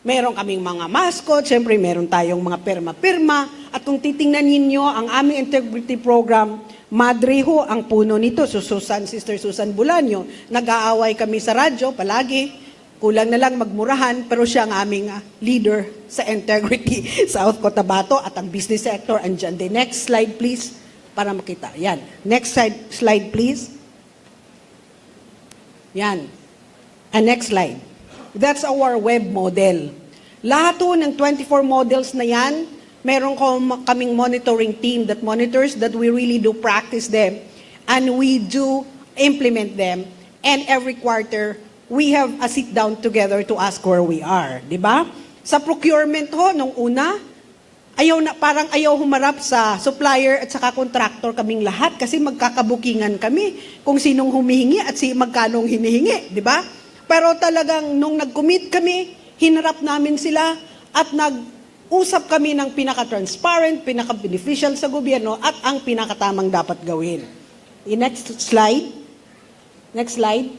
meron kaming mga mascot, siyempre meron tayong mga pirma-pirma, at kung titingnan ninyo ang aming integrity program, madre ho ang puno nito, Sister Susan Bulanyo. Nag-aaway kami sa radyo palagi, kulang na lang magmurahan, pero siya ang aming leader sa integrity South Cotabato at ang business sector andyan. The next slide please, para makita. Yan. Next slide please. Yan. And next slide. That's our web model. Lahat ho ng 24 models na yan, meron kaming monitoring team that monitors, that we really do practice them and we do implement them, and every quarter we have a sit down together to ask where we are, di ba? Sa procurement ho, nung una, parang ayaw humarap sa supplier at saka contractor kaming lahat kasi magkakabukingan kami kung sinong humihingi at magkanong hinihingi, di ba? Pero talagang nung nag-commit kami, hinarap namin sila at nag-usap kami ng pinaka-transparent, pinaka-beneficial sa gobyerno at ang pinakatamang dapat gawin. Next slide. Next slide.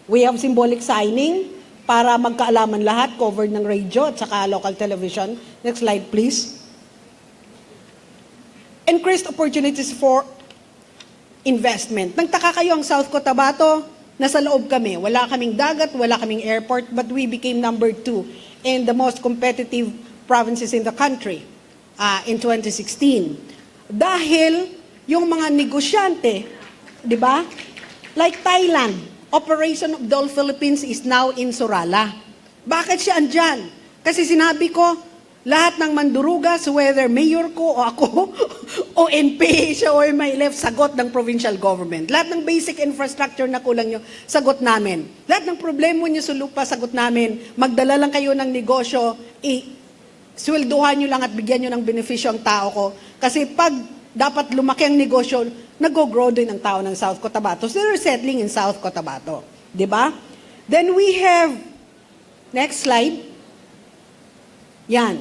We have symbolic signing para magkaalaman lahat, covered ng radio at saka local television. Next slide, please. Increased opportunities for investment. Nagtaka kayo ang South Cotabato, nasa loob kami. Wala kaming dagat, wala kaming airport, but we became number 2 in the most competitive provinces in the country in 2016. Dahil yung mga negosyante, di ba? Like Thailand, Operation of Dole Philippines is now in Sorala. Bakit siya andyan? Kasi sinabi ko, lahat ng mandurugas, whether mayor ko o ako, o NPA siya o may left, sagot ng provincial government. Lahat ng basic infrastructure na kulang nyo, sagot namin. Lahat ng problema nyo sa lupa, sagot namin. Magdala lang kayo ng negosyo, swelduhan nyo lang at bigyan nyo ng benepisyo ang tao ko. Kasi pag dapat lumaki ang negosyo, nag-grow din ang tao ng South Cotabato. So they're settling in South Cotabato. Diba? Then we have, next slide. Yan.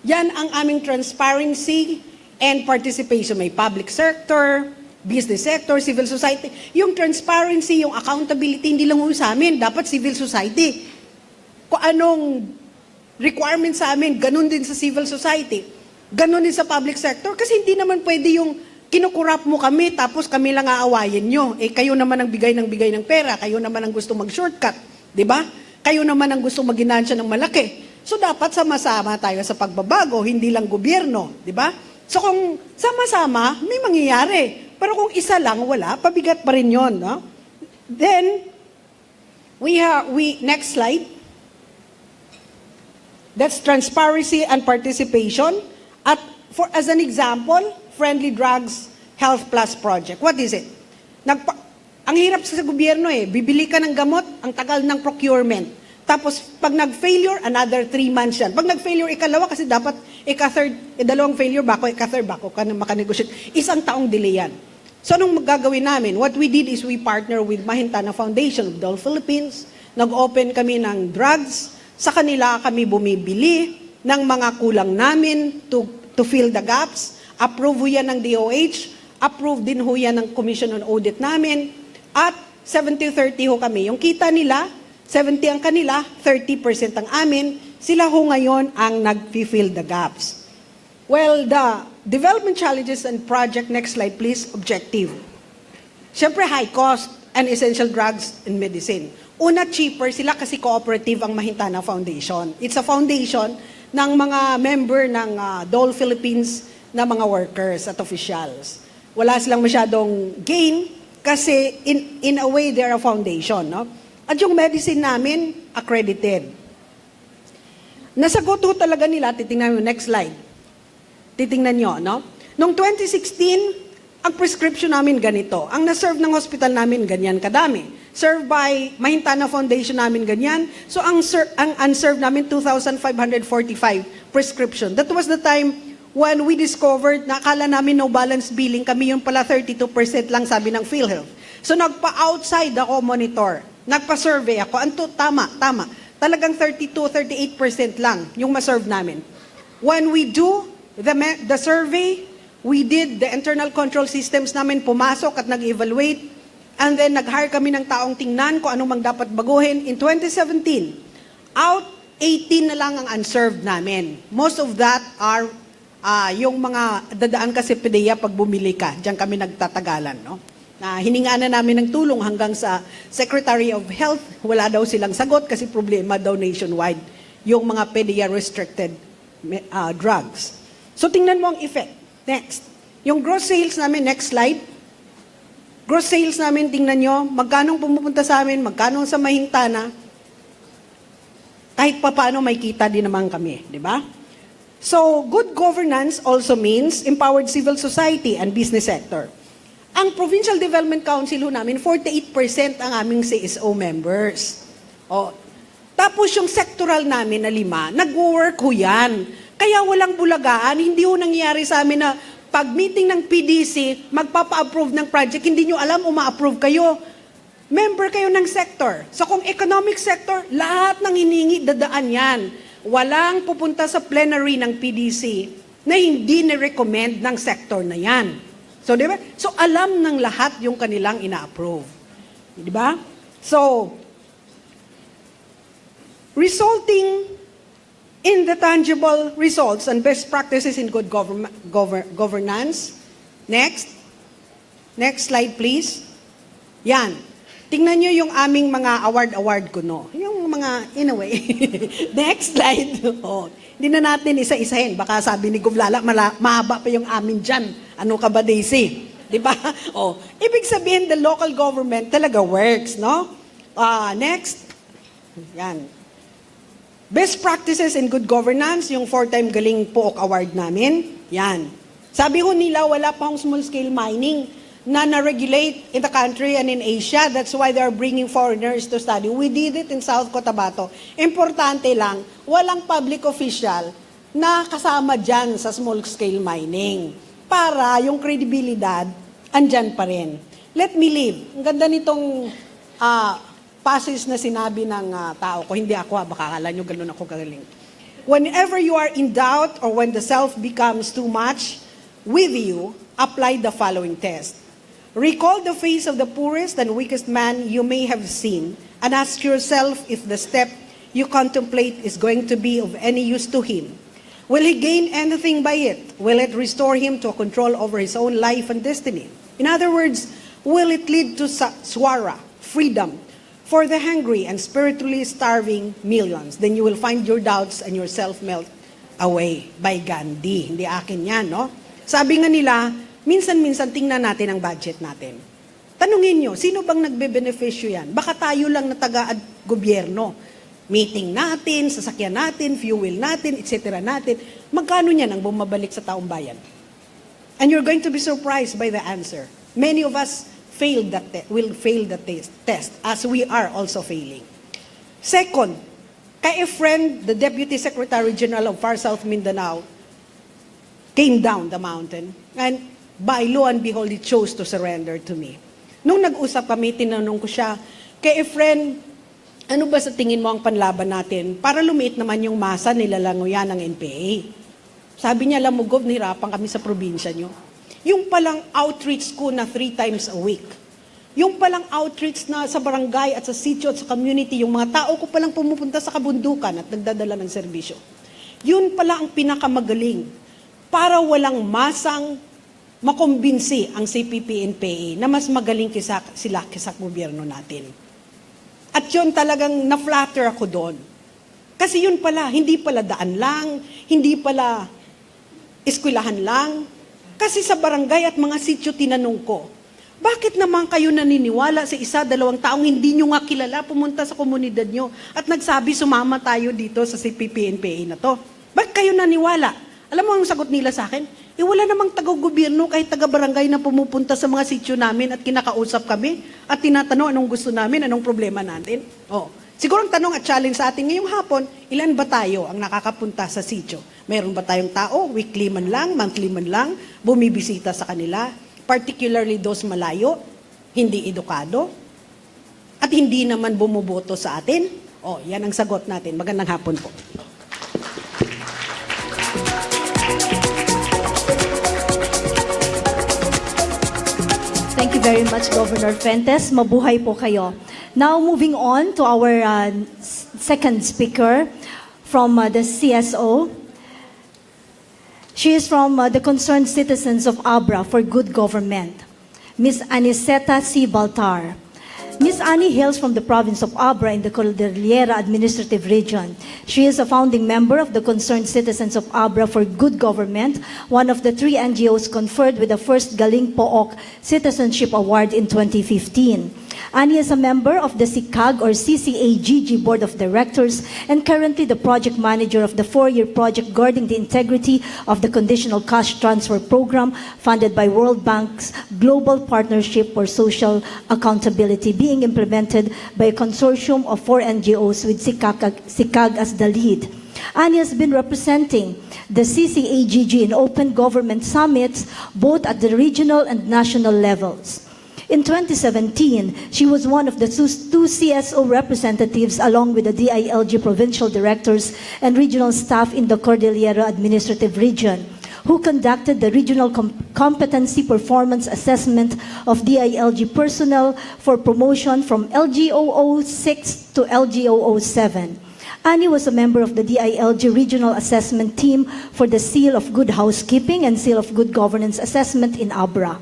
Yan ang aming transparency and participation. May public sector, business sector, civil society. Yung transparency, yung accountability, hindi lang sa amin. Dapat civil society. Kung anong requirement sa amin, ganun din sa civil society. Ganun din sa public sector. Kasi hindi naman pwede yung kinukurap mo kami, tapos kami lang aawayin nyo. Kayo naman ang bigay ng pera, kayo naman ang gusto mag-shortcut, di ba? Kayo naman ang gusto mag-ginansya ng malaki. So dapat sama-sama tayo sa pagbabago, hindi lang gobyerno, di ba? So kung sama-sama, may mangyayari. Pero kung isa lang, wala, pabigat pa rin yun. No? Then, next slide. That's transparency and participation. At as an example, Friendly Drugs Health Plus Project. What is it? Ang hirap sa gobyerno bibili ka ng gamot, ang tagal ng procurement. Tapos, pag nag-failure, another 3 months yan. Pag nag-failure, ikalawa, kasi dapat ika-third, dalawang failure, ika-third, ka na makanegotiate. 1 taong delay yan. So, anong gagawin namin? What we did is we partner with Mahintana Foundation of Dole Philippines. Nag-open kami ng drugs. Sa kanila kami bumibili ng mga kulang namin to fill the gaps. Approve yan ng DOH. Approve din ho yan ng Commission on Audit namin. At 70-30 ho kami. Yung kita nila, 70 ang kanila, 30% ang amin. Sila ho ngayon ang nag-fill the gaps. Well, the development challenges and project, next slide please, objective. Siyempre, high cost and essential drugs and medicine. Una, cheaper sila kasi cooperative ang Mahintana Foundation. It's a foundation ng mga member ng Dole Philippines na mga workers at officials. Wala silang masyadong gain kasi in a way, they're a foundation, no? At yung medicine namin, accredited. Nasagot ho talaga nila, titingnan nyo, next slide. Titingnan nyo, no? Noong 2016, ang prescription namin ganito. Ang na-serve ng hospital namin, ganyan kadami. Served by Mahintana Foundation namin, ganyan. So, ang unserved namin, 2,545 prescription. That was the time when we discovered na akala namin no balance billing kami, yung pala 32% lang sabi ng PhilHealth. So, nagpa-outside ako monitor. Nagpa-survey ako. Tama. Talagang 32-38% lang yung ma-serve namin. When we do the survey, we did the internal control systems namin, pumasok at nag-evaluate, and then nag-hire kami ng taong tingnan kung anong mang dapat baguhin. In 2017, 18 na lang ang unserved namin. Most of that are yung mga dadaan kasi PDEA pag bumili ka. Diyan kami nagtatagalan, no? Na hiningaan na namin ng tulong hanggang sa Secretary of Health, wala daw silang sagot kasi problema daw nationwide yung mga PDEA restricted drugs. So tingnan mo ang effect. Next. Yung gross sales namin, next slide. Gross sales namin, tingnan nyo, magkano pumupunta sa amin, magkano sa Mahintana, kahit pa paano may kita din naman kami, di ba? So, good governance also means empowered civil society and business sector. Ang Provincial Development Council ho namin, 48% ang aming CSO members. Tapos yung sectoral namin na 5, nag-work ho yan. Kaya walang bulagaan, hindi ho nangyayari sa amin na pag meeting ng PDC, magpapa-approve ng project, hindi nyo alam uma-approve kayo. Member kayo ng sector. So kung economic sector, lahat ng hiningi, dadaan yan. Walang pupunta sa plenary ng PDC na hindi na-recommend ng sector na yan. So, di ba? So, alam ng lahat yung kanilang ina-approve. Di ba? So, resulting in the tangible results and best practices in good governance. Next. Next slide, please. Yan. Tingnan nyo yung aming mga award ko, no? Yung mga, in a way. Next slide. Hindi na natin isa-isahin. Baka sabi ni Guvlala, mahaba pa yung amin dyan. Ano ka ba, Daisy? Di ba? Ibig sabihin, the local government talaga works, no? Next. Yan. Best practices in good governance, yung 4-time Galing Pook Award namin. Yan. Sabi ho nila, wala pang small-scale mining na na-regulate in the country and in Asia. That's why they're bringing foreigners to study. We did it in South Cotabato. Importante lang, walang public official na kasama dyan sa small-scale mining para yung credibilidad andyan pa rin. Let me leave. Ang ganda nitong passage na sinabi ng tao ko. Hindi ako, baka akala nyo ganun ako kagaling. Whenever you are in doubt or when the self becomes too much with you, apply the following test. Recall the face of the poorest and weakest man you may have seen and ask yourself if the step you contemplate is going to be of any use to him. Will he gain anything by it? Will it restore him to control over his own life and destiny? In other words, will it lead to swara, freedom, for the hungry and spiritually starving millions, then you will find your doubts and yourself melt away by Gandhi. Hindi akin yan, no? Sabi nga nila, minsan-minsan tingnan natin ang budget natin. Tanungin nyo, sino bang nagbe-beneficyo yan? Baka tayo lang na taga-gobyerno. Meeting natin, sasakyan natin, fuel natin, etc. natin. Magkano niyan ang bumabalik sa taong bayan? And you're going to be surprised by the answer. Many of us will fail the test, as we are also failing. Second, kay a friend, the Deputy Secretary General of Far South Mindanao, came down the mountain, and by lo and behold, he chose to surrender to me. Nung nag-usap kami, tinanong ko siya, kay a friend, ano ba sa tingin mo ang panlaban natin para lumiit naman yung masa nilalanguyan ng NPA? Sabi niya, alam mo, Gov, nahirapan kami sa probinsya nyo. Yung palang outreach ko na 3 times a week. Yung palang outreach na sa barangay at sa sitio at sa community, yung mga tao ko palang pumupunta sa kabundukan at nagdadala ng serbisyo. Yun pala ang pinakamagaling para walang masang makumbinsi ang CPP-NPA na mas magaling sila kaysa gobyerno natin. At yun talagang na-flatter ako doon. Kasi yun pala, hindi pala daan lang, hindi pala eskwelahan lang. Kasi sa barangay at mga sityo tinanong ko, bakit naman kayo naniniwala sa 1-2 taong hindi nyo nga kilala pumunta sa komunidad nyo at nagsabi sumama tayo dito sa CPP-NPA na to? Bakit kayo naniwala? Alam mo ang sagot nila sa akin? Wala namang taga-gobyerno kahit taga-barangay na pumupunta sa mga sityo namin at kinakausap kami at tinatanong anong gusto namin, anong problema natin. Siguro ang tanong at challenge sa atin ngayong hapon, ilan ba tayo ang nakakapunta sa sityo? Meron ba tayong tao, weekly man lang, monthly man lang, bumibisita sa kanila? Particularly those malayo, hindi edukado, at hindi naman bumuboto sa atin? Yan ang sagot natin. Magandang hapon po. Thank you very much, Governor Fuentes. Mabuhay po kayo. Now, moving on to our second speaker from the CSO. She is from the Concerned Citizens of Abra for Good Government, Ms. Aniceta C. Baltar. Ms. Annie hails from the province of Abra in the Cordillera Administrative Region. She is a founding member of the Concerned Citizens of Abra for Good Government, one of the 3 NGOs conferred with the first Galing Pook Citizenship Award in 2015. Annie is a member of the CICAG or CCAGG Board of Directors and currently the project manager of the 4-year project guarding the integrity of the Conditional Cash Transfer Program funded by World Bank's Global Partnership for Social Accountability, being implemented by a consortium of 4 NGOs with CICAG as the lead. Annie has been representing the CCAGG in open government summits both at the regional and national levels. In 2017, she was one of the 2 CSO representatives along with the DILG provincial directors and regional staff in the Cordillera Administrative Region, who conducted the Regional Competency Performance Assessment of DILG personnel for promotion from LGO 06 to LGO 07. Annie was a member of the DILG Regional Assessment Team for the Seal of Good Housekeeping and Seal of Good Governance Assessment in Abra.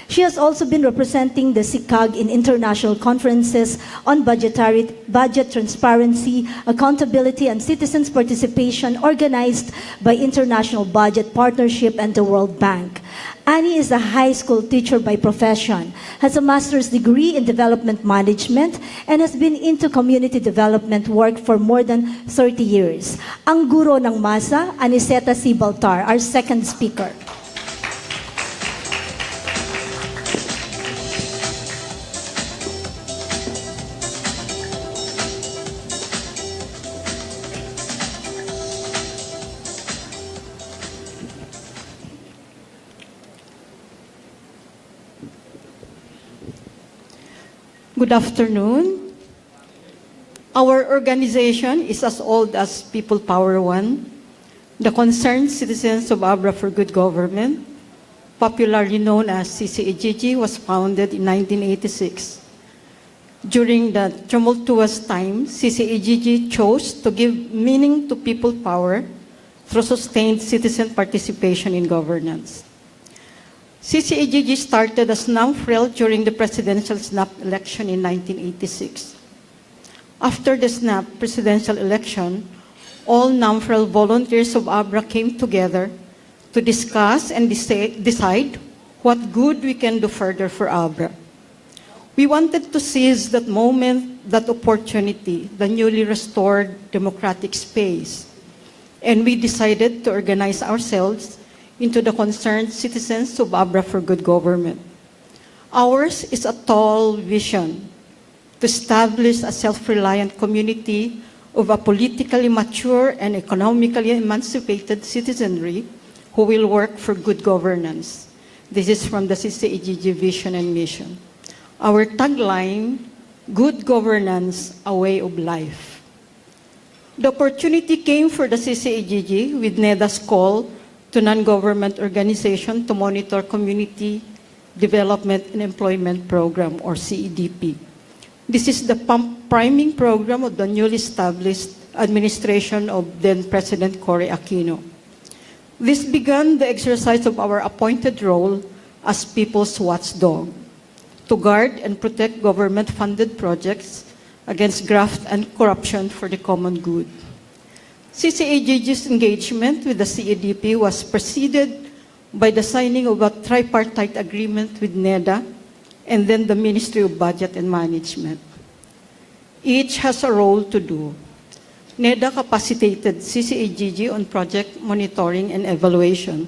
She has also been representing the CICAG in international conferences on budget transparency, accountability, and citizens' participation organized by International Budget Partnership and the World Bank. Annie is a high school teacher by profession, has a master's degree in development management, and has been into community development work for more than 30 years. Ang guro ng masa, Aniceta C. Baltar, our second speaker. Good afternoon. Our organization is as old as People Power One, the Concerned Citizens of Abra for Good Government, popularly known as CCAGG, was founded in 1986. During the tumultuous time, CCAGG chose to give meaning to people power through sustained citizen participation in governance. CCAGG started as NAMFREL during the presidential snap election in 1986. After the snap presidential election, all NAMFREL volunteers of ABRA came together to discuss and decide what good we can do further for ABRA. We wanted to seize that moment, that opportunity, the newly restored democratic space. And we decided to organize ourselves into the concerned citizens of ABRA for Good Government. Ours is a tall vision to establish a self-reliant community of a politically mature and economically emancipated citizenry who will work for good governance. This is from the CCAGG vision and mission. Our tagline, good governance, a way of life. The opportunity came for the CCAGG with NEDA's call to non-government organization to monitor Community Development and Employment Program, or CEDP. This is the priming program of the newly established administration of then-President Cory Aquino. This began the exercise of our appointed role as people's watchdog, to guard and protect government-funded projects against graft and corruption for the common good. CCAGG's engagement with the CEDP was preceded by the signing of a tripartite agreement with NEDA and then the Ministry of Budget and Management. Each has a role to do. NEDA capacitated CCAGG on project monitoring and evaluation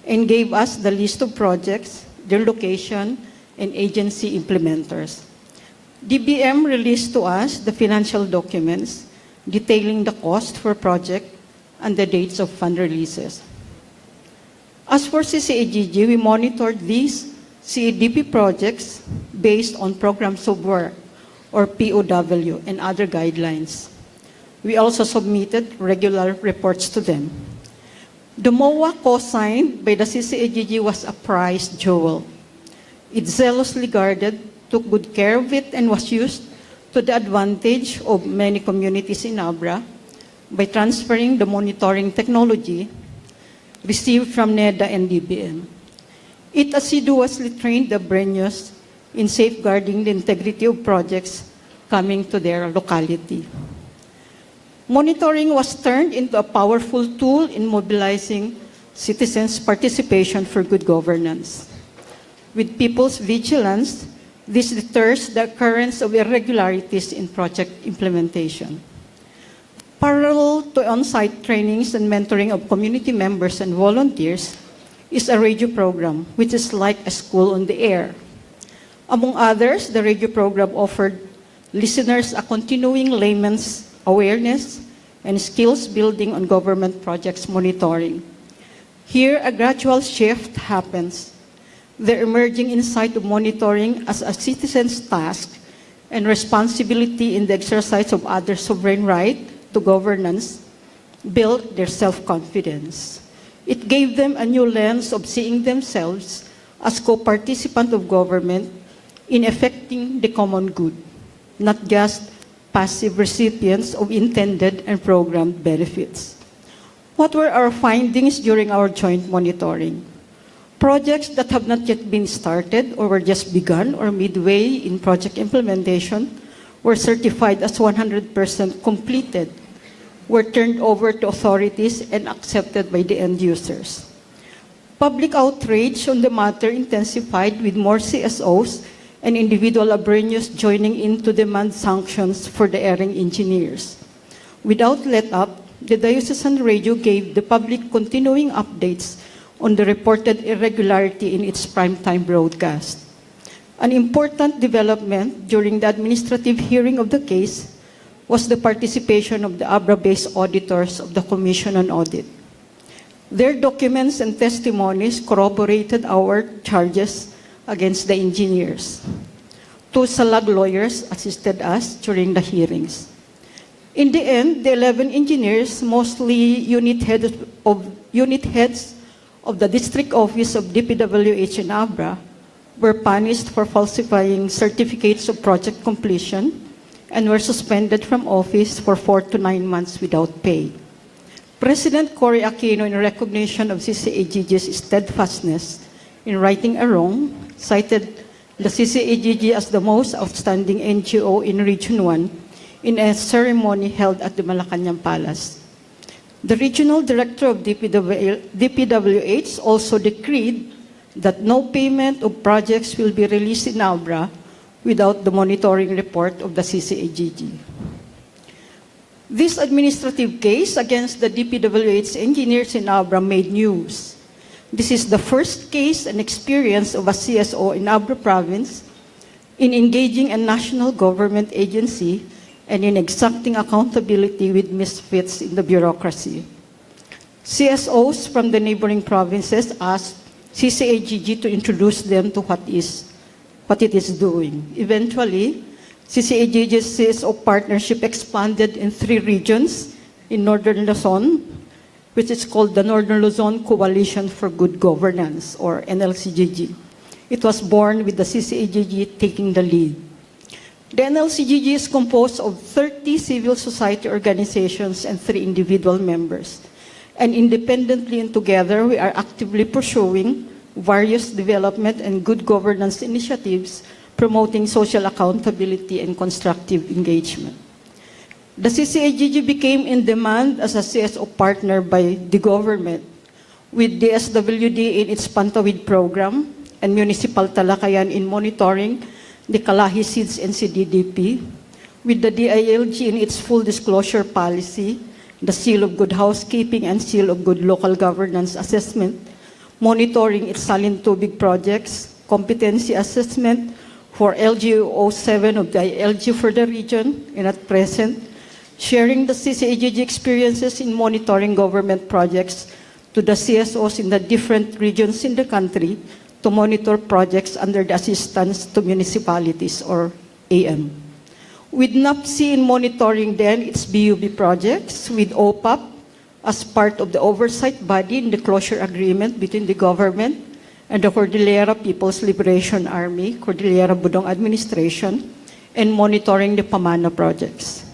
and gave us the list of projects, their location, and agency implementers. DBM released to us the financial documents detailing the cost for project and the dates of fund releases. As for CCAGG, we monitored these CEDP projects based on programs of work, or POW, and other guidelines. We also submitted regular reports to them. The MOA co-signed by the CCAGG was a prized jewel. It zealously guarded, took good care of it, and was used to the advantage of many communities in Abra by transferring the monitoring technology received from NEDA and DBM. It assiduously trained the Breños in safeguarding the integrity of projects coming to their locality. Monitoring was turned into a powerful tool in mobilizing citizens' participation for good governance. With people's vigilance, this deters the occurrence of irregularities in project implementation. Parallel to on-site trainings and mentoring of community members and volunteers is a radio program, which is like a school on the air. Among others, the radio program offered listeners a continuing layman's awareness and skills building on government projects monitoring. Here, a gradual shift happens. The emerging insight of monitoring as a citizen's task and responsibility in the exercise of other sovereign right to governance built their self-confidence. It gave them a new lens of seeing themselves as co-participant of government in effecting the common good, not just passive recipients of intended and programmed benefits. What were our findings during our joint monitoring? Projects that have not yet been started or were just begun or midway in project implementation were certified as 100% completed, were turned over to authorities and accepted by the end users. Public outrage on the matter intensified with more CSOs and individual Abreños joining in to demand sanctions for the erring engineers. Without let-up, the diocesan radio gave the public continuing updates on the reported irregularity in its primetime broadcast. An important development during the administrative hearing of the case was the participation of the Abra-based auditors of the Commission on Audit. Their documents and testimonies corroborated our charges against the engineers. Two SALAG lawyers assisted us during the hearings. In the end, the 11 engineers, mostly unit heads of the District Office of DPWH in Abra, were punished for falsifying certificates of project completion and were suspended from office for 4 to 9 months without pay. President Cory Aquino, in recognition of CCAGG's steadfastness in righting a wrong, cited the CCAGG as the most outstanding NGO in Region 1 in a ceremony held at the Malacanang Palace. The regional director of DPWH also decreed that no payment of projects will be released in Abra without the monitoring report of the CCAGG. This administrative case against the DPWH engineers in Abra made news. This is the first case and experience of a CSO in Abra province in engaging a national government agency and in exacting accountability with misfits in the bureaucracy. CSOs from the neighboring provinces asked CCAGG to introduce them to what it is doing. Eventually, CCAGG's CSO partnership expanded in 3 regions in Northern Luzon, which is called the Northern Luzon Coalition for Good Governance, or NLCGG. It was born with the CCAGG taking the lead. The NLCGG is composed of 30 civil society organizations and 3 individual members. And independently and together, we are actively pursuing various development and good governance initiatives promoting social accountability and constructive engagement. The CCAGG became in demand as a CSO partner by the government, with DSWD in its Pantawid program and Municipal Talakayan in monitoring the Kalahi Seeds and CDDP, with the DILG in its full disclosure policy, the Seal of Good Housekeeping and Seal of Good Local Governance Assessment, monitoring its Salintubig projects, competency assessment for LGU 07 of the ILG for the region, and at present, sharing the CCAGG experiences in monitoring government projects to the CSOs in the different regions in the country to monitor projects under the assistance to municipalities, or AM. With NAPC in monitoring then its BUB projects, with OPAP as part of the oversight body in the closure agreement between the government and the Cordillera People's Liberation Army, Cordillera Budong Administration, and monitoring the Pamana projects.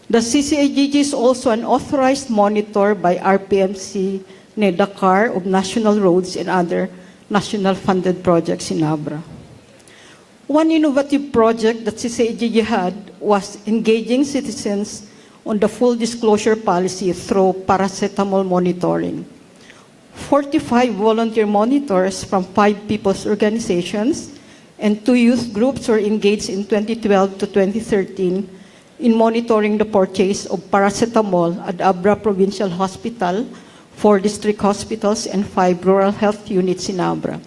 The CCAGG is also an authorized monitor by RPMC NEDACAR of national roads and other national funded projects in Abra. One innovative project that CCAGG had was engaging citizens on the full disclosure policy through paracetamol monitoring. 45 volunteer monitors from 5 people's organizations and 2 youth groups were engaged in 2012 to 2013 in monitoring the purchase of paracetamol at Abra Provincial Hospital, 4 district hospitals, and 5 rural health units in Abra.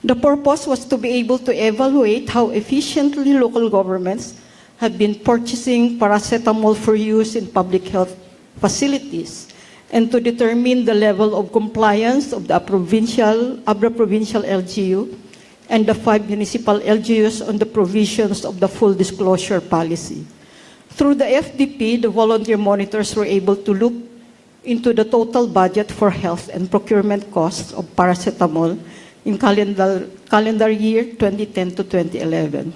The purpose was to be able to evaluate how efficiently local governments have been purchasing paracetamol for use in public health facilities and to determine the level of compliance of the Abra Provincial LGU and the 5 municipal LGUs on the provisions of the full disclosure policy. Through the FDP, the volunteer monitors were able to look into the total budget for health and procurement costs of paracetamol in calendar year 2010 to 2011.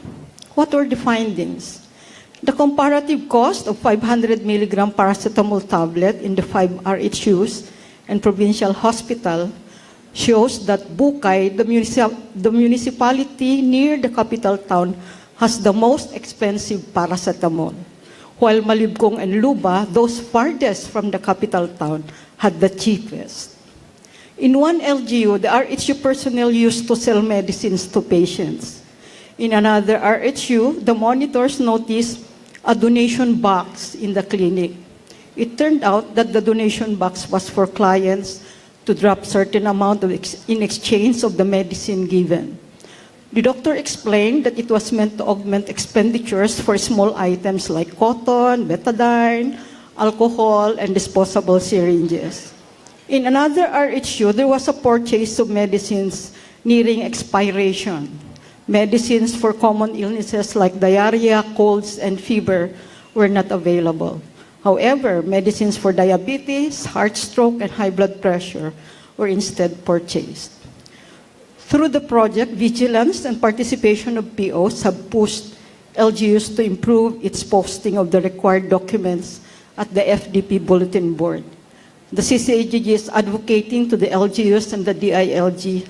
What were the findings? The comparative cost of 500 milligram paracetamol tablet in the 5 RHUs and provincial hospital shows that Bukay, the municipality near the capital town, has the most expensive paracetamol, while Malibkong and Luba, those farthest from the capital town, had the cheapest. In one LGU, the RHU personnel used to sell medicines to patients. In another RHU, the monitors noticed a donation box in the clinic. It turned out that the donation box was for clients to drop certain amount in exchange of the medicine given. The doctor explained that it was meant to augment expenditures for small items like cotton, betadine, alcohol, and disposable syringes. In another RHU, there was a purchase of medicines nearing expiration. Medicines for common illnesses like diarrhea, colds, and fever were not available. However, medicines for diabetes, heart stroke, and high blood pressure were instead purchased. Through the project, vigilance and participation of POs have pushed LGUs to improve its posting of the required documents at the FDP Bulletin Board. The CCAGG is advocating to the LGUs and the DILG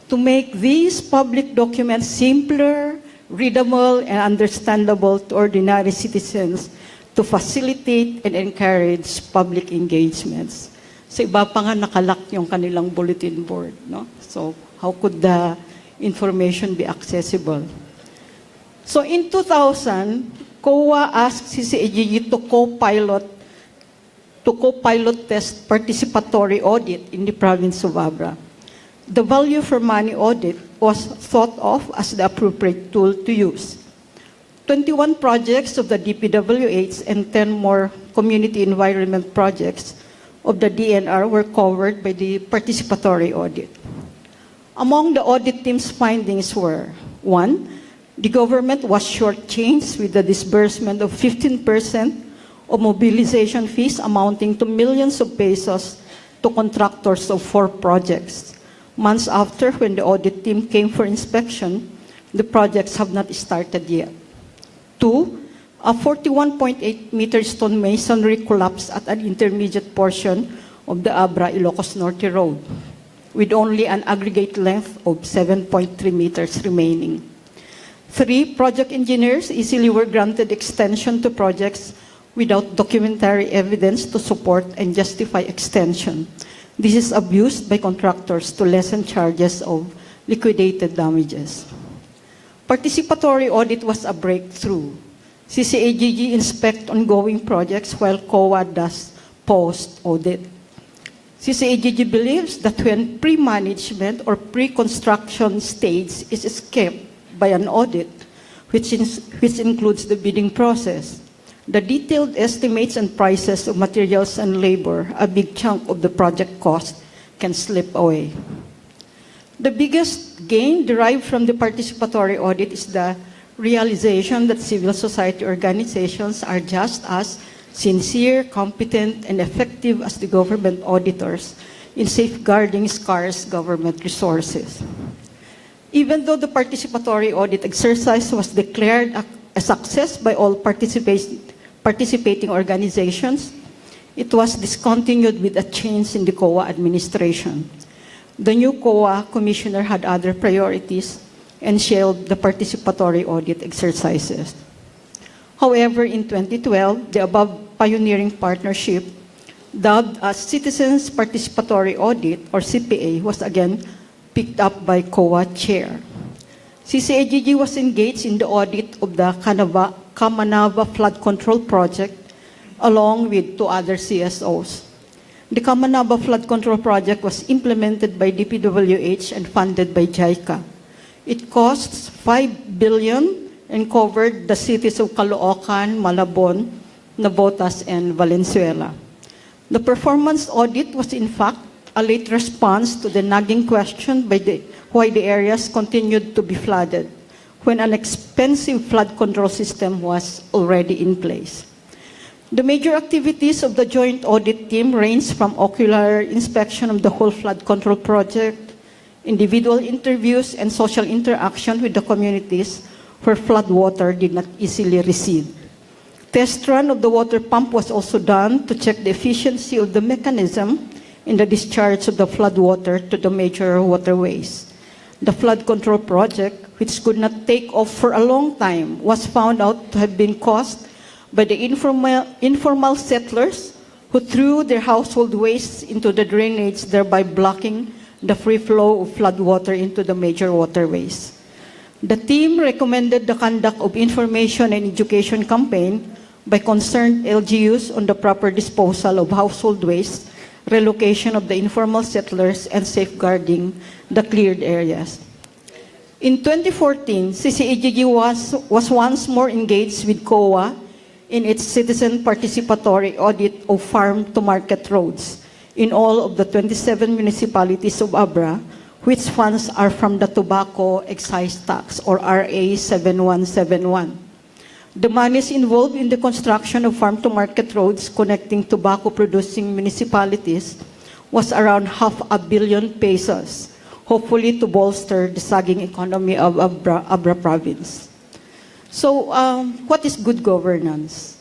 to make these public documents simpler, readable, and understandable to ordinary citizens to facilitate and encourage public engagements. Sa iba pa nga nakalak yung kanilang bulletin board. No? So how could the information be accessible? So in 2000, COA asked CCAGG to co-pilot test participatory audit in the province of Abra. The value for money audit was thought of as the appropriate tool to use. 21 projects of the DPWH and 10 more community environment projects of the DNR were covered by the participatory audit. Among the audit team's findings were: 1, the government was shortchanged with the disbursement of 15% of mobilization fees amounting to millions of pesos to contractors of 4 projects. Months after, when the audit team came for inspection, the projects have not started yet. 2, a 41.8-meter stone masonry collapsed at an intermediate portion of the Abra-Ilocos Norte Road, with only an aggregate length of 7.3 meters remaining. 3, project engineers easily were granted extension to projects without documentary evidence to support and justify extension. This is abused by contractors to lessen charges of liquidated damages. Participatory audit was a breakthrough. CCAGG inspect ongoing projects while COA does post-audit. CCAGG believes that when pre-management or pre-construction stage is skipped by an audit, which includes the bidding process, the detailed estimates and prices of materials and labor, a big chunk of the project cost, can slip away. The biggest gain derived from the participatory audit is the realization that civil society organizations are just as sincere, competent, and effective as the government auditors in safeguarding scarce government resources. Even though the participatory audit exercise was declared a success by all participating organizations, it was discontinued with a change in the COA administration. The new COA commissioner had other priorities and shelved the participatory audit exercises. However, in 2012, the above pioneering partnership, dubbed as Citizens Participatory Audit, or CPA, was again picked up by COA chair. CCAGG was engaged in the audit of the Kamanava Flood Control Project along with 2 other CSOs. The Kamanava Flood Control Project was implemented by DPWH and funded by JICA. It costs 5 billion and covered the cities of Caloocan, Malabon, Navotas, and Valenzuela. The performance audit was in fact a late response to the nagging question why the areas continued to be flooded when an expensive flood control system was already in place. The major activities of the joint audit team range from ocular inspection of the whole flood control project, individual interviews, and social interaction with the communities where flood water did not easily recede. Test run of the water pump was also done to check the efficiency of the mechanism in the discharge of the flood water to the major waterways. The flood control project, which could not take off for a long time, was found out to have been caused by the informal settlers who threw their household wastes into the drainage, thereby blocking the free flow of flood water into the major waterways. The team recommended the conduct of information and education campaign by concerned LGUs on the proper disposal of household waste, relocation of the informal settlers, and safeguarding the cleared areas. In 2014, CCAGG was once more engaged with COA in its citizen participatory audit of farm-to-market roads in all of the 27 municipalities of Abra, which funds are from the Tobacco Excise Tax, or RA 7171. The monies involved in the construction of farm-to-market roads connecting tobacco-producing municipalities was around 500 million pesos, hopefully to bolster the sagging economy of Abra province. So, what is good governance?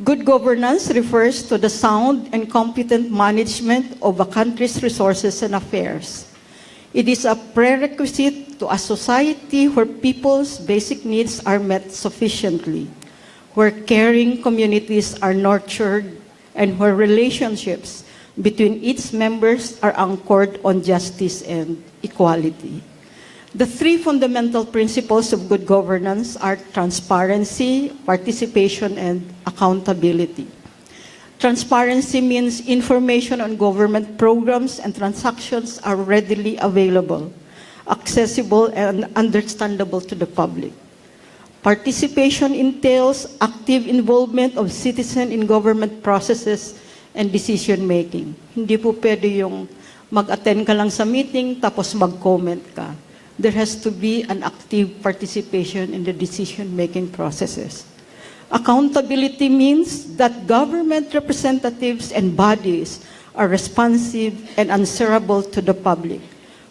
Good governance refers to the sound and competent management of a country's resources and affairs. It is a prerequisite to a society where people's basic needs are met sufficiently, where caring communities are nurtured, and where relationships between its members are anchored on justice and equality. The three fundamental principles of good governance are transparency, participation, and accountability. Transparency means information on government programs and transactions are readily available, accessible, and understandable to the public. Participation entails active involvement of citizens in government processes and decision-making. Hindi po pwede yung mag-attend ka lang sa meeting tapos mag-comment ka. There has to be an active participation in the decision-making processes. Accountability means that government representatives and bodies are responsive and answerable to the public,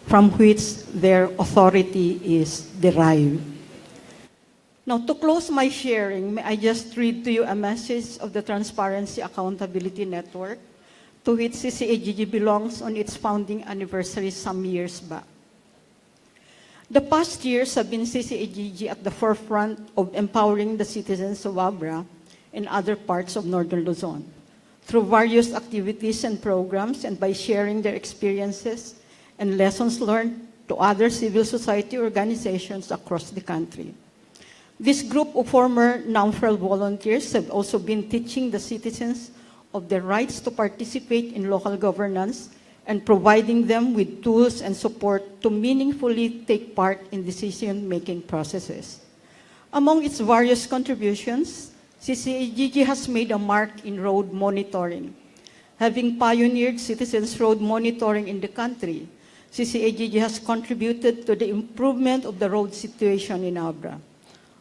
from which their authority is derived. Now, to close my sharing, may I just read to you a message of the Transparency Accountability Network, to which CCAGG belongs on its founding anniversary some years back. The past years have been CCAGG at the forefront of empowering the citizens of Abra and other parts of Northern Luzon through various activities and programs and by sharing their experiences and lessons learned to other civil society organizations across the country. This group of former NAMFREL volunteers have also been teaching the citizens of their rights to participate in local governance and providing them with tools and support to meaningfully take part in decision-making processes. Among its various contributions, CCAGG has made a mark in road monitoring. Having pioneered citizens' road monitoring in the country, CCAGG has contributed to the improvement of the road situation in Abra.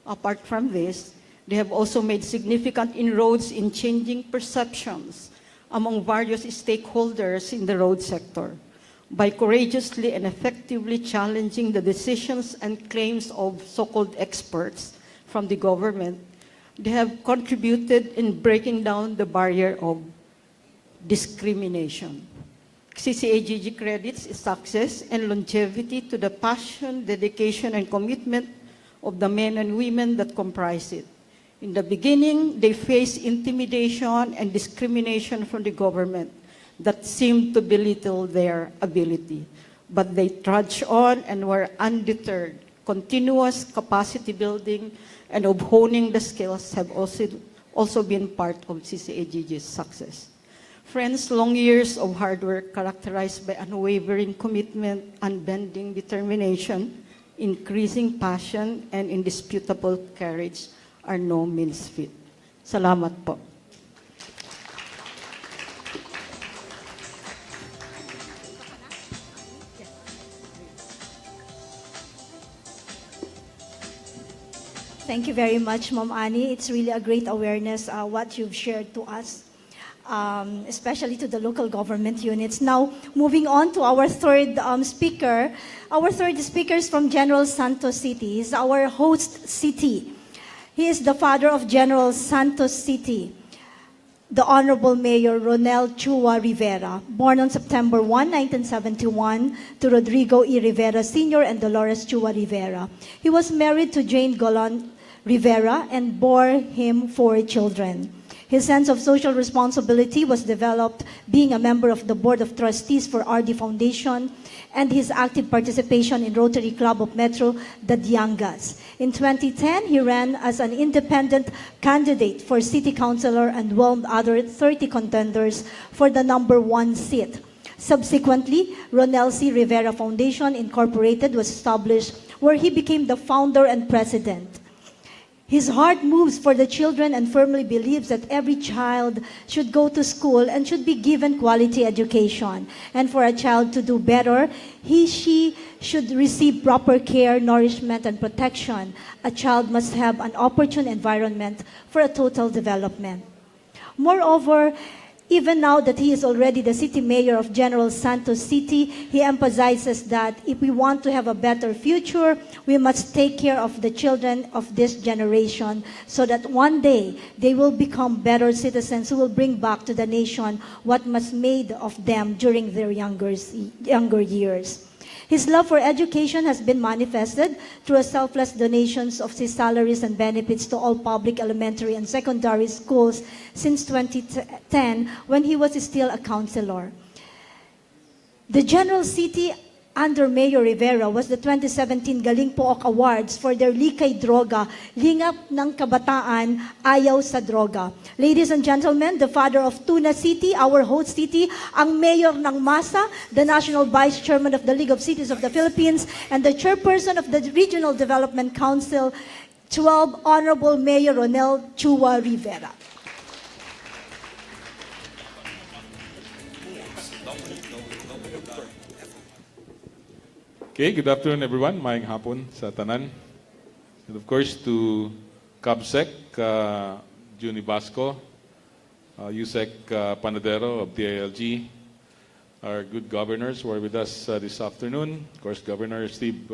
Apart from this, they have also made significant inroads in changing perceptions among various stakeholders in the road sector by courageously and effectively challenging the decisions and claims of so-called experts from the government. They have contributed in breaking down the barrier of discrimination. CCAGG credits its success and longevity to the passion, dedication, and commitment of the men and women that comprise it. In the beginning, they faced intimidation and discrimination from the government that seemed to belittle their ability. But they trudged on and were undeterred. Continuous capacity building and of honing the skills have also been part of CCAGG's success. Friends, long years of hard work characterized by unwavering commitment, unbending determination, increasing passion, and indisputable courage are no means feat. Salamat po. Thank you very much, Ma'am Annie. It's really a great awareness what you've shared to us, especially to the local government units. Now, moving on to our third speaker. Our third speaker is from General Santos City. He's our host city. He is the father of General Santos City, the Honorable Mayor Ronel Chua Rivera, born on September 1, 1971, to Rodrigo E. Rivera Sr. and Dolores Chua Rivera. He was married to Jane Golan Rivera and bore him 4 children. His sense of social responsibility was developed being a member of the Board of Trustees for RD Foundation and his active participation in Rotary Club of Metro, the Diangas. In 2010, he ran as an independent candidate for city councilor and whelmed other 30 contenders for the number 1 seat. Subsequently, Ronel C. Rivera Foundation Incorporated was established where he became the founder and president. His heart moves for the children and firmly believes that every child should go to school and should be given quality education. And for a child to do better, she should receive proper care, nourishment, and protection. A child must have an opportune environment for a total development. Moreover, even now that he is already the city mayor of General Santos City, he emphasizes that if we want to have a better future, we must take care of the children of this generation so that one day they will become better citizens who will bring back to the nation what was made of them during their younger years. His love for education has been manifested through a selfless donations of his salaries and benefits to all public elementary and secondary schools since 2010 when he was still a councilor. The General City under Mayor Rivera was the 2017 Galing Pook Awards for their Likay Droga, Lingap ng Kabataan, Ayaw sa Droga. Ladies and gentlemen, the father of Tuna City, our host city, ang mayor ng MASA, the National Vice Chairman of the League of Cities of the Philippines, and the chairperson of the Regional Development Council, 12, Honorable Mayor Ronel Chua Rivera. Okay, good afternoon everyone. Maayong hapon sa tanan. And of course to CABSEC, Juni Basco, USEC Panadero of DILG, our good governors who are with us this afternoon. Of course, Governor Steve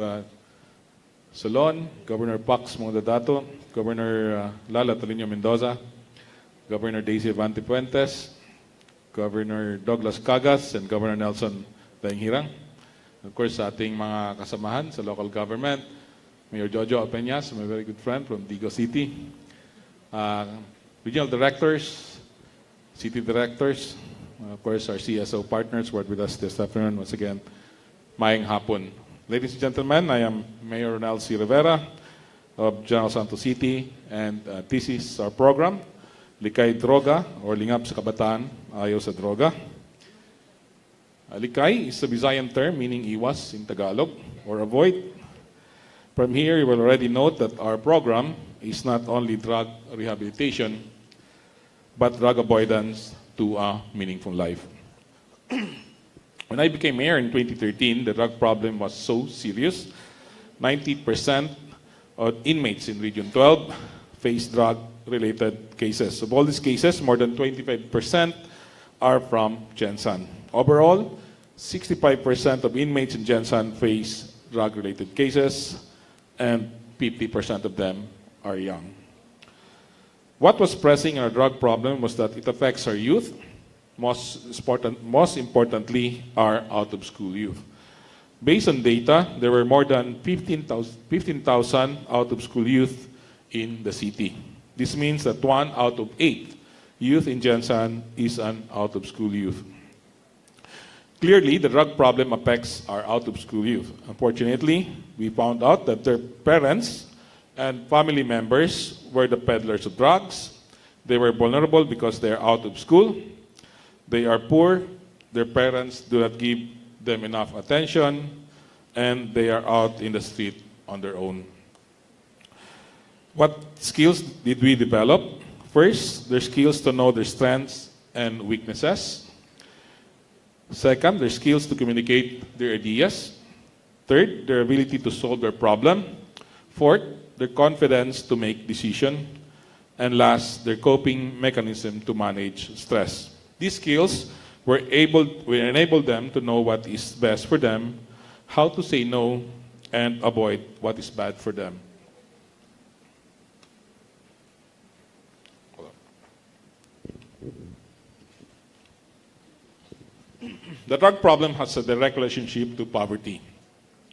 Solon, Governor Pax Mondadato, Governor Lala Tolinio Mendoza, Governor Daisy Avante Puentes, Governor Douglas Cagas, and Governor Nelson Dainghirang. Of course, sa ating mga kasamahan sa local government, Mayor Jojo Apeñas, my very good friend from Digo City, regional directors, city directors, of course, our CSO partners who are with us this afternoon. Once again, maayong hapon. Ladies and gentlemen, I am Mayor Ronel C. Rivera of General Santos City, and this is our program, Likay Droga, or Lingap sa Kabataan, Ayaw sa Droga. Likay is a Visayan term meaning iwas in Tagalog, or avoid. From here, you will already note that our program is not only drug rehabilitation, but drug avoidance to a meaningful life. When I became mayor in 2013, the drug problem was so serious. 90% of inmates in Region 12 face drug-related cases. Of all these cases, more than 25% are from Jensan. Overall, 65% of inmates in Jensan face drug-related cases, and 50% of them are young. What was pressing our drug problem was that it affects our youth, most importantly, our out-of-school youth. Based on data, there were more than 15,000 out-of-school youth in the city. This means that 1 out of 8 youth in Jensan is an out-of-school youth. Clearly, the drug problem affects our out-of-school youth. Unfortunately, we found out that their parents and family members were the peddlers of drugs. They were vulnerable because they are out of school. They are poor. Their parents do not give them enough attention, and they are out in the street on their own. What skills did we develop? First, their skills to know their strengths and weaknesses. Second, their skills to communicate their ideas. Third, their ability to solve their problem. Fourth, their confidence to make decisions. And last, their coping mechanism to manage stress. These skills will enable them to know what is best for them, how to say no, and avoid what is bad for them. The drug problem has a direct relationship to poverty.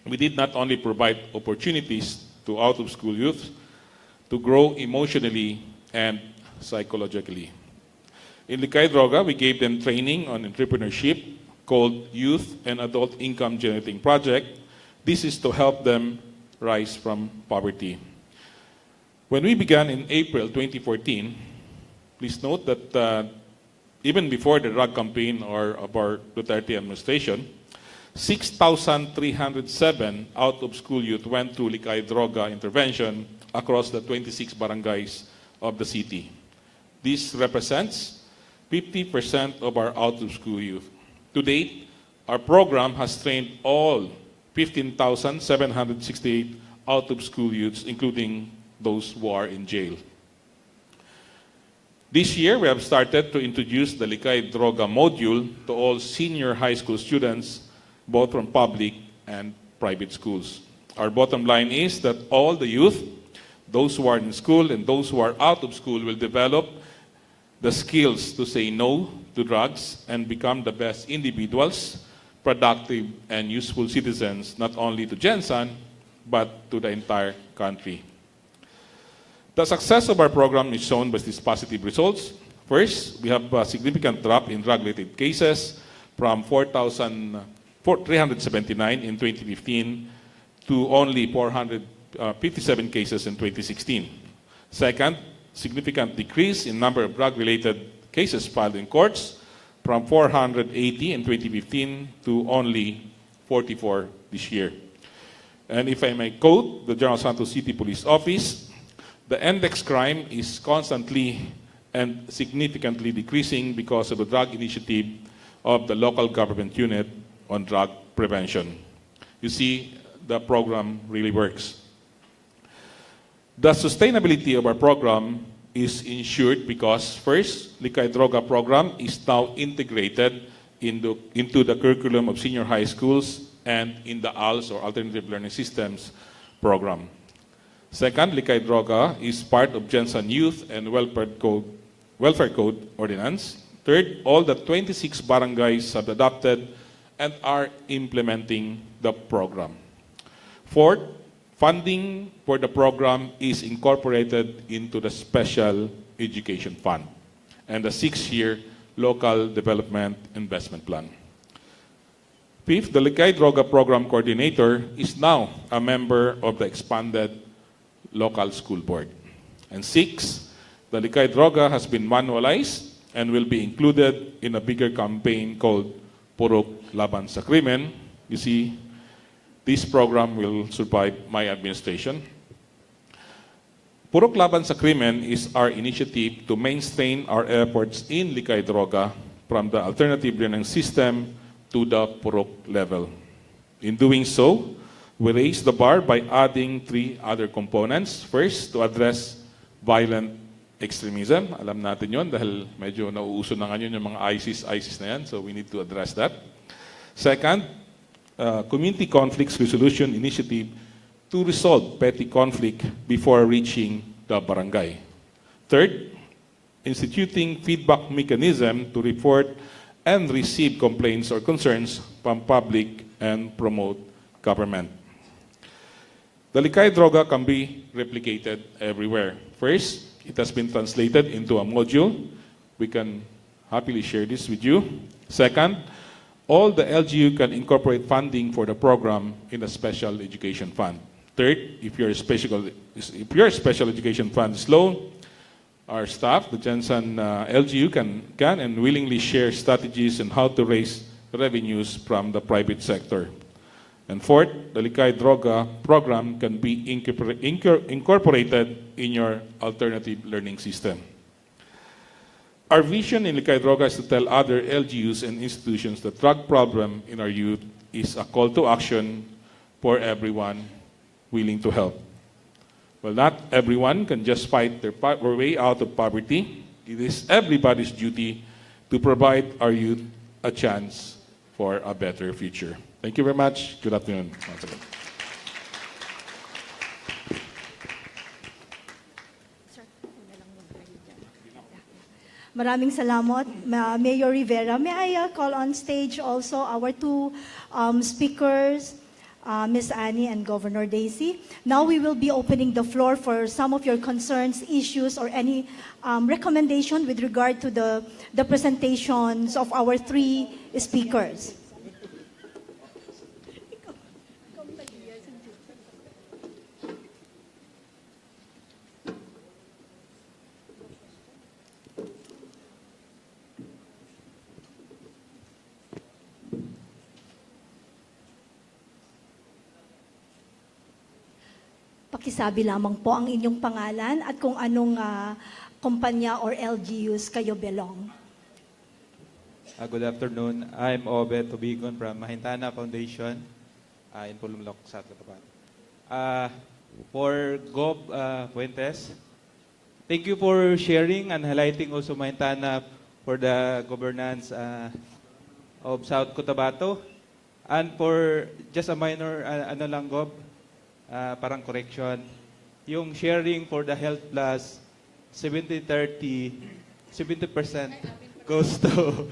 We did not only provide opportunities to out-of-school youth to grow emotionally and psychologically. In Likay Droga, we gave them training on entrepreneurship called Youth and Adult Income Generating Project. This is to help them rise from poverty. When we began in April 2014, please note that even before the drug campaign or of our Duterte administration, 6,307 out-of-school youth went through Likay Droga intervention across the 26 barangays of the city. This represents 50% of our out-of-school youth. To date, our program has trained all 15,768 out-of-school youths, including those who are in jail. This year, we have started to introduce the Likay Droga module to all senior high school students, both from public and private schools. Our bottom line is that all the youth, those who are in school and those who are out of school, will develop the skills to say no to drugs and become the best individuals, productive, and useful citizens, not only to Jensen, but to the entire country. The success of our program is shown by these positive results. First, we have a significant drop in drug-related cases from 379 in 2015 to only 457 cases in 2016. Second, significant decrease in number of drug-related cases filed in courts from 480 in 2015 to only 44 this year. And if I may quote the General Santos City Police Office, the index crime is constantly and significantly decreasing because of the drug initiative of the local government unit on drug prevention. You see, the program really works. The sustainability of our program is ensured because, first, Likay Droga program is now integrated into the curriculum of senior high schools and in the ALS, or Alternative Learning Systems, program. Second, Likay Droga is part of Jensen Youth and Welfare Code Ordinance. Third, all the 26 barangays have adopted and are implementing the program. Fourth, funding for the program is incorporated into the Special Education Fund and the 6-year Local Development Investment Plan. Fifth, the Likay Droga Program Coordinator is now a member of the expanded local school board. And sixth, the Likay Droga has been manualized and will be included in a bigger campaign called Purok Laban sa Krimen. You see, this program will survive my administration. Purok Laban sa Krimen is our initiative to maintain our efforts in Likay Droga from the alternative learning system to the Purok level. In doing so, we raise the bar by adding 3 other components. First, to address violent extremism. Alam natin yon dahil medyo nauuso na ngayon yung mga ISIS na yan, so we need to address that. Second, Community Conflicts Resolution Initiative to resolve petty conflict before reaching the barangay. Third, instituting feedback mechanism to report and receive complaints or concerns from public and promote government. The Likay Droga can be replicated everywhere. First, it has been translated into a module. We can happily share this with you. Second, all the LGU can incorporate funding for the program in a special education fund. Third, if your special education fund is low, our staff, the Jensen LGU, can and willingly share strategies on how to raise revenues from the private sector. And fourth, the Likay Droga program can be incorporated in your alternative learning system. Our vision in Likay Droga is to tell other LGUs and institutions that drug problem in our youth is a call to action for everyone willing to help. Well, not everyone can just fight their way out of poverty. It is everybody's duty to provide our youth a chance for a better future. Thank you very much. Good afternoon. Once again. Maraming salamat, Mayor Rivera. May I call on stage also our 2 speakers, Ms. Annie and Governor Daisy. Now we will be opening the floor for some of your concerns, issues, or any recommendation with regard to the presentations of our 3 speakers. Pakisabi lamang po ang inyong pangalan at kung anong kumpanya or LGUs kayo belong. Good afternoon. I'm Obed Tubigon from Mahintana Foundation in Pulumlok, South Cotabato. For Gov Fuentes, thank you for sharing and highlighting also Mahintana for the governance of South Cotabato. And for just a minor, ano lang Gov, parang correction, yung sharing for the Health Plus, 70% goes to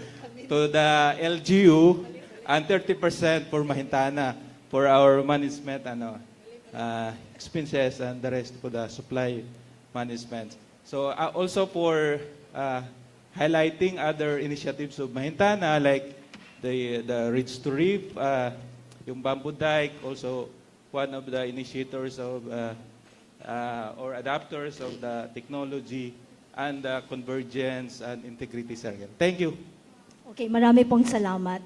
the LGU and 30% for Mahintana for our management expenses and the rest for the supply management. So also for highlighting other initiatives of Mahintana like the Ridge to Reef, yung Bamboo Dike, also one of the initiators of or adapters of the technology and convergence and integrity circle. Thank you. Okay, marami pong salamat.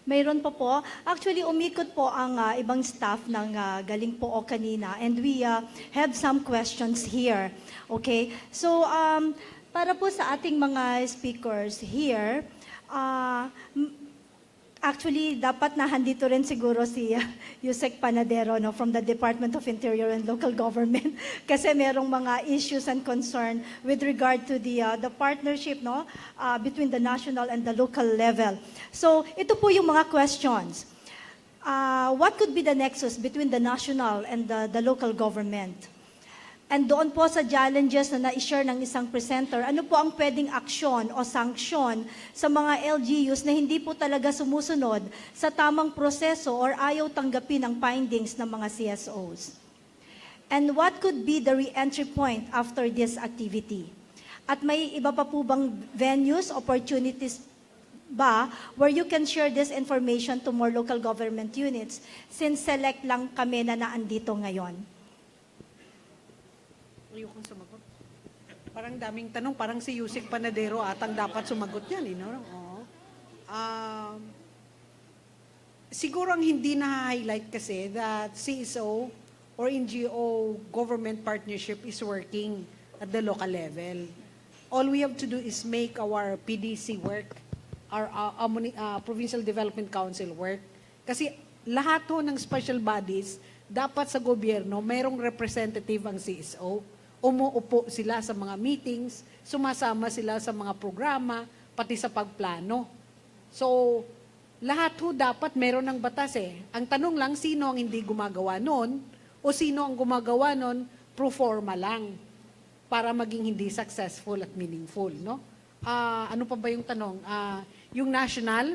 Mayroon pa po. Actually, umikot po ang ibang staff ng galing po o kanina, and we have some questions here. Okay? So, para po sa ating mga speakers here, actually, dapat nahandito rin siguro si Yusek Panadero, no, from the Department of Interior and Local Government kasi merong mga issues and concern with regard to the partnership, no, between the national and the local level. So, ito po yung mga questions. What could be the nexus between the national and the local government? And doon po sa challenges na na-share ng isang presenter, ano po ang pwedeng aksyon o sanksyon sa mga LGUs na hindi po talaga sumusunod sa tamang proseso or ayaw tanggapin ang findings ng mga CSOs? And what could be the re-entry point after this activity? At may iba pa po bang venues, opportunities ba where you can share this information to more local government units since select lang kami na naandito ngayon? Ayokong sumagot. Parang daming tanong, parang si Yusek Panadero atang dapat sumagot yan, Oo. Siguro ang hindi na-highlight kasi that CSO or NGO government partnership is working at the local level. All we have to do is make our PDC work, our Provincial Development Council work. Kasi lahat ho ng special bodies, dapat sa gobyerno, mayroong representative ang CSO. Umuupo sila sa mga meetings, sumasama sila sa mga programa, pati sa pagplano. So, lahat ho dapat meron ng batas eh. Ang tanong lang, sino ang hindi gumagawa nun o sino ang gumagawa nun pro forma lang para maging hindi successful at meaningful, no? Ano pa ba yung tanong? Yung national,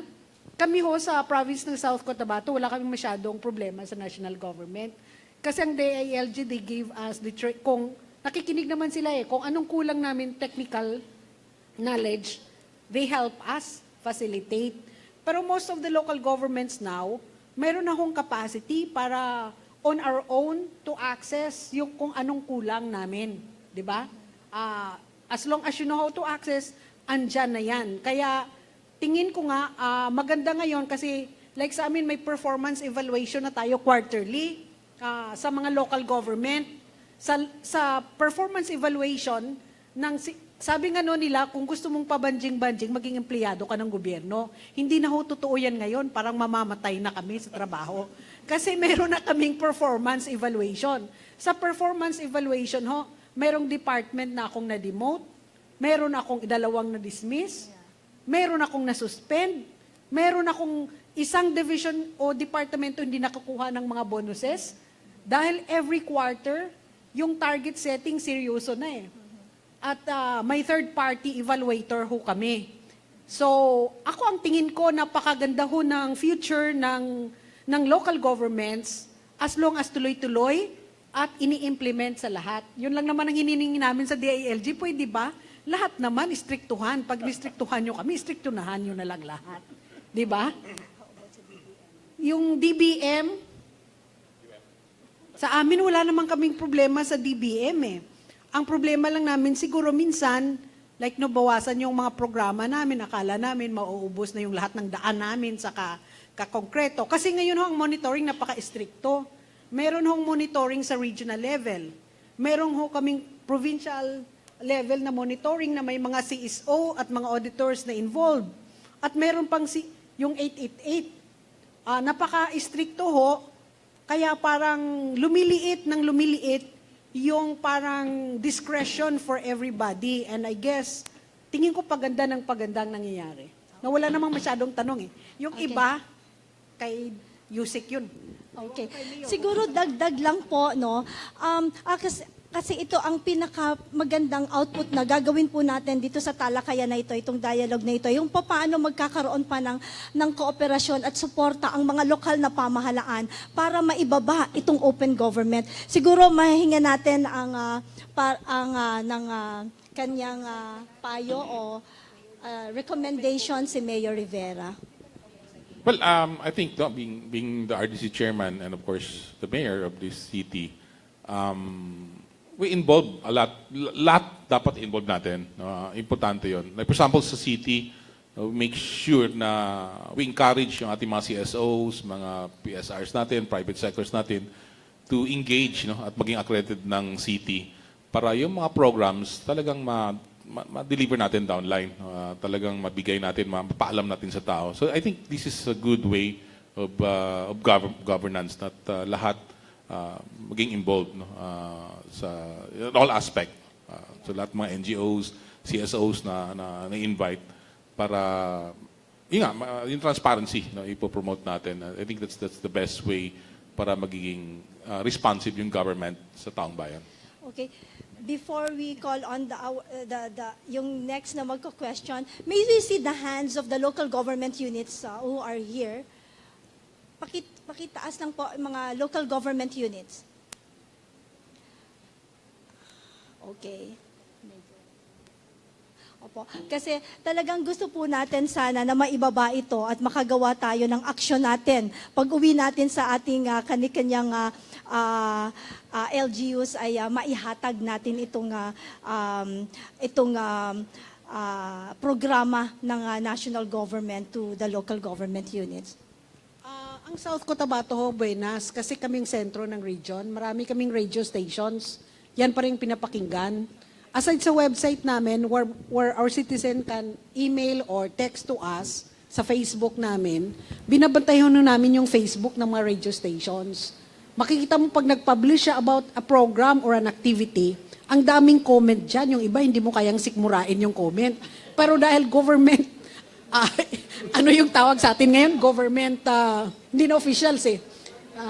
kami ho sa province ng South Cotabato, wala kami masyadong problema sa national government. Kasi ang DILG, they gave us the kung nakikinig naman sila kung anong kulang namin technical knowledge, they help us facilitate. Pero most of the local governments now, meron na hong capacity para on our own to access yung kung anong kulang namin. Di ba? As long as you know how to access, andyan na yan. Kaya tingin ko nga, maganda ngayon kasi like sa amin may performance evaluation na tayo quarterly sa mga local government. Sa performance evaluation, sabi nga nila, kung gusto mong pabanjing-banjing, maging empleyado ka ng gobyerno. Hindi na ho totoo yan ngayon, parang mamamatay na kami sa trabaho. Kasi meron na kaming performance evaluation. Sa performance evaluation ho, merong department na akong na-demote, meron akong 2 na-dismiss, meron akong na-suspend, meron akong isang division o departamento hindi nakakuha ng mga bonuses, dahil every quarter, yung target setting, seryoso na eh. At may third-party evaluator ho kami. So, ako ang tingin ko, napakaganda ho ng future ng local governments as long as tuloy-tuloy at ini-implement sa lahat. Yun lang naman ang hinihingi namin sa DILG. Pwede ba? Lahat naman, istriktuhan. Pag nistriktuhan nyo kami, istriktunahan nyo na lang lahat. Di ba? Yung DBM, sa amin, wala naman kaming problema sa DBM eh. Ang problema lang namin, siguro minsan, like bawasan yung mga programa namin, akala namin mauubos na yung lahat ng daan namin sa kakongkreto. Kasi ngayon ho, ang monitoring napaka-istrikto. Meron hong monitoring sa regional level. Meron ho kaming provincial level na monitoring na may mga CSO at mga auditors na involved. At meron pang yung 888. Napaka-istrikto ho. Kaya parang lumiliit yung parang discretion for everybody. And I guess, tingin ko paganda ng pagandang nangyayari. Na wala namang masyadong tanong eh. Yung iba, kay Yusek yun. Okay. Siguro dagdag lang po, no? Kasi kasi ito ang pinakamagandang output na gagawin po natin dito sa talakayan na ito, itong dialogue na ito, yung paano magkakaroon pa ng kooperasyon at suporta ang mga lokal na pamahalaan para maibaba itong open government. Siguro mahinga natin kanyang payo o recommendation si Mayor Rivera. Well, I think being the RDC chairman and of course the mayor of this city, we involve a lot dapat involve natin. Importante yon. Like for example, sa city, we make sure na we encourage yung ating mga CSOs, mga PSRs natin, private sectors natin, to engage at maging accredited ng city para yung mga programs talagang ma-deliver natin downline. Talagang mabigay natin, mapaalam natin sa tao. So I think this is a good way of governance that lahat maging involved sa all aspect. So lahat mga NGOs, CSOs na invite para yung transparency ipopromote natin. I think that's the best way para magiging responsive yung government sa taong bayan. Okay. Before we call on yung next na magko-question, may we see the hands of the local government units who are here? Pakitaas lang po mga local government units. Okay. Opo. Kasi talagang gusto po natin sana na maibaba ito at makagawa tayo ng aksyon natin. Pag uwi natin sa ating kani-kanyang LGUs ay maihatag natin itong programa ng national government to the local government units. Ang South Cotabato, Buenas, kasi kaming sentro ng region, marami kaming radio stations. Yan pa rin pinapakinggan. Aside sa website namin, where our citizen can email or text to us sa Facebook namin, binabantayan namin yung Facebook ng mga radio stations. Makikita mo pag nag-publish siya about a program or an activity, ang daming comment dyan. Yung iba, hindi mo kayang sikmurain yung comment. Pero dahil government, ano yung tawag sa atin ngayon? Government, hindi na officials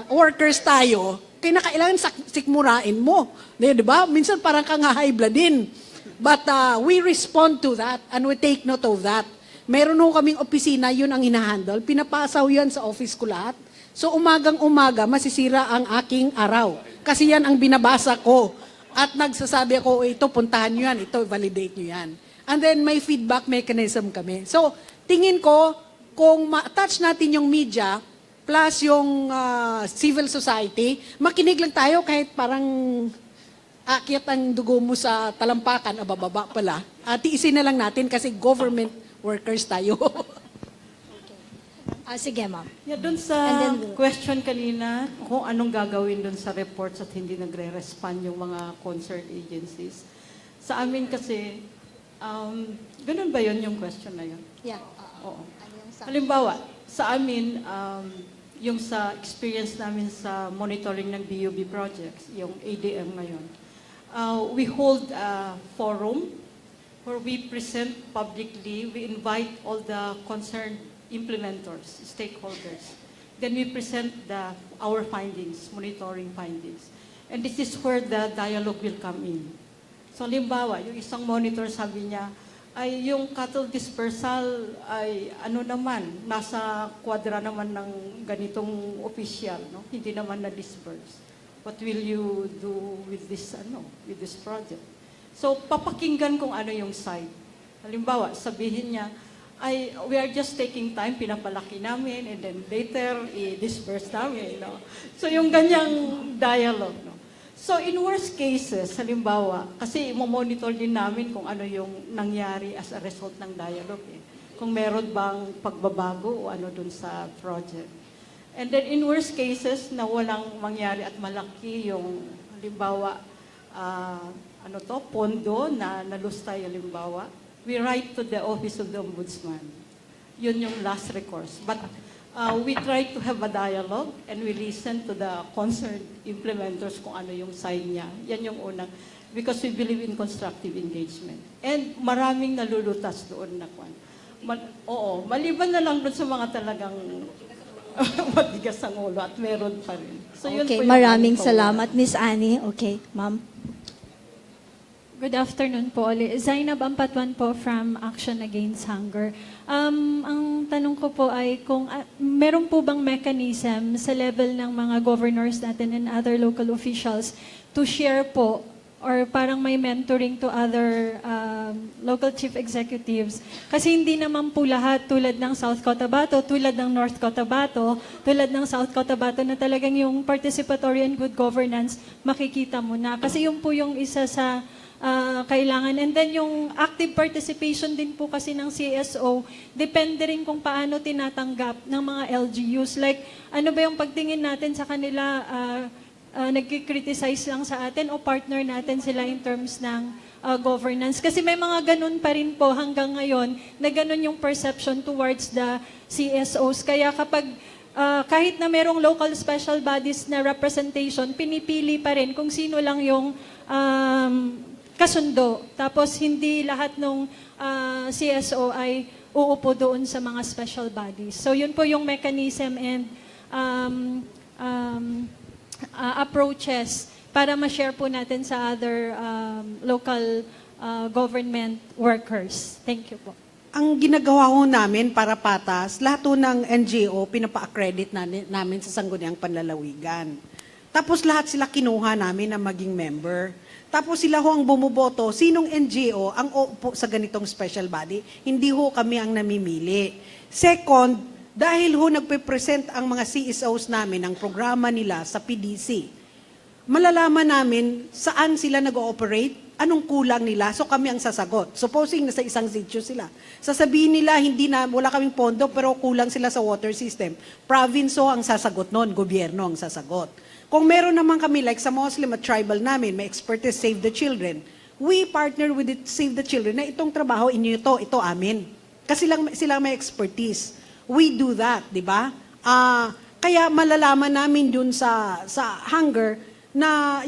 workers tayo, kailangan sikmurain mo. Di ba? Minsan parang kang high blood din. But we respond to that and we take note of that. Meron ho kaming opisina, yun ang hinahandle. Pinapasaw yan sa office ko lahat. So umagang-umaga, masisira ang aking araw. Kasi yan ang binabasa ko. At nagsasabi ako, ito, puntahan nyo yan, ito, validate nyo yan. And then may feedback mechanism kami. So tingin ko, kung ma-touch natin yung media, plus yung civil society, makinig lang tayo kahit parang akyat ang dugo mo sa talampakan, bababa pala. Tiisin na lang natin kasi government workers tayo. Sige, ma'am. Yeah, doon sa question kanina, kung anong gagawin doon sa reports at hindi nagre-respond yung mga concerned agencies. Sa amin kasi, ganun ba yun yung question na yun? Yeah. Oo. Halimbawa, sa amin, yung sa experience namin sa monitoring ng BUB projects, yung ADM ngayon, we hold a forum where we present publicly, we invite all the concerned implementers, stakeholders. Then we present our findings, monitoring findings. And this is where the dialogue will come in. So halimbawa, yung isang monitor sabi niya, ay yung cattle dispersal ay nasa kwadra naman ng ganitong official, no? Hindi naman na-disperse. What will you do with this project? So papakinggan kung ano yung side. Halimbawa, sabihin niya, we are just taking time, pinapalaki namin, and then later, i-disperse namin. No? So yung ganyang dialogue. No? So in worst cases, halimbawa, kasi monitor din namin kung ano yung nangyari as a result ng dialogue. Kung meron bang pagbabago o ano dun sa project. And then in worst cases, na walang mangyari at malaki yung, halimbawa, pondo na nalustay, halimbawa, we write to the Office of the Ombudsman. Yun yung last recourse. But we try to have a dialogue and we listen to the concerned implementers kung ano yung side niya. Yan yung unang, because we believe in constructive engagement. And maraming nalulutas doon na kwan. Oo, maliban na lang doon sa mga talagang matigas ang ulo at meron pa rin. So, yun okay, po yung maraming salamat, Miss Annie. Okay, ma'am. Good afternoon po ulit. Zainab Ampatuan po from Action Against Hunger. Ang tanong ko po ay kung meron po bang mechanism sa level ng mga governors natin and other local officials to share po or parang may mentoring to other local chief executives. Kasi hindi naman po lahat tulad ng South Cotabato, tulad ng North Cotabato, tulad ng South Cotabato na talagang yung participatory and good governance makikita mo na. Kasi yun po yung isa sa kailangan. And then yung active participation din po kasi ng CSO, depende rin kung paano tinatanggap ng mga LGUs. Like, ano ba yung pagtingin natin sa kanila, nagkikriticize lang sa atin o partner natin sila in terms ng governance. Kasi may mga ganun pa rin po hanggang ngayon na ganun yung perception towards the CSOs. Kaya kapag kahit na merong local special bodies na representation, pinipili pa rin kung sino lang yung kasundo. Tapos hindi lahat ng CSO ay uupo doon sa mga special bodies. So yun po yung mechanism and approaches para ma-share po natin sa other local government workers. Thank you po. Ang ginagawa ho namin para patas, lahat ho ng NGO, pinapa-accredit namin sa Sangguniang Panlalawigan. Tapos lahat sila kinuha namin na maging member. Tapos sila ho ang bumuboto, sinong NGO ang uupo sa ganitong special body, hindi ho kami ang namimili. Second, dahil ho nagpe-present ang mga CSOs namin ang programa nila sa PDC, malalaman namin saan sila nag-ooperate, anong kulang nila, so kami ang sasagot. Supposing nasa isang sitio sila. Sasabihin nila, wala kaming pondo pero kulang sila sa water system. Province ho ang sasagot noon, gobyerno ang sasagot. Kung meron naman kami, like sa Muslim at tribal namin, may expertise Save the Children, we partner with it, Save the Children, na itong trabaho, inyo ito amin. Kasi sila may expertise. We do that, di ba? Kaya malalaman namin dun sa hunger na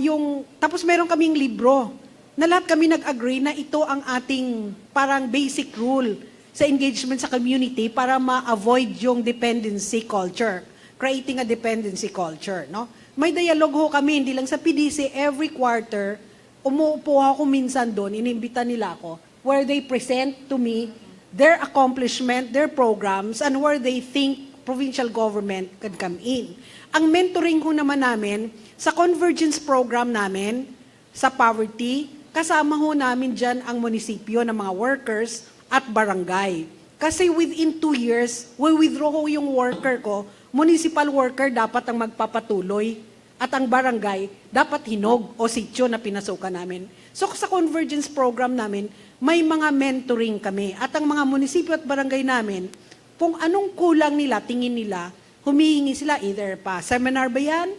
tapos meron kaming libro na lahat kami nag-agree na ito ang ating parang basic rule sa engagement sa community para ma-avoid yung dependency culture, creating a dependency culture, no? May dialogue ho kami, hindi lang sa PDC, every quarter, umuupo ako minsan doon, inimbita nila ako, where they present to me their accomplishment, their programs, and where they think provincial government can come in. Ang mentoring ho naman namin, sa convergence program namin, sa poverty, kasama ho namin dyan ang munisipyo ng mga workers at barangay. Kasi within 2 years, withdraw ho yung worker ko, municipal worker dapat ang magpapatuloy at ang barangay dapat hinog o sityo na pinasukan namin. So sa convergence program namin, may mga mentoring kami at ang mga munisipyo at barangay namin, kung anong kulang nila, tingin nila, humihingi sila either pa seminar ba yan,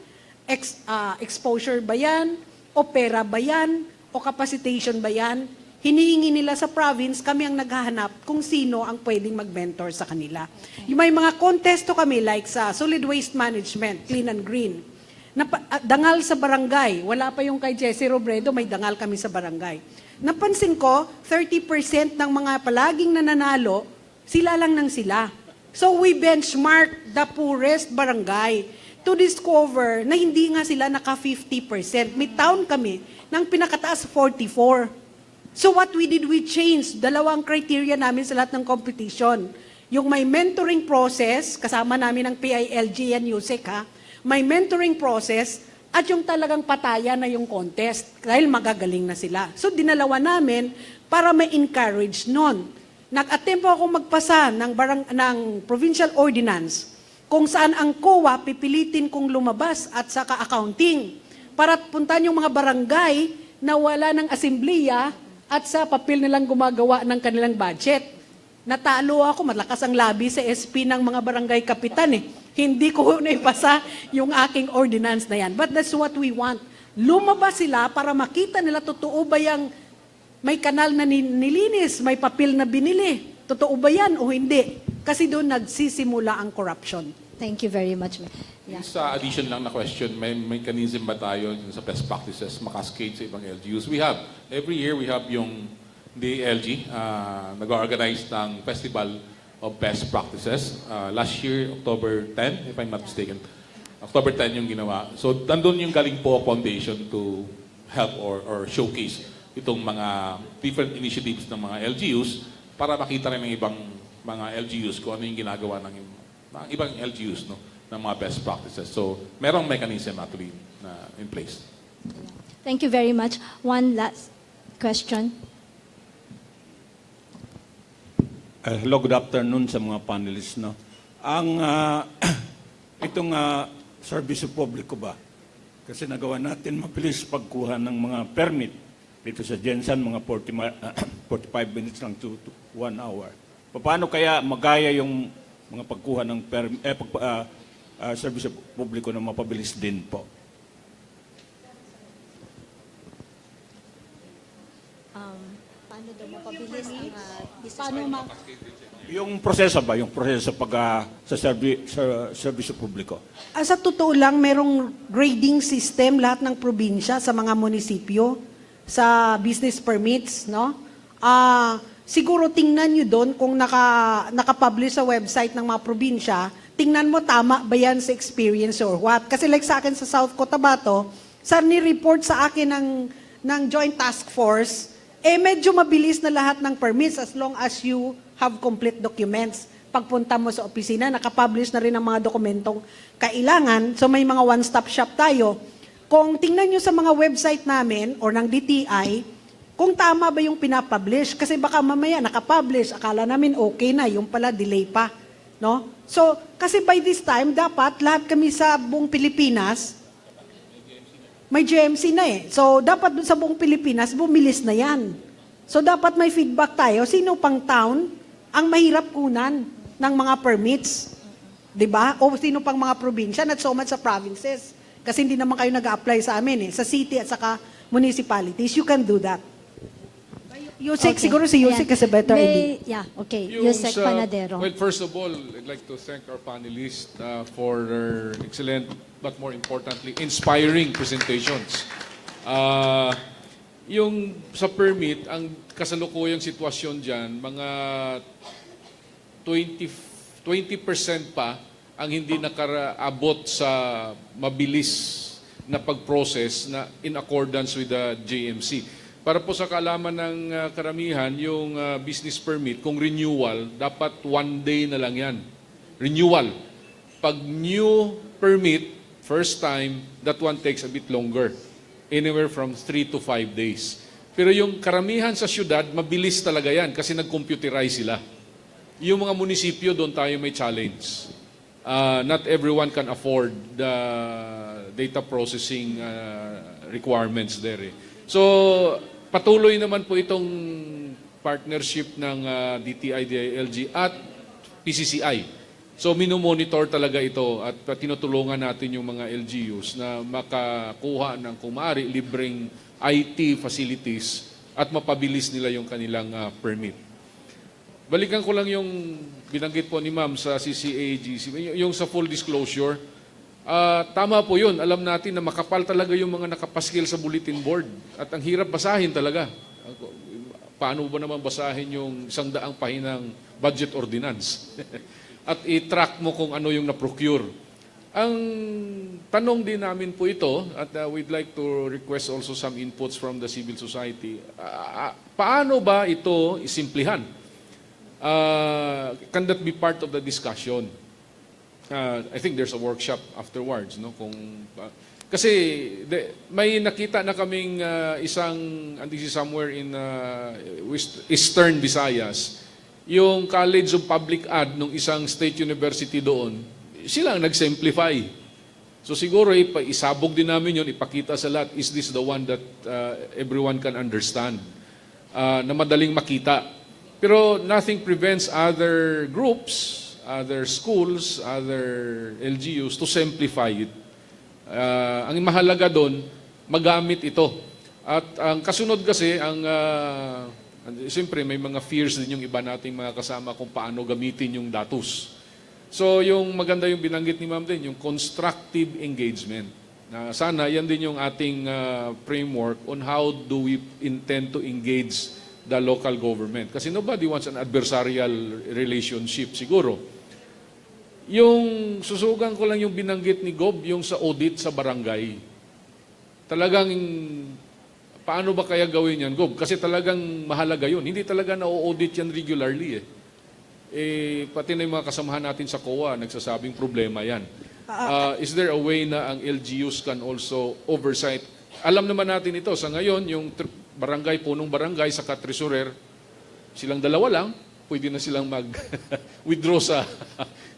exposure ba yan, o pera ba yan, o capacitation ba yan, hinihingi nila sa province, kami ang naghahanap kung sino ang pwedeng mag-mentor sa kanila. Yung may mga contesto kami like sa solid waste management, clean and green. Dangal sa barangay, wala pa yung kay Jesse Robredo, may dangal kami sa barangay. Napansin ko, 30% ng mga palaging nananalo, sila lang nang sila. So we benchmark the poorest barangay to discover na hindi nga sila naka 50%. May town kami ng pinakataas 44%. So what we did, we changed dalawang criteria namin sa lahat ng competition. Yung may mentoring process, kasama namin ng PILG and USEC ha, may mentoring process at yung talagang pataya na yung contest dahil magagaling na sila. So dinalawa namin para ma-encourage nun. Nag-attempt ako magpasa ng provincial ordinance kung saan ang COA pipilitin kong lumabas at saka accounting para puntahan yung mga barangay na wala ng asembleya at sa papel nilang gumagawa ng kanilang budget. Natalo ako, malakas ang labi sa SP ng mga barangay kapitan eh. Hindi ko naipasa yung aking ordinance na yan. But that's what we want. Lumabas sila para makita nila totoo ba yung may kanal na nilinis, may papel na binili. Totoo ba yan o hindi? Kasi doon nagsisimula ang corruption. Thank you very much. Yeah. Sa addition lang na question, may mechanism ba tayo sa best practices makascade sa ibang LGUs? Every year we have yung DLG, nag-organize ng Festival of Best Practices. Last year, October 10, if I'm not mistaken. October 10 yung ginawa. So, nandun yung Galing Po Foundation to help or showcase itong mga different initiatives ng mga LGUs para makita rin ng ibang mga LGUs kung ano yung ginagawa ng ibang LGUs, no, ng mga best practices. So, merong mechanism actually na in place. Thank you very much. One last question. Hello, good afternoon sa mga panelists. No? Ang itong service publiko ba? Kasi nagawa natin mabilis pagkuha ng mga permit dito sa Jensen, mga 45 minutes lang to 1 hour. Paano kaya magaya yung mga pagkuha ng service publiko na mapabilis din po? Paano daw mapabilis ang paano Yung proseso ba? Yung proseso pag sa service publiko? Sa totoo lang, merong grading system lahat ng probinsya sa mga munisipyo, sa business permits, no? Siguro tingnan nyo doon kung naka-publish sa website ng mga probinsya, tingnan mo tama ba yan sa experience or what. Kasi like sa akin sa South Cotabato, ni-report sa akin ng Joint Task Force, medyo mabilis na lahat ng permits as long as you have complete documents. Pagpunta mo sa opisina, nakapublish na rin ang mga dokumentong kailangan. So may mga one-stop shop tayo. Kung tingnan nyo sa mga website namin or ng DTI, kung tama ba yung pinapublish. Kasi baka mamaya nakapublish, akala namin okay na, yung pala delay pa. No? So, kasi by this time, dapat lahat kami sa buong Pilipinas, may GMC na eh. So, dapat dun sa buong Pilipinas, bumilis na yan. So, dapat may feedback tayo. Sino pang town ang mahirap kunan ng mga permits? Diba? O sino pang mga probinsya, not so much sa provinces. Kasi hindi naman kayo nag-apply sa amin eh. Sa city at saka municipalities, you can do that. Yusek, siguro si Yusek kasi better idea. Yeah, okay. Yusek Panadero. Well, first of all, I'd like to thank our panelists for their excellent, but more importantly, inspiring presentations. Yung sa permit, ang kasalukuyang sitwasyon dyan, mga 20% pa ang hindi nakaraabot sa mabilis na pag-process na in accordance with the JMC. Para po sa kaalaman ng karamihan, yung business permit, kung renewal, dapat 1 day na lang yan. Renewal. Pag new permit, first time, that one takes a bit longer. Anywhere from 3 to 5 days. Pero yung karamihan sa syudad, mabilis talaga yan kasi nag-computerize sila. Yung mga munisipyo, doon tayo may challenge. Not everyone can afford the data processing requirements there. So, patuloy naman po itong partnership ng DTI, DILG at PCCI. So, minomonitor talaga ito at tinutulungan natin yung mga LGUs na makakuha ng kung maaari libreng IT facilities at mapabilis nila yung kanilang permit. Balikan ko lang yung binanggit po ni Ma'am sa CCAGC, yung sa full disclosure. Tama po yun. Alam natin na makapal talaga yung mga nakapaskil sa bulletin board. At ang hirap basahin talaga. Paano ba naman basahin yung 100 pahinang budget ordinance? At i-track mo kung ano yung na-procure. Ang tanong din namin po ito, at we'd like to request also some inputs from the civil society. Paano ba ito isimplihan? Can that be part of the discussion? I think there's a workshop afterwards, no? Kasi may nakita na kaming isang, and this is somewhere in Eastern Visayas, yung College of Public Ad ng isang state university doon, sila ang nag-simplify. So siguro isabog din namin yun, ipakita sa lahat, is this the one that everyone can understand? Na madaling makita. Pero nothing prevents other groups, other schools, other LGUs to simplify it. Ang mahalaga doon, magamit ito. At ang kasunod kasi, siyempre may mga fears din yung iba nating mga kasama kung paano gamitin yung datos. So yung maganda yung binanggit ni Ma'am din, yung constructive engagement. Sana yan din yung ating framework on how do we intend to engage the local government. Kasi nobody wants an adversarial relationship siguro. Yung susugan ko lang yung binanggit ni Gob, yung sa audit sa barangay. Talagang Paano ba kaya gawin yan, Gob? Kasi talagang mahalaga yun. Hindi talaga na-audit yan regularly pati na yung mga kasamahan natin sa COA, nagsasabing problema yan. Is there a way na ang LGUs can also oversight? Alam naman natin ito, sa ngayon, yung barangay, punong barangay, saka treasurer, silang dalawa lang, pwede na silang mag-withdraw sa...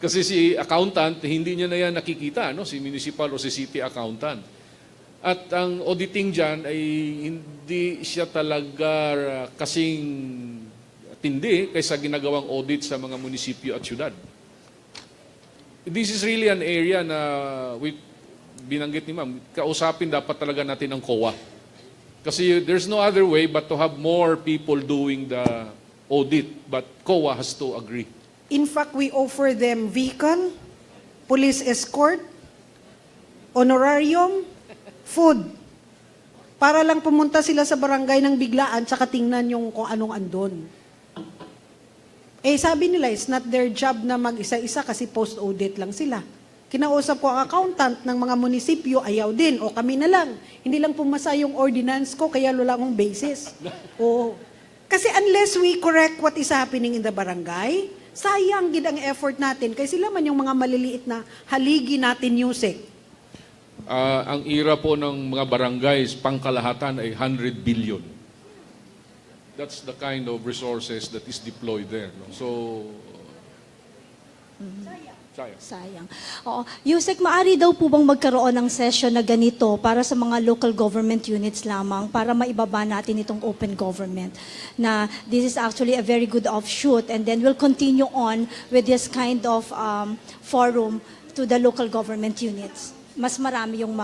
Kasi si accountant, hindi niya na yan nakikita, no? Si municipal o si city accountant. At ang auditing dyan ay hindi siya talaga kasing tindi kaysa ginagawang audit sa mga munisipyo at syudad. This is really an area na binanggit ni ma'am, kausapin dapat talaga natin ang COA. Kasi there's no other way but to have more people doing the audit, but COA has to agree. In fact, we offer them vehicle, police escort, honorarium, food. Para lang pumunta sila sa barangay ng biglaan tsaka tingnan yung kung anong andon. Sabi nila, it's not their job na mag-isa-isa kasi post-audit lang sila. Kinausap ko ang accountant ng mga munisipyo, ayaw din, o kami na lang. Hindi lang pumasa yung ordinance ko, kaya wala akong basis. Oo. Kasi unless we correct what is happening in the barangay, sayang gid ang effort natin. Kasi sila man yung mga maliliit na haligi natin music. Ang ira po ng mga barangays, pangkalahatan ay 100 billion. That's the kind of resources that is deployed there. No? So, Sayang. Oo. Yusek, maari daw po bang magkaroon ng session na ganito para sa mga local government units lamang para maibaba natin itong open government? Na this is actually a very good offshoot and then we'll continue on with this kind of forum to the local government units. Mas marami yung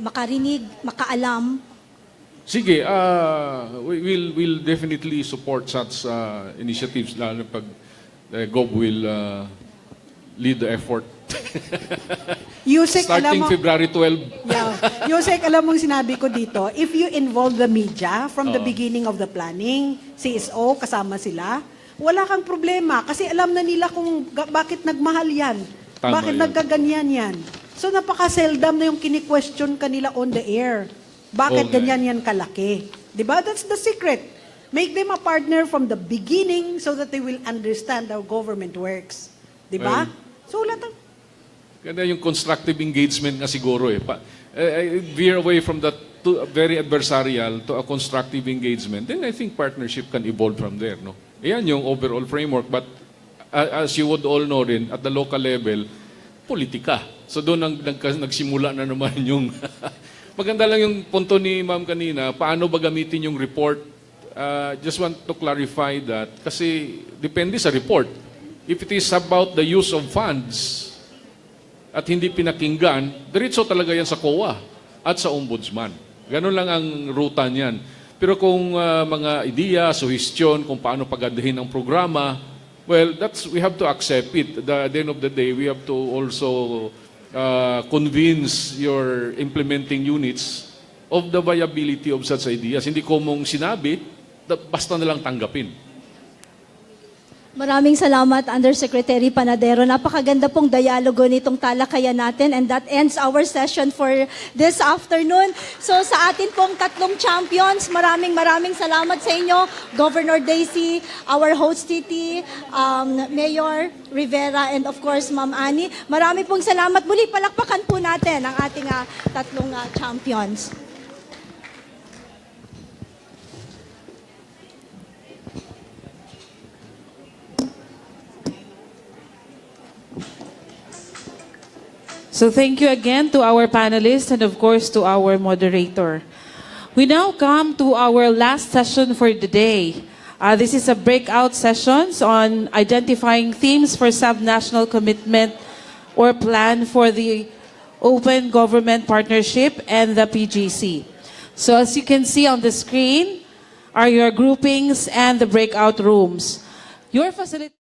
makarinig, makaalam. Sige, we'll definitely support such initiatives, lalo pag Gob will lead the effort. Yusek, Starting February 12. Yeah. Yusek, alam mong sinabi ko dito, if you involve the media from the beginning of the planning, CSO, kasama sila, wala kang problema kasi alam na nila kung bakit nagmahal yan. Tama bakit yan. nagkaganyan yan. So napaka-seldom na yung kini-question kanila on the air. Bakit ganyan yan kalaki? Diba? That's the secret. Make them a partner from the beginning so that they will understand how government works. Diba? So, Ganda yung constructive engagement nga siguro veer away from that very adversarial to a constructive engagement. Then I think partnership can evolve from there. No? Ayan yung overall framework. But as you would all know din, at the local level, politika. So doon nagsimula na naman yung... Maganda lang yung punto ni ma'am kanina, paano ba gamitin yung report? Just want to clarify that kasi depende sa report. If it is about the use of funds at hindi pinakinggan, diretso talaga yan sa COA at sa ombudsman. Ganun lang ang ruta niyan. Pero kung mga ideya, suhestyon, kung paano pagandahin ang programa, well, we have to accept it. At the end of the day, we have to also convince your implementing units of the viability of such ideas. Hindi ko mong sinabi, basta nalang tanggapin. Maraming salamat, Undersecretary Panadero. Napakaganda pong dialogo nitong talakayan natin and that ends our session for this afternoon. So sa atin pong tatlong champions, maraming salamat sa inyo, Governor Daisy, our host Titi, Mayor Rivera, and of course, Ma'am Annie. Marami pong salamat. Muli, palakpakan po natin ang ating tatlong champions. So thank you again to our panelists and of course to our moderator. We now come to our last session for the day. This is a breakout sessions on identifying themes for sub-national commitment or plan for the Open Government Partnership and the PGC. So as you can see on the screen are your groupings and the breakout rooms. Your facility